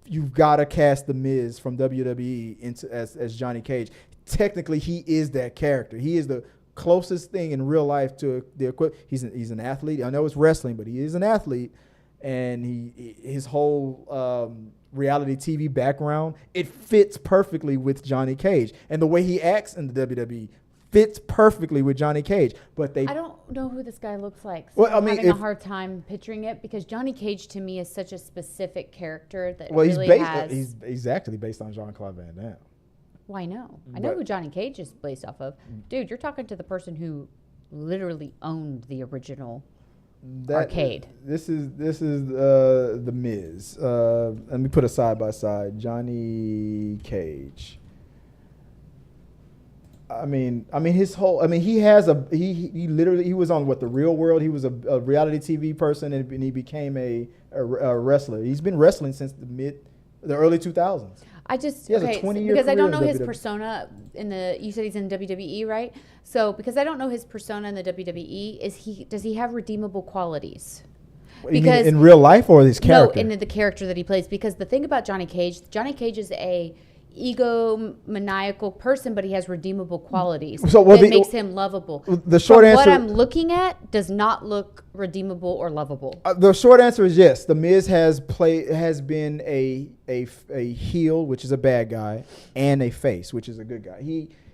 Speaker 1: you've got to cast The Miz from WWE as Johnny Cage. Technically, he is that character. He is the closest thing in real life to the equipment. He's an athlete. I know it's wrestling, but he is an athlete, and his whole reality TV background, it fits perfectly with Johnny Cage, and the way he acts in the WWE fits perfectly with Johnny Cage. But I
Speaker 2: don't know who this guy looks like. So I'm having a hard time picturing it, because Johnny Cage to me is such a specific character that
Speaker 1: he's actually based on Jean-Claude Van Damme.
Speaker 2: Well, I know. I know who Johnny Cage is based off of. Dude, you're talking to the person who literally owned the original arcade.
Speaker 1: This is The Miz. Let me put it side by side. Johnny Cage. I mean, his whole. I mean, he was on The Real World. He was a reality TV person, and he became a wrestler. He's been wrestling since the early 2000s.
Speaker 2: Because I don't know his persona you said he's in WWE, right? So because I don't know his persona in the WWE, does he have redeemable qualities? Because
Speaker 1: in real life or his character?
Speaker 2: No, in the character that he plays. Because the thing about Johnny Cage is a egomaniacal person, but he has redeemable qualities that makes him lovable.
Speaker 1: The short answer,
Speaker 2: what I'm looking at, does not look redeemable or lovable.
Speaker 1: The short answer is yes. The Miz has been a heel, which is a bad guy, and a face, which is a good guy.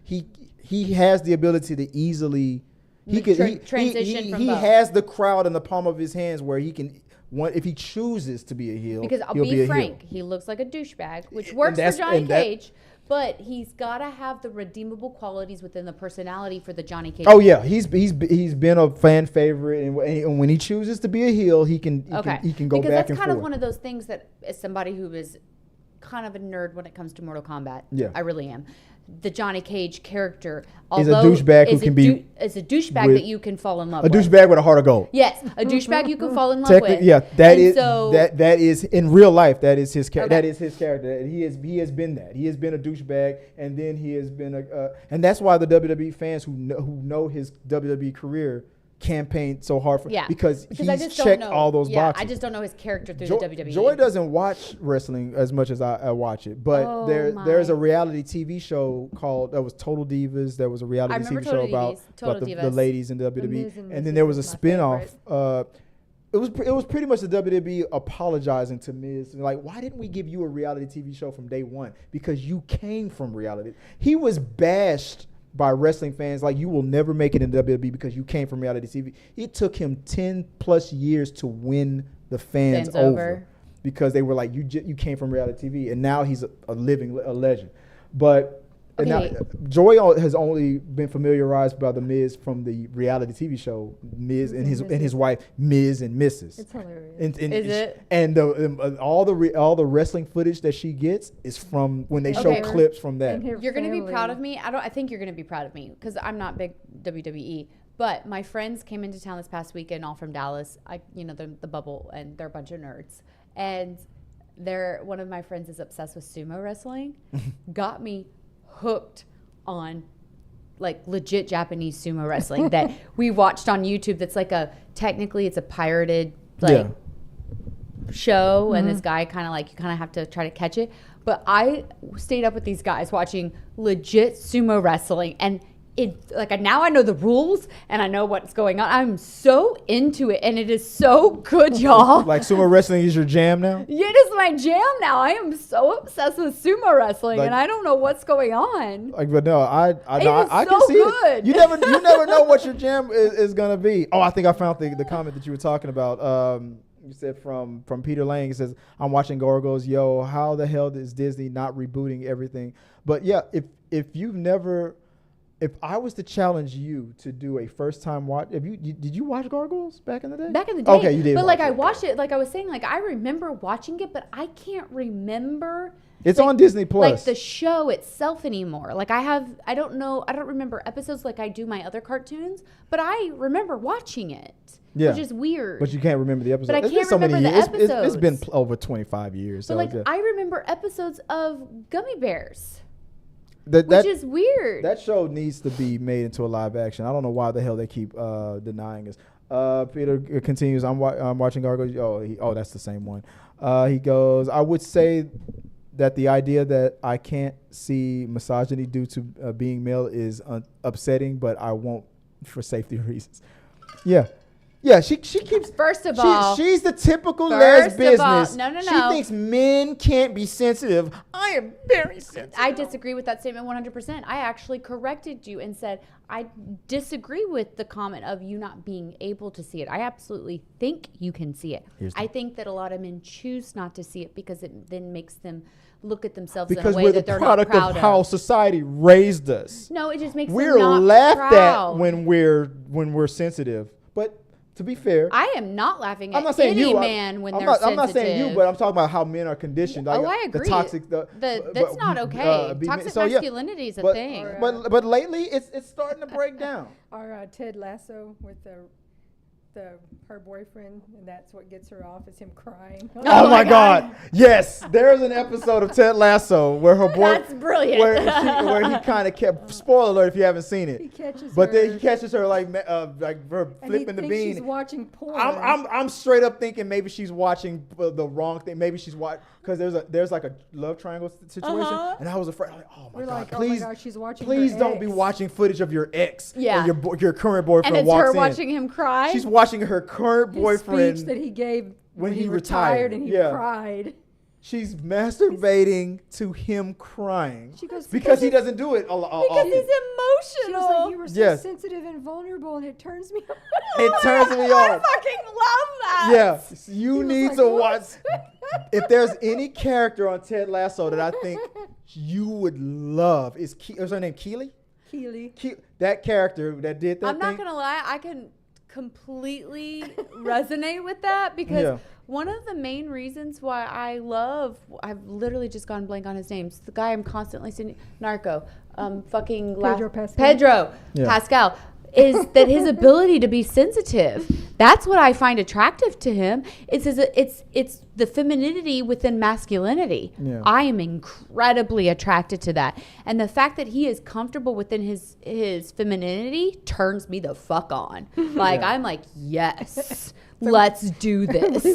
Speaker 1: He has the ability to easily
Speaker 2: transition from both.
Speaker 1: He has the crowd in the palm of his hands, where he can. If he chooses to be a heel,
Speaker 2: because I'll be frank, he looks like a douchebag, which works for Johnny Cage, but he's got to have the redeemable qualities within the personality for the Johnny Cage.
Speaker 1: Oh yeah, he's been a fan favorite, and when he chooses to be a heel, he can go back and forth. Because
Speaker 2: that's kind of one of those things that, as somebody who is kind of a nerd when it comes to Mortal Kombat, I really am. The Johnny Cage character
Speaker 1: is a douchebag who can be
Speaker 2: is a douchebag that you can fall in love with.
Speaker 1: A douchebag with a heart of gold.
Speaker 2: Yes, a douchebag you can fall in love with.
Speaker 1: Yeah, that is in real life. That is his character. That is his character. And he has been that. He has been a douchebag, and then he has been and that's why the WWE fans who know his WWE career campaigned so hard for because he's checked all those boxes.
Speaker 2: I just don't know his character through the WWE.
Speaker 1: Joy doesn't watch wrestling as much as I watch it, but there's a reality TV show that was Total Divas. There was a reality TV show about the ladies in WWE, and then there was a spinoff. It was pretty much the WWE apologizing to Miz, like, why didn't we give you a reality TV show from day one? Because you came from reality. He was bashed by wrestling fans like, you will never make it in WWE because you came from reality TV. It took him 10 plus years to win the fans over because they were like, you came from reality TV, and now he's a legend. But now, Joy has only been familiarized by the Miz from the reality TV show Miz and his wife Miz and Mrs.
Speaker 3: It's hilarious.
Speaker 2: Is it?
Speaker 1: And all the wrestling footage that she gets is from when they show clips from that.
Speaker 2: You're going to be proud of me. I think you're going to be proud of me because I'm not big WWE. But my friends came into town this past weekend, all from Dallas. The bubble, and they're a bunch of nerds. And one of my friends is obsessed with sumo wrestling. Got me hooked on like legit Japanese sumo wrestling that we watched on YouTube. That's like technically it's a pirated show, and this guy kind of have to try to catch it. But I stayed up with these guys watching legit sumo wrestling, and now I know the rules and I know what's going on. I'm so into it, and it is so good, y'all.
Speaker 1: Like sumo wrestling is your jam now?
Speaker 2: Yeah, it is my jam now. I am so obsessed with sumo wrestling, and I don't know what's going on.
Speaker 1: Like, but no, I
Speaker 2: so
Speaker 1: can see
Speaker 2: good.
Speaker 1: it. You never know what your jam is gonna be. Oh, I think I found the comment that you were talking about. You said from Peter Lang. It says, "I'm watching Gargoyles. Yo, how the hell is Disney not rebooting everything?" But yeah, if you've never, if I was to challenge you to do a first time watch, did you watch Gargoyles back in the day?
Speaker 2: Back in the day.
Speaker 1: Okay, you did.
Speaker 2: But like I watched it. Like I was saying, like I remember watching it, but I can't remember.
Speaker 1: It's
Speaker 2: like,
Speaker 1: on Disney Plus.
Speaker 2: Like the show itself anymore. Like I don't remember episodes like I do my other cartoons, but I remember watching it.
Speaker 1: Yeah.
Speaker 2: Which is weird.
Speaker 1: But you can't remember the episodes.
Speaker 2: But I
Speaker 1: It's
Speaker 2: can't
Speaker 1: been so many
Speaker 2: remember
Speaker 1: years.
Speaker 2: the episodes.
Speaker 1: It's been over 25 years.
Speaker 2: But
Speaker 1: So
Speaker 2: like
Speaker 1: yeah.
Speaker 2: I remember episodes of Gummy Bears.
Speaker 1: Which
Speaker 2: is weird.
Speaker 1: That show needs to be made into a live action. I don't know why the hell they keep denying us. Peter continues, I'm watching Gargoyles. Oh, that's the same one. He goes, I would say that the idea that I can't see misogyny due to being male is upsetting, but I won't for safety reasons. Yeah. Yeah, she keeps.
Speaker 2: First of all,
Speaker 1: she's the typical les business.
Speaker 2: No.
Speaker 1: She thinks men can't be sensitive. I am very sensitive.
Speaker 2: I disagree with that statement 100%. I actually corrected you and said I disagree with the comment of you not being able to see it. I absolutely think you can see it. I think that a lot of men choose not to see it because it then makes them look at themselves in a way that they're not proud of.
Speaker 1: Because we're the product of how society raised us.
Speaker 2: No, it just makes
Speaker 1: we're
Speaker 2: them not
Speaker 1: laughed
Speaker 2: proud.
Speaker 1: at when we're sensitive. But to be fair,
Speaker 2: I am not laughing
Speaker 1: I'm
Speaker 2: at
Speaker 1: not saying
Speaker 2: any
Speaker 1: you.
Speaker 2: man when they're
Speaker 1: I'm
Speaker 2: sensitive.
Speaker 1: not saying you, but I'm talking about how men are conditioned.
Speaker 2: Oh, I agree.
Speaker 1: The toxic.
Speaker 2: That's not okay. Toxic masculinity is a thing.
Speaker 1: But lately, it's starting to break down.
Speaker 3: Our Ted Lasso with her boyfriend, and that's what gets her off is him crying.
Speaker 1: Oh my God! Yes, there's an episode of Ted Lasso where her boy.
Speaker 2: That's brilliant.
Speaker 1: Where he kind of kept. Spoiler alert if you haven't seen it.
Speaker 3: He catches
Speaker 1: but
Speaker 3: her.
Speaker 1: then he catches her like her flipping the bean.
Speaker 3: She's watching porn.
Speaker 1: I'm straight up thinking maybe she's watching the wrong thing. Maybe she's watching because there's like a love triangle situation, and I was afraid. Like, oh my God! Please,
Speaker 3: she's watching.
Speaker 1: Please
Speaker 3: her
Speaker 1: don't
Speaker 3: ex.
Speaker 1: be watching footage of your ex.
Speaker 2: Yeah.
Speaker 1: And your current boyfriend
Speaker 2: and it's
Speaker 1: walks
Speaker 2: her
Speaker 1: in.
Speaker 2: watching him cry.
Speaker 1: She's watching her current
Speaker 3: His
Speaker 1: boyfriend
Speaker 3: speech that he gave
Speaker 1: when
Speaker 3: he
Speaker 1: retired,
Speaker 3: and he
Speaker 1: yeah.
Speaker 3: cried.
Speaker 1: She's masturbating to him crying.
Speaker 3: She goes,
Speaker 1: because he doesn't do it a lot.
Speaker 2: because he's
Speaker 3: She was like,
Speaker 2: emotional.
Speaker 3: you were so
Speaker 1: Yes.
Speaker 3: sensitive and vulnerable, and it turns me.
Speaker 1: It turns me
Speaker 2: I
Speaker 1: on.
Speaker 2: fucking love that.
Speaker 1: Yeah, you need
Speaker 3: like,
Speaker 1: to
Speaker 3: "What?"
Speaker 1: watch. If there's any character on Ted Lasso that I think you would love, is her name Keely?
Speaker 3: Keely.
Speaker 1: That character that did that
Speaker 2: I'm not
Speaker 1: thing.
Speaker 2: gonna lie, I can completely resonate with that because one of the main reasons why I've literally just gone blank on his name. It's the guy I'm constantly seeing, Narco,
Speaker 3: Pedro Pascal.
Speaker 2: Pedro Pascal. Is that his ability to be sensitive? That's what I find attractive to him. It's the femininity within masculinity.
Speaker 1: Yeah.
Speaker 2: I am incredibly attracted to that, and the fact that he is comfortable within his femininity turns me the fuck on. Like I'm like, yes, let's do this.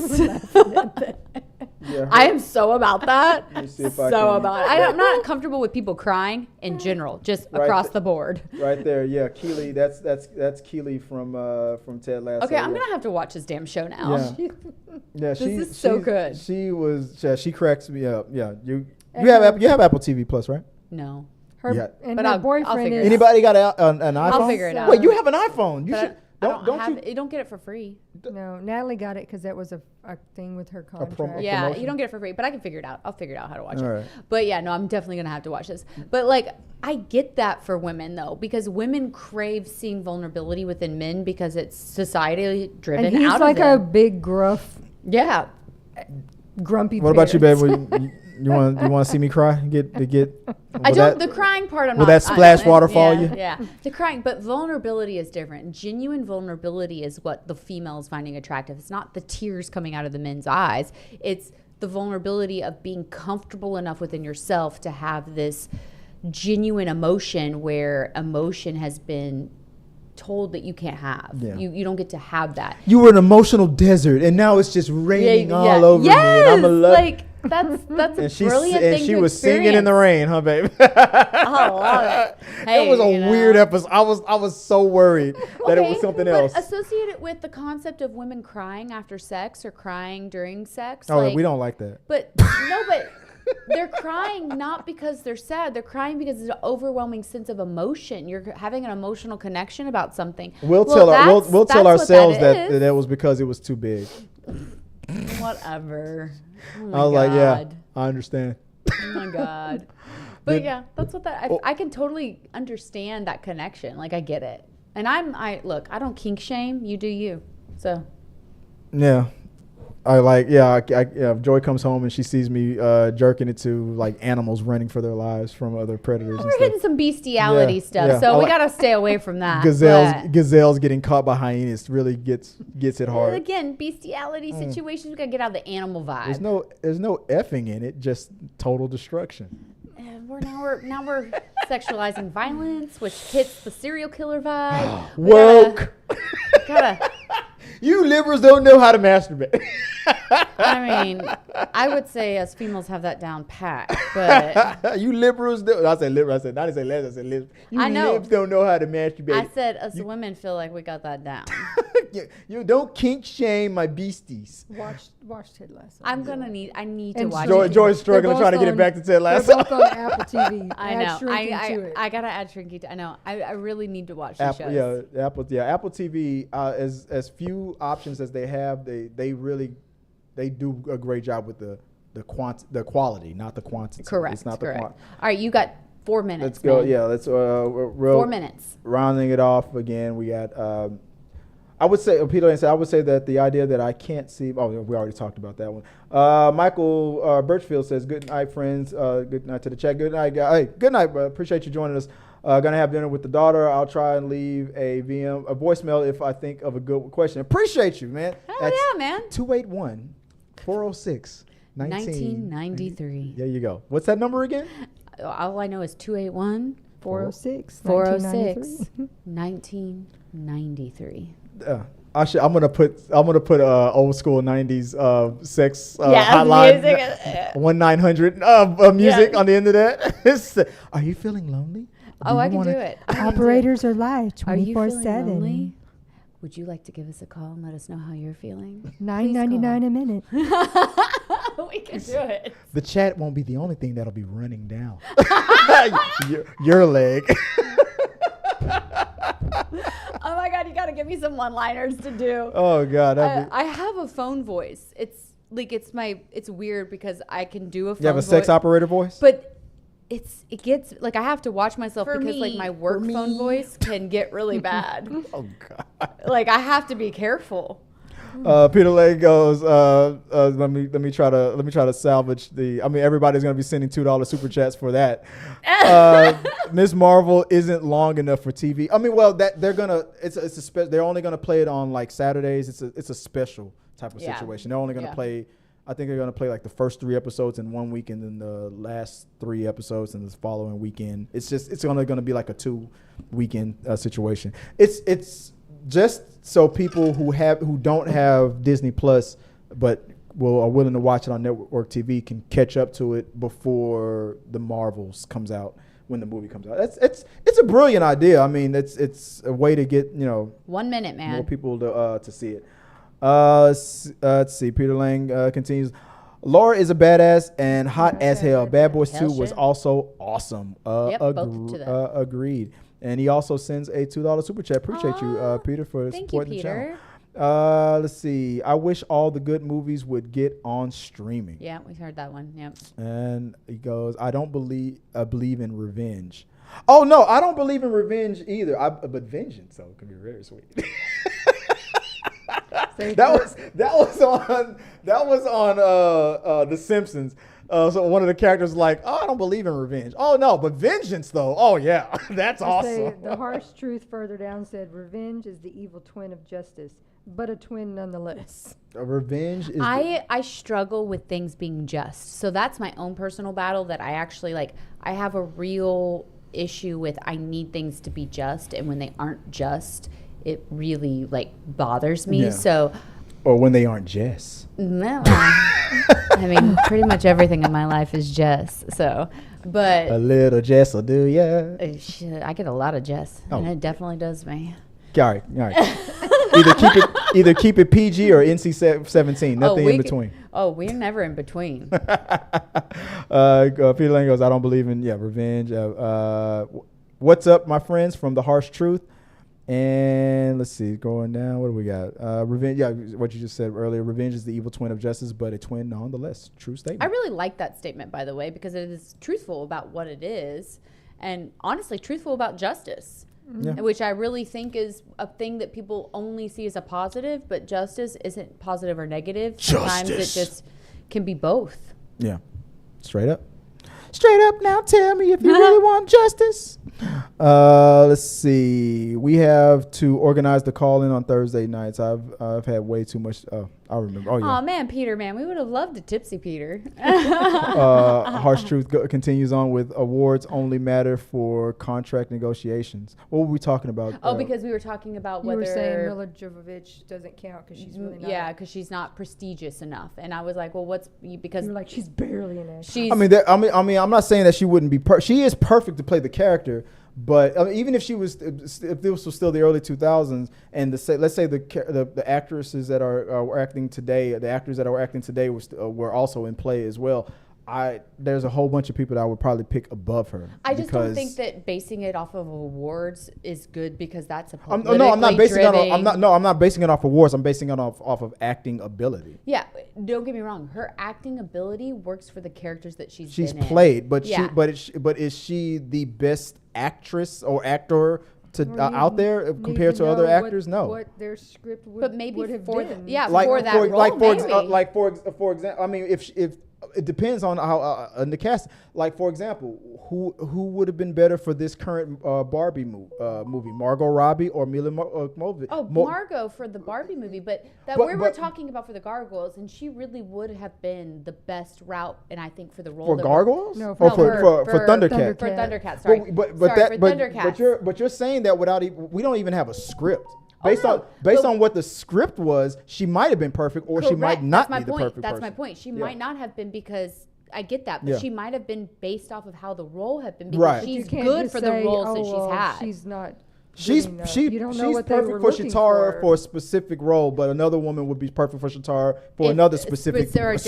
Speaker 2: I am so about that. I'm not comfortable with people crying in general, just across the board.
Speaker 1: Right there, yeah, Keely. That's Keely from Ted Lasso.
Speaker 2: Okay, I'm gonna have to watch this damn show now.
Speaker 1: Yeah,
Speaker 2: This is so good.
Speaker 1: She cracks me up. Yeah, you have Apple TV Plus, right?
Speaker 2: No.
Speaker 1: Yeah.
Speaker 3: And
Speaker 2: But
Speaker 3: her
Speaker 2: I'll
Speaker 3: boyfriend
Speaker 2: figure
Speaker 3: is.
Speaker 2: it
Speaker 1: Anybody got an iPhone?
Speaker 2: I'll figure it out.
Speaker 1: Wait, you have an iPhone? You
Speaker 2: But
Speaker 1: should.
Speaker 2: you don't get it for free.
Speaker 3: No, Natalie got it because that was a thing with her contract.
Speaker 2: Yeah,
Speaker 1: promotion?
Speaker 2: you don't get it for free, but I can figure it out. I'll figure out how to watch
Speaker 1: All
Speaker 2: it.
Speaker 1: right.
Speaker 2: But yeah, no, I'm definitely gonna have to watch this. But like, I get that for women though, because women crave seeing vulnerability within men because it's societally driven
Speaker 3: And he's
Speaker 2: out
Speaker 3: like
Speaker 2: of
Speaker 3: a
Speaker 2: them.
Speaker 3: big, gruff, grumpy.
Speaker 1: What about you, babe?
Speaker 3: parent.
Speaker 1: You want to see me cry?
Speaker 2: The crying part.
Speaker 1: Will that splash waterfall you?
Speaker 2: Yeah, the crying, but vulnerability is different. Genuine vulnerability is what the female is finding attractive. It's not the tears coming out of the men's eyes. It's the vulnerability of being comfortable enough within yourself to have this genuine emotion where emotion has been told that you can't have.
Speaker 1: Yeah.
Speaker 2: You don't get to have that.
Speaker 1: You were an emotional desert, and now it's just raining all over me. And I'm
Speaker 2: like that's a brilliant thing.
Speaker 1: And she
Speaker 2: to
Speaker 1: was singing in the rain, huh, baby?
Speaker 2: I love it. Hey,
Speaker 1: it was a weird episode. I was so worried that it was something else.
Speaker 2: Associate it with the concept of women crying after sex or crying during sex.
Speaker 1: Oh, we don't like that.
Speaker 2: But no, but they're crying not because they're sad. They're crying because it's an overwhelming sense of emotion. You're having an emotional connection about something.
Speaker 1: We'll tell ourselves that was because it was too big.
Speaker 2: Whatever. Oh
Speaker 1: I was like, yeah, I understand.
Speaker 2: Oh my God. But yeah, that's what I can totally understand that connection. Like, I get it. And I don't kink shame. You do you. So.
Speaker 1: Yeah. If Joy comes home and she sees me jerking it to like animals running for their lives from other predators.
Speaker 2: We're hitting some bestiality stuff, so we gotta stay away from that.
Speaker 1: Gazelles getting caught by hyenas really gets it hard.
Speaker 2: Again, bestiality situations, we gotta get out of the animal vibe.
Speaker 1: There's no effing in it, just total destruction.
Speaker 2: Now we're sexualizing violence, which hits the serial killer vibe.
Speaker 1: Woke.
Speaker 2: Gotta.
Speaker 1: You liberals don't know how to masturbate.
Speaker 2: I mean, I would say us females have that down pat, but
Speaker 1: you liberals don't. I said liberals. I didn't say lesbians. I said libs. You libs don't know how to masturbate.
Speaker 2: I said us women feel like we got that down.
Speaker 1: You don't kink shame my beasties.
Speaker 3: Watch Ted Lasso.
Speaker 2: I need to watch it.
Speaker 1: Joy's struggling trying to get it back to Ted Lasso.
Speaker 3: They're both on Apple TV.
Speaker 2: I know. I gotta add Shrinky. I know. I really need to watch these shows.
Speaker 1: Apple TV. As few options as they have, they do a great job with the quality, not the quantity.
Speaker 2: Correct.
Speaker 1: It's not
Speaker 2: correct.
Speaker 1: the quantity.
Speaker 2: All right, you got 4 minutes.
Speaker 1: Let's go.
Speaker 2: Man.
Speaker 1: Yeah, let's 4
Speaker 2: minutes.
Speaker 1: Rounding it off again, we got. I would say, Peter Lane said, I would say that the idea that I can't see. Oh, we already talked about that one. Michael Birchfield says, "Good night, friends. Good night to the chat. Good night, guys. Hey, good night. Appreciate you joining us. Gonna have dinner with the daughter. I'll try and leave a voicemail if I think of a good question. Appreciate you, man.
Speaker 2: Hell yeah, man.
Speaker 1: 281-406.
Speaker 2: 1993.
Speaker 1: There you go. What's that number again?
Speaker 2: All I know is 281
Speaker 3: 406.
Speaker 2: 406 1993.
Speaker 1: I'm gonna put old school 90s sex hotline 1-900 music on the end of that. Are you feeling lonely?
Speaker 2: I can do it.
Speaker 3: Operators are live 24/7.
Speaker 2: Are you feeling lonely? Would you like to give us a call and let us know how you're feeling?
Speaker 3: $9.99 a minute.
Speaker 2: We can do it.
Speaker 1: The chat won't be the only thing that'll be running down your leg.
Speaker 2: Oh my God, you got to give me some one-liners to do.
Speaker 1: Oh God.
Speaker 2: I have a phone voice. It's weird because I can do a phone voice.
Speaker 1: You have a sex operator voice?
Speaker 2: But it gets like I have to watch myself because like my work phone voice can get really bad.
Speaker 1: Oh God.
Speaker 2: Like I have to be careful.
Speaker 1: Peter Lane goes, let me try to salvage the. I mean, everybody's gonna be sending $2 super chats for that. Miss Marvel isn't long enough for TV. I mean, well, that they're gonna. They're only gonna play it on like Saturdays. It's a special type of situation. They're only gonna play. I think they're gonna play like the first 3 episodes in 1 week, and then the last 3 episodes in the following weekend. It's only gonna be like a 2 weekend situation. It's just so people who don't have Disney Plus but are willing to watch it on network TV can catch up to it before the Marvels comes out when the movie comes out. It's a brilliant idea. I mean, it's a way to get
Speaker 2: 1 minute, man,
Speaker 1: more people to see it. Let's see. Peter Lang continues. Laura is a badass and hot as hell. Bad Boys 2 was also awesome. Agreed. And he also sends a $2 super chat. Appreciate you, Peter, for supporting the channel. Let's see. I wish all the good movies would get on streaming.
Speaker 2: Yeah, we heard that one. Yep.
Speaker 1: And he goes, I believe in revenge. Oh no, I don't believe in revenge either. But vengeance, though, can be very sweet. that was on The Simpsons. So one of the characters was like, I don't believe in revenge. Oh no, but vengeance though. Oh yeah, that's awesome.
Speaker 3: The harsh truth further down said, revenge is the evil twin of justice, but a twin nonetheless.
Speaker 1: Revenge is.
Speaker 2: I struggle with things being just. So that's my own personal battle that I actually like. I have a real issue with I need things to be just, and when they aren't just, it really like bothers me.
Speaker 1: Yeah.
Speaker 2: So,
Speaker 1: or when they aren't Jess.
Speaker 2: no, I mean, pretty much everything in my life is Jess. So, but
Speaker 1: A little Jess will do, yeah.
Speaker 2: shit, I get a lot of Jess, and it definitely does me.
Speaker 1: All right. Either keep it PG or NC-17. Nothing in between.
Speaker 2: We're never in between.
Speaker 1: Peter Lane goes, I don't believe in revenge. What's up, my friends, from The Harsh Truth. And let's see, going down, what do we got? Revenge, what you just said earlier. Revenge is the evil twin of justice, but a twin nonetheless. True statement.
Speaker 2: I really like that statement, by the way, because it is truthful about what it is, and honestly truthful about justice. Yeah. Which I really think is a thing that people only see as a positive, but justice isn't positive or negative. Sometimes it just can be both.
Speaker 1: Yeah. Straight up now, tell me if you really want justice. Let's see. We have to organize the call-in on Thursday nights. I've had way too much. I remember. Oh, yeah.
Speaker 2: Oh, man, Peter, man. We would have loved a tipsy Peter.
Speaker 1: Harsh Truth continues on with awards only matter for contract negotiations. What were we talking about?
Speaker 2: Because we were talking about whether...
Speaker 3: You were saying Mila Jovovich doesn't count because she's really not.
Speaker 2: Yeah, because she's not prestigious enough. And I was like, well, because...
Speaker 3: You're like, she's barely an actress.
Speaker 1: I'm not saying that she wouldn't be... she is perfect to play the character. But even if if this was still the early 2000s, and let's say the actresses that are acting today, the actors that are acting today were also in play as well, there's a whole bunch of people that I would probably pick above her.
Speaker 2: I just don't think that basing it off of awards is good, because that's a
Speaker 1: I'm not basing it off awards. I'm basing it off of acting ability.
Speaker 2: Yeah, don't get me wrong. Her acting ability works for the characters that she's been
Speaker 1: played,
Speaker 2: in.
Speaker 1: but is she the best actress or actor out there compared to other actors? No.
Speaker 3: What their script would,
Speaker 2: but maybe
Speaker 3: would have
Speaker 2: for
Speaker 3: been.
Speaker 2: for that role,
Speaker 1: for example, I mean, if it depends on how in the cast. Like, for example, who would have been better for this current Barbie movie, Margot Robbie or Mila Jovovich?
Speaker 2: Margot for the Barbie movie, but we're talking about for the Gargoyles, and she really would have been the best route, and I think for the role
Speaker 1: for Gargoyles.
Speaker 3: No,
Speaker 1: for Thundercats.
Speaker 2: For Thundercats, sorry.
Speaker 1: But you're saying that we don't even have a script. Based on what the script was, she might have been perfect, or she might not be the perfect person.
Speaker 2: That's my point. She might not have been, because I get that, but she might have been based off of how the role had been, because she's good for the roles that she's had.
Speaker 3: She's not.
Speaker 1: She's perfect for Shatara for a specific role, but another woman would be perfect for Shatara for another specific script.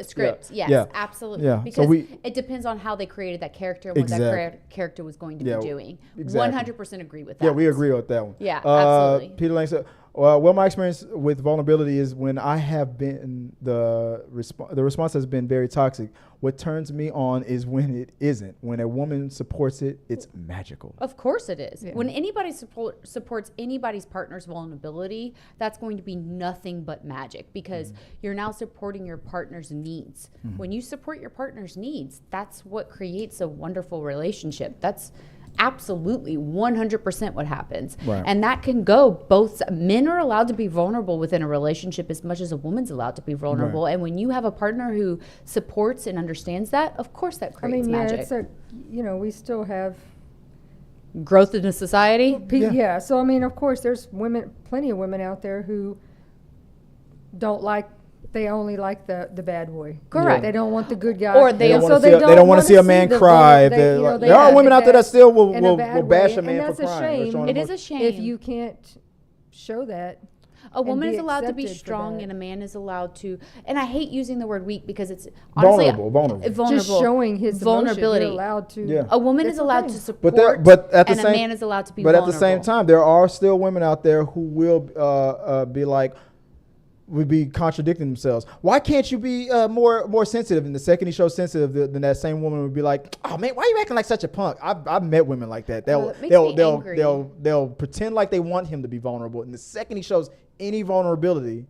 Speaker 2: Script, yes, absolutely.
Speaker 1: Yeah.
Speaker 2: Because it depends on how they created that character and what that character was going to be doing. 100% agree with that.
Speaker 1: Yeah, we agree with that one.
Speaker 2: Yeah, absolutely.
Speaker 1: Peter Lane said, well, my experience with vulnerability is when I have been, the response has been very toxic. What turns me on is when it isn't. When a woman supports it, it's magical.
Speaker 2: Of course it is. Yeah. When anybody supports anybody's partner's vulnerability, that's going to be nothing but magic, because you're now supporting your partner's needs. When you support your partner's needs, that's what creates a wonderful relationship. That's absolutely 100% what happens. Right. And that can go both. Men are allowed to be vulnerable within a relationship as much as a woman's allowed to be vulnerable. Right. And when you have a partner who supports and understands that, of course that creates magic.
Speaker 3: It's we still have
Speaker 2: growth in the society.
Speaker 3: Yeah. So, I mean, of course, there's plenty of women out there who they only like the bad boy.
Speaker 2: Correct.
Speaker 3: They don't want the good guy.
Speaker 1: Or they don't want to see a man cry. There are women out there that still will bash a man for crying.
Speaker 2: It is a shame
Speaker 3: if you can't show that.
Speaker 2: A woman is allowed to be strong, and a man is allowed to. And I hate using the word weak, because it's honestly vulnerable.
Speaker 3: Just showing his
Speaker 2: vulnerability.
Speaker 3: You're allowed to.
Speaker 1: Yeah.
Speaker 2: A woman is allowed to support, and a man is allowed to be vulnerable.
Speaker 1: But at the same time, there are still women out there who will be like, would be contradicting themselves. Why can't you be more sensitive? And the second he shows sensitive, then that same woman would be like, "Oh man, why are you acting like such a punk?" I've met women like that. They'll pretend like they want him to be vulnerable, and the second he shows any vulnerability,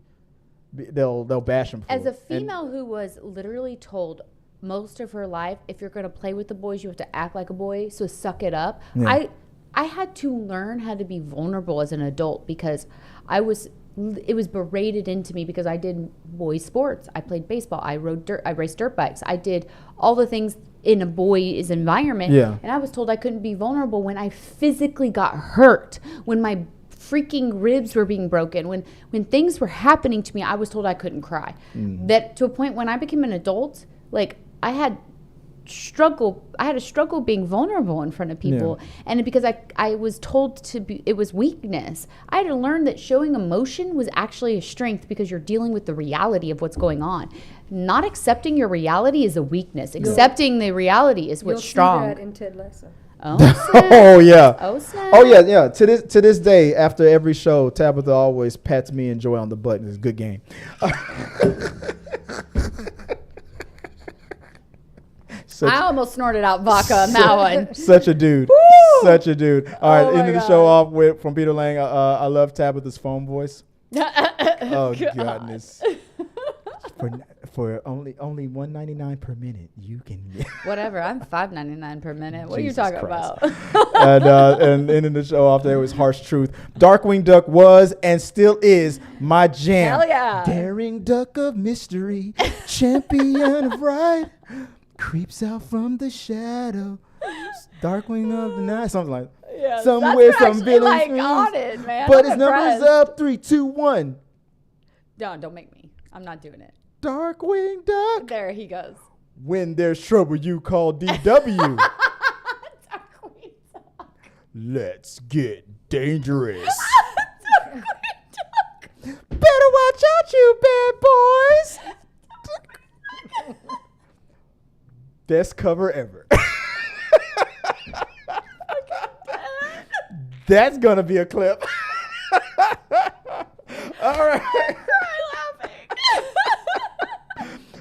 Speaker 1: they'll bash him for it.
Speaker 2: As a female who was literally told most of her life, if you're going to play with the boys, you have to act like a boy, so suck it up. Yeah. I had to learn how to be vulnerable as an adult, because I was it was berated into me because I did boys sports. I played baseball. I raced dirt bikes. I did all the things in a boys environment.
Speaker 1: Yeah.
Speaker 2: And I was told I couldn't be vulnerable when I physically got hurt, when my freaking ribs were being broken, when things were happening to me. I was told I couldn't cry. That to a point when I became an adult, like I had a struggle being vulnerable in front of people. And because I was told it was weakness. I had to learn that showing emotion was actually a strength because you're dealing with the reality of what's going on. Not accepting your reality is a weakness. Accepting the reality is what's strong.
Speaker 3: See that in Ted Lasso.
Speaker 2: Oh, snap.
Speaker 1: Oh yeah.
Speaker 2: Oh, snap.
Speaker 1: Oh yeah. To this day, after every show, Tabatha always pats me and Joy on the butt. It's a good game.
Speaker 2: I almost snorted out vodka on that one.
Speaker 1: Such a dude.
Speaker 2: Woo!
Speaker 1: Such a dude. All right,
Speaker 2: Oh
Speaker 1: ending the show off with from Peter Lang. I love Tabatha's phone voice. Oh goodness. For only $1.99 per minute, you can.
Speaker 2: Whatever. I'm $5.99 per minute. What
Speaker 1: Jesus
Speaker 2: are you talking
Speaker 1: Christ.
Speaker 2: about?
Speaker 1: And ending the show off there was Harsh Truth. Darkwing Duck was and still is my jam.
Speaker 2: Hell yeah.
Speaker 1: Daring duck of mystery, champion of right, creeps out from the shadow. Darkwing of the night, something like
Speaker 2: Yeah,
Speaker 1: somewhere
Speaker 2: that's
Speaker 1: some
Speaker 2: actually,
Speaker 1: villains
Speaker 2: like
Speaker 1: moves.
Speaker 2: on it, man.
Speaker 1: But
Speaker 2: I'm
Speaker 1: his number is
Speaker 2: impressed.
Speaker 1: up 3, 2, 1.
Speaker 2: No, don't make me. I'm not doing it.
Speaker 1: Darkwing Duck.
Speaker 2: There he goes.
Speaker 1: When there's trouble, you call DW.
Speaker 2: Darkwing Duck.
Speaker 1: Let's get dangerous.
Speaker 2: Darkwing Duck.
Speaker 1: Better watch out, you bad boys. Best cover ever. That's gonna be a clip. All right.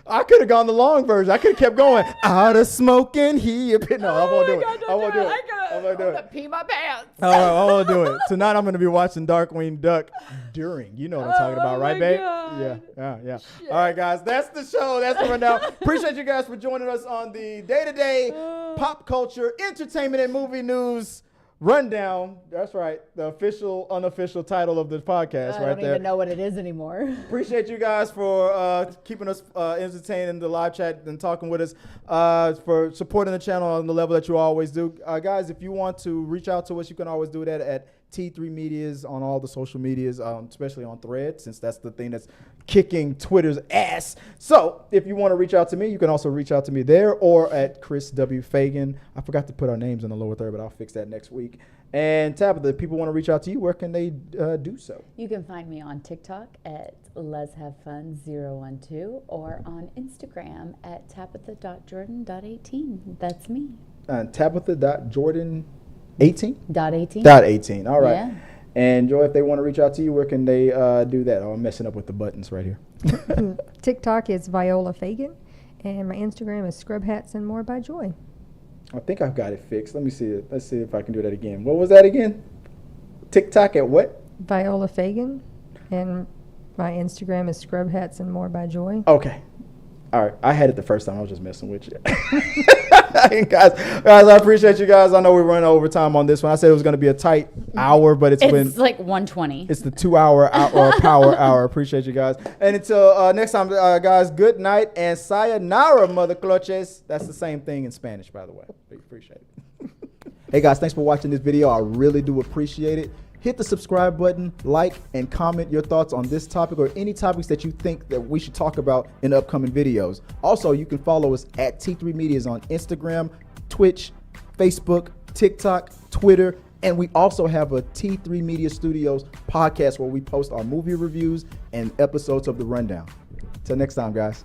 Speaker 1: I could have gone the long version. I could have kept going. Out of smoking here. No, I won't do it. I won't do it. I won't do
Speaker 2: I'm gonna
Speaker 1: it.
Speaker 2: pee my pants.
Speaker 1: I won't do it. Tonight I'm going to be watching Darkwing Duck during. You know what I'm talking about, right, babe?
Speaker 2: God.
Speaker 1: Yeah. All right, guys. That's the show. That's the rundown. Appreciate you guys for joining us on the day-to-day pop culture, entertainment, and movie news rundown. That's right. The official, unofficial title of the podcast
Speaker 2: I
Speaker 1: right
Speaker 2: don't
Speaker 1: there.
Speaker 2: even know what it is anymore.
Speaker 1: Appreciate you guys for keeping us entertained in the live chat and talking with us, for supporting the channel on the level that you always do. Guys, if you want to reach out to us, you can always do that at T3 Medias on all the social medias, especially on Thread, since that's the thing that's kicking Twitter's ass. So if you want to reach out to me, you can also reach out to me there or at Chris W. Fagan. I forgot to put our names in the lower third, but I'll fix that next week. And Tabatha, if people want to reach out to you, where can they do so?
Speaker 2: You can find me on TikTok at Let'sHaveFun012 or on Instagram at Tabatha.Jordan.18. That's me.
Speaker 1: Tabatha.Jordan18?
Speaker 2: .18.
Speaker 1: All right.
Speaker 2: Yeah.
Speaker 1: And Joy, if they want to reach out to you, where can they do that? Oh, I'm messing up with the buttons right here.
Speaker 3: TikTok is Viola Fagan, and my Instagram is Scrub Hats and More by Joy.
Speaker 1: I think I've got it fixed. Let me see it. Let's see if I can do that again. What was that again? TikTok at what?
Speaker 3: Viola Fagan, and my Instagram is Scrub Hats and More by Joy.
Speaker 1: Okay. All right. I had it the first time. I was just messing with you. guys, I appreciate you guys. I know we're running over time on this one. I said it was going to be a tight hour, but it's
Speaker 2: like 1:20.
Speaker 1: It's the 2 hour or power hour. Appreciate you guys. And until next time, guys, good night and sayonara, mother clutches. That's the same thing in Spanish, by the way. Appreciate it. Hey, guys, thanks for watching this video. I really do appreciate it. Hit the subscribe button, like, and comment your thoughts on this topic or any topics that you think that we should talk about in upcoming videos. Also, you can follow us at T3 Medias on Instagram, Twitch, Facebook, TikTok, Twitter, and we also have a T3 Media Studios podcast where we post our movie reviews and episodes of The Rundown. Till next time, guys.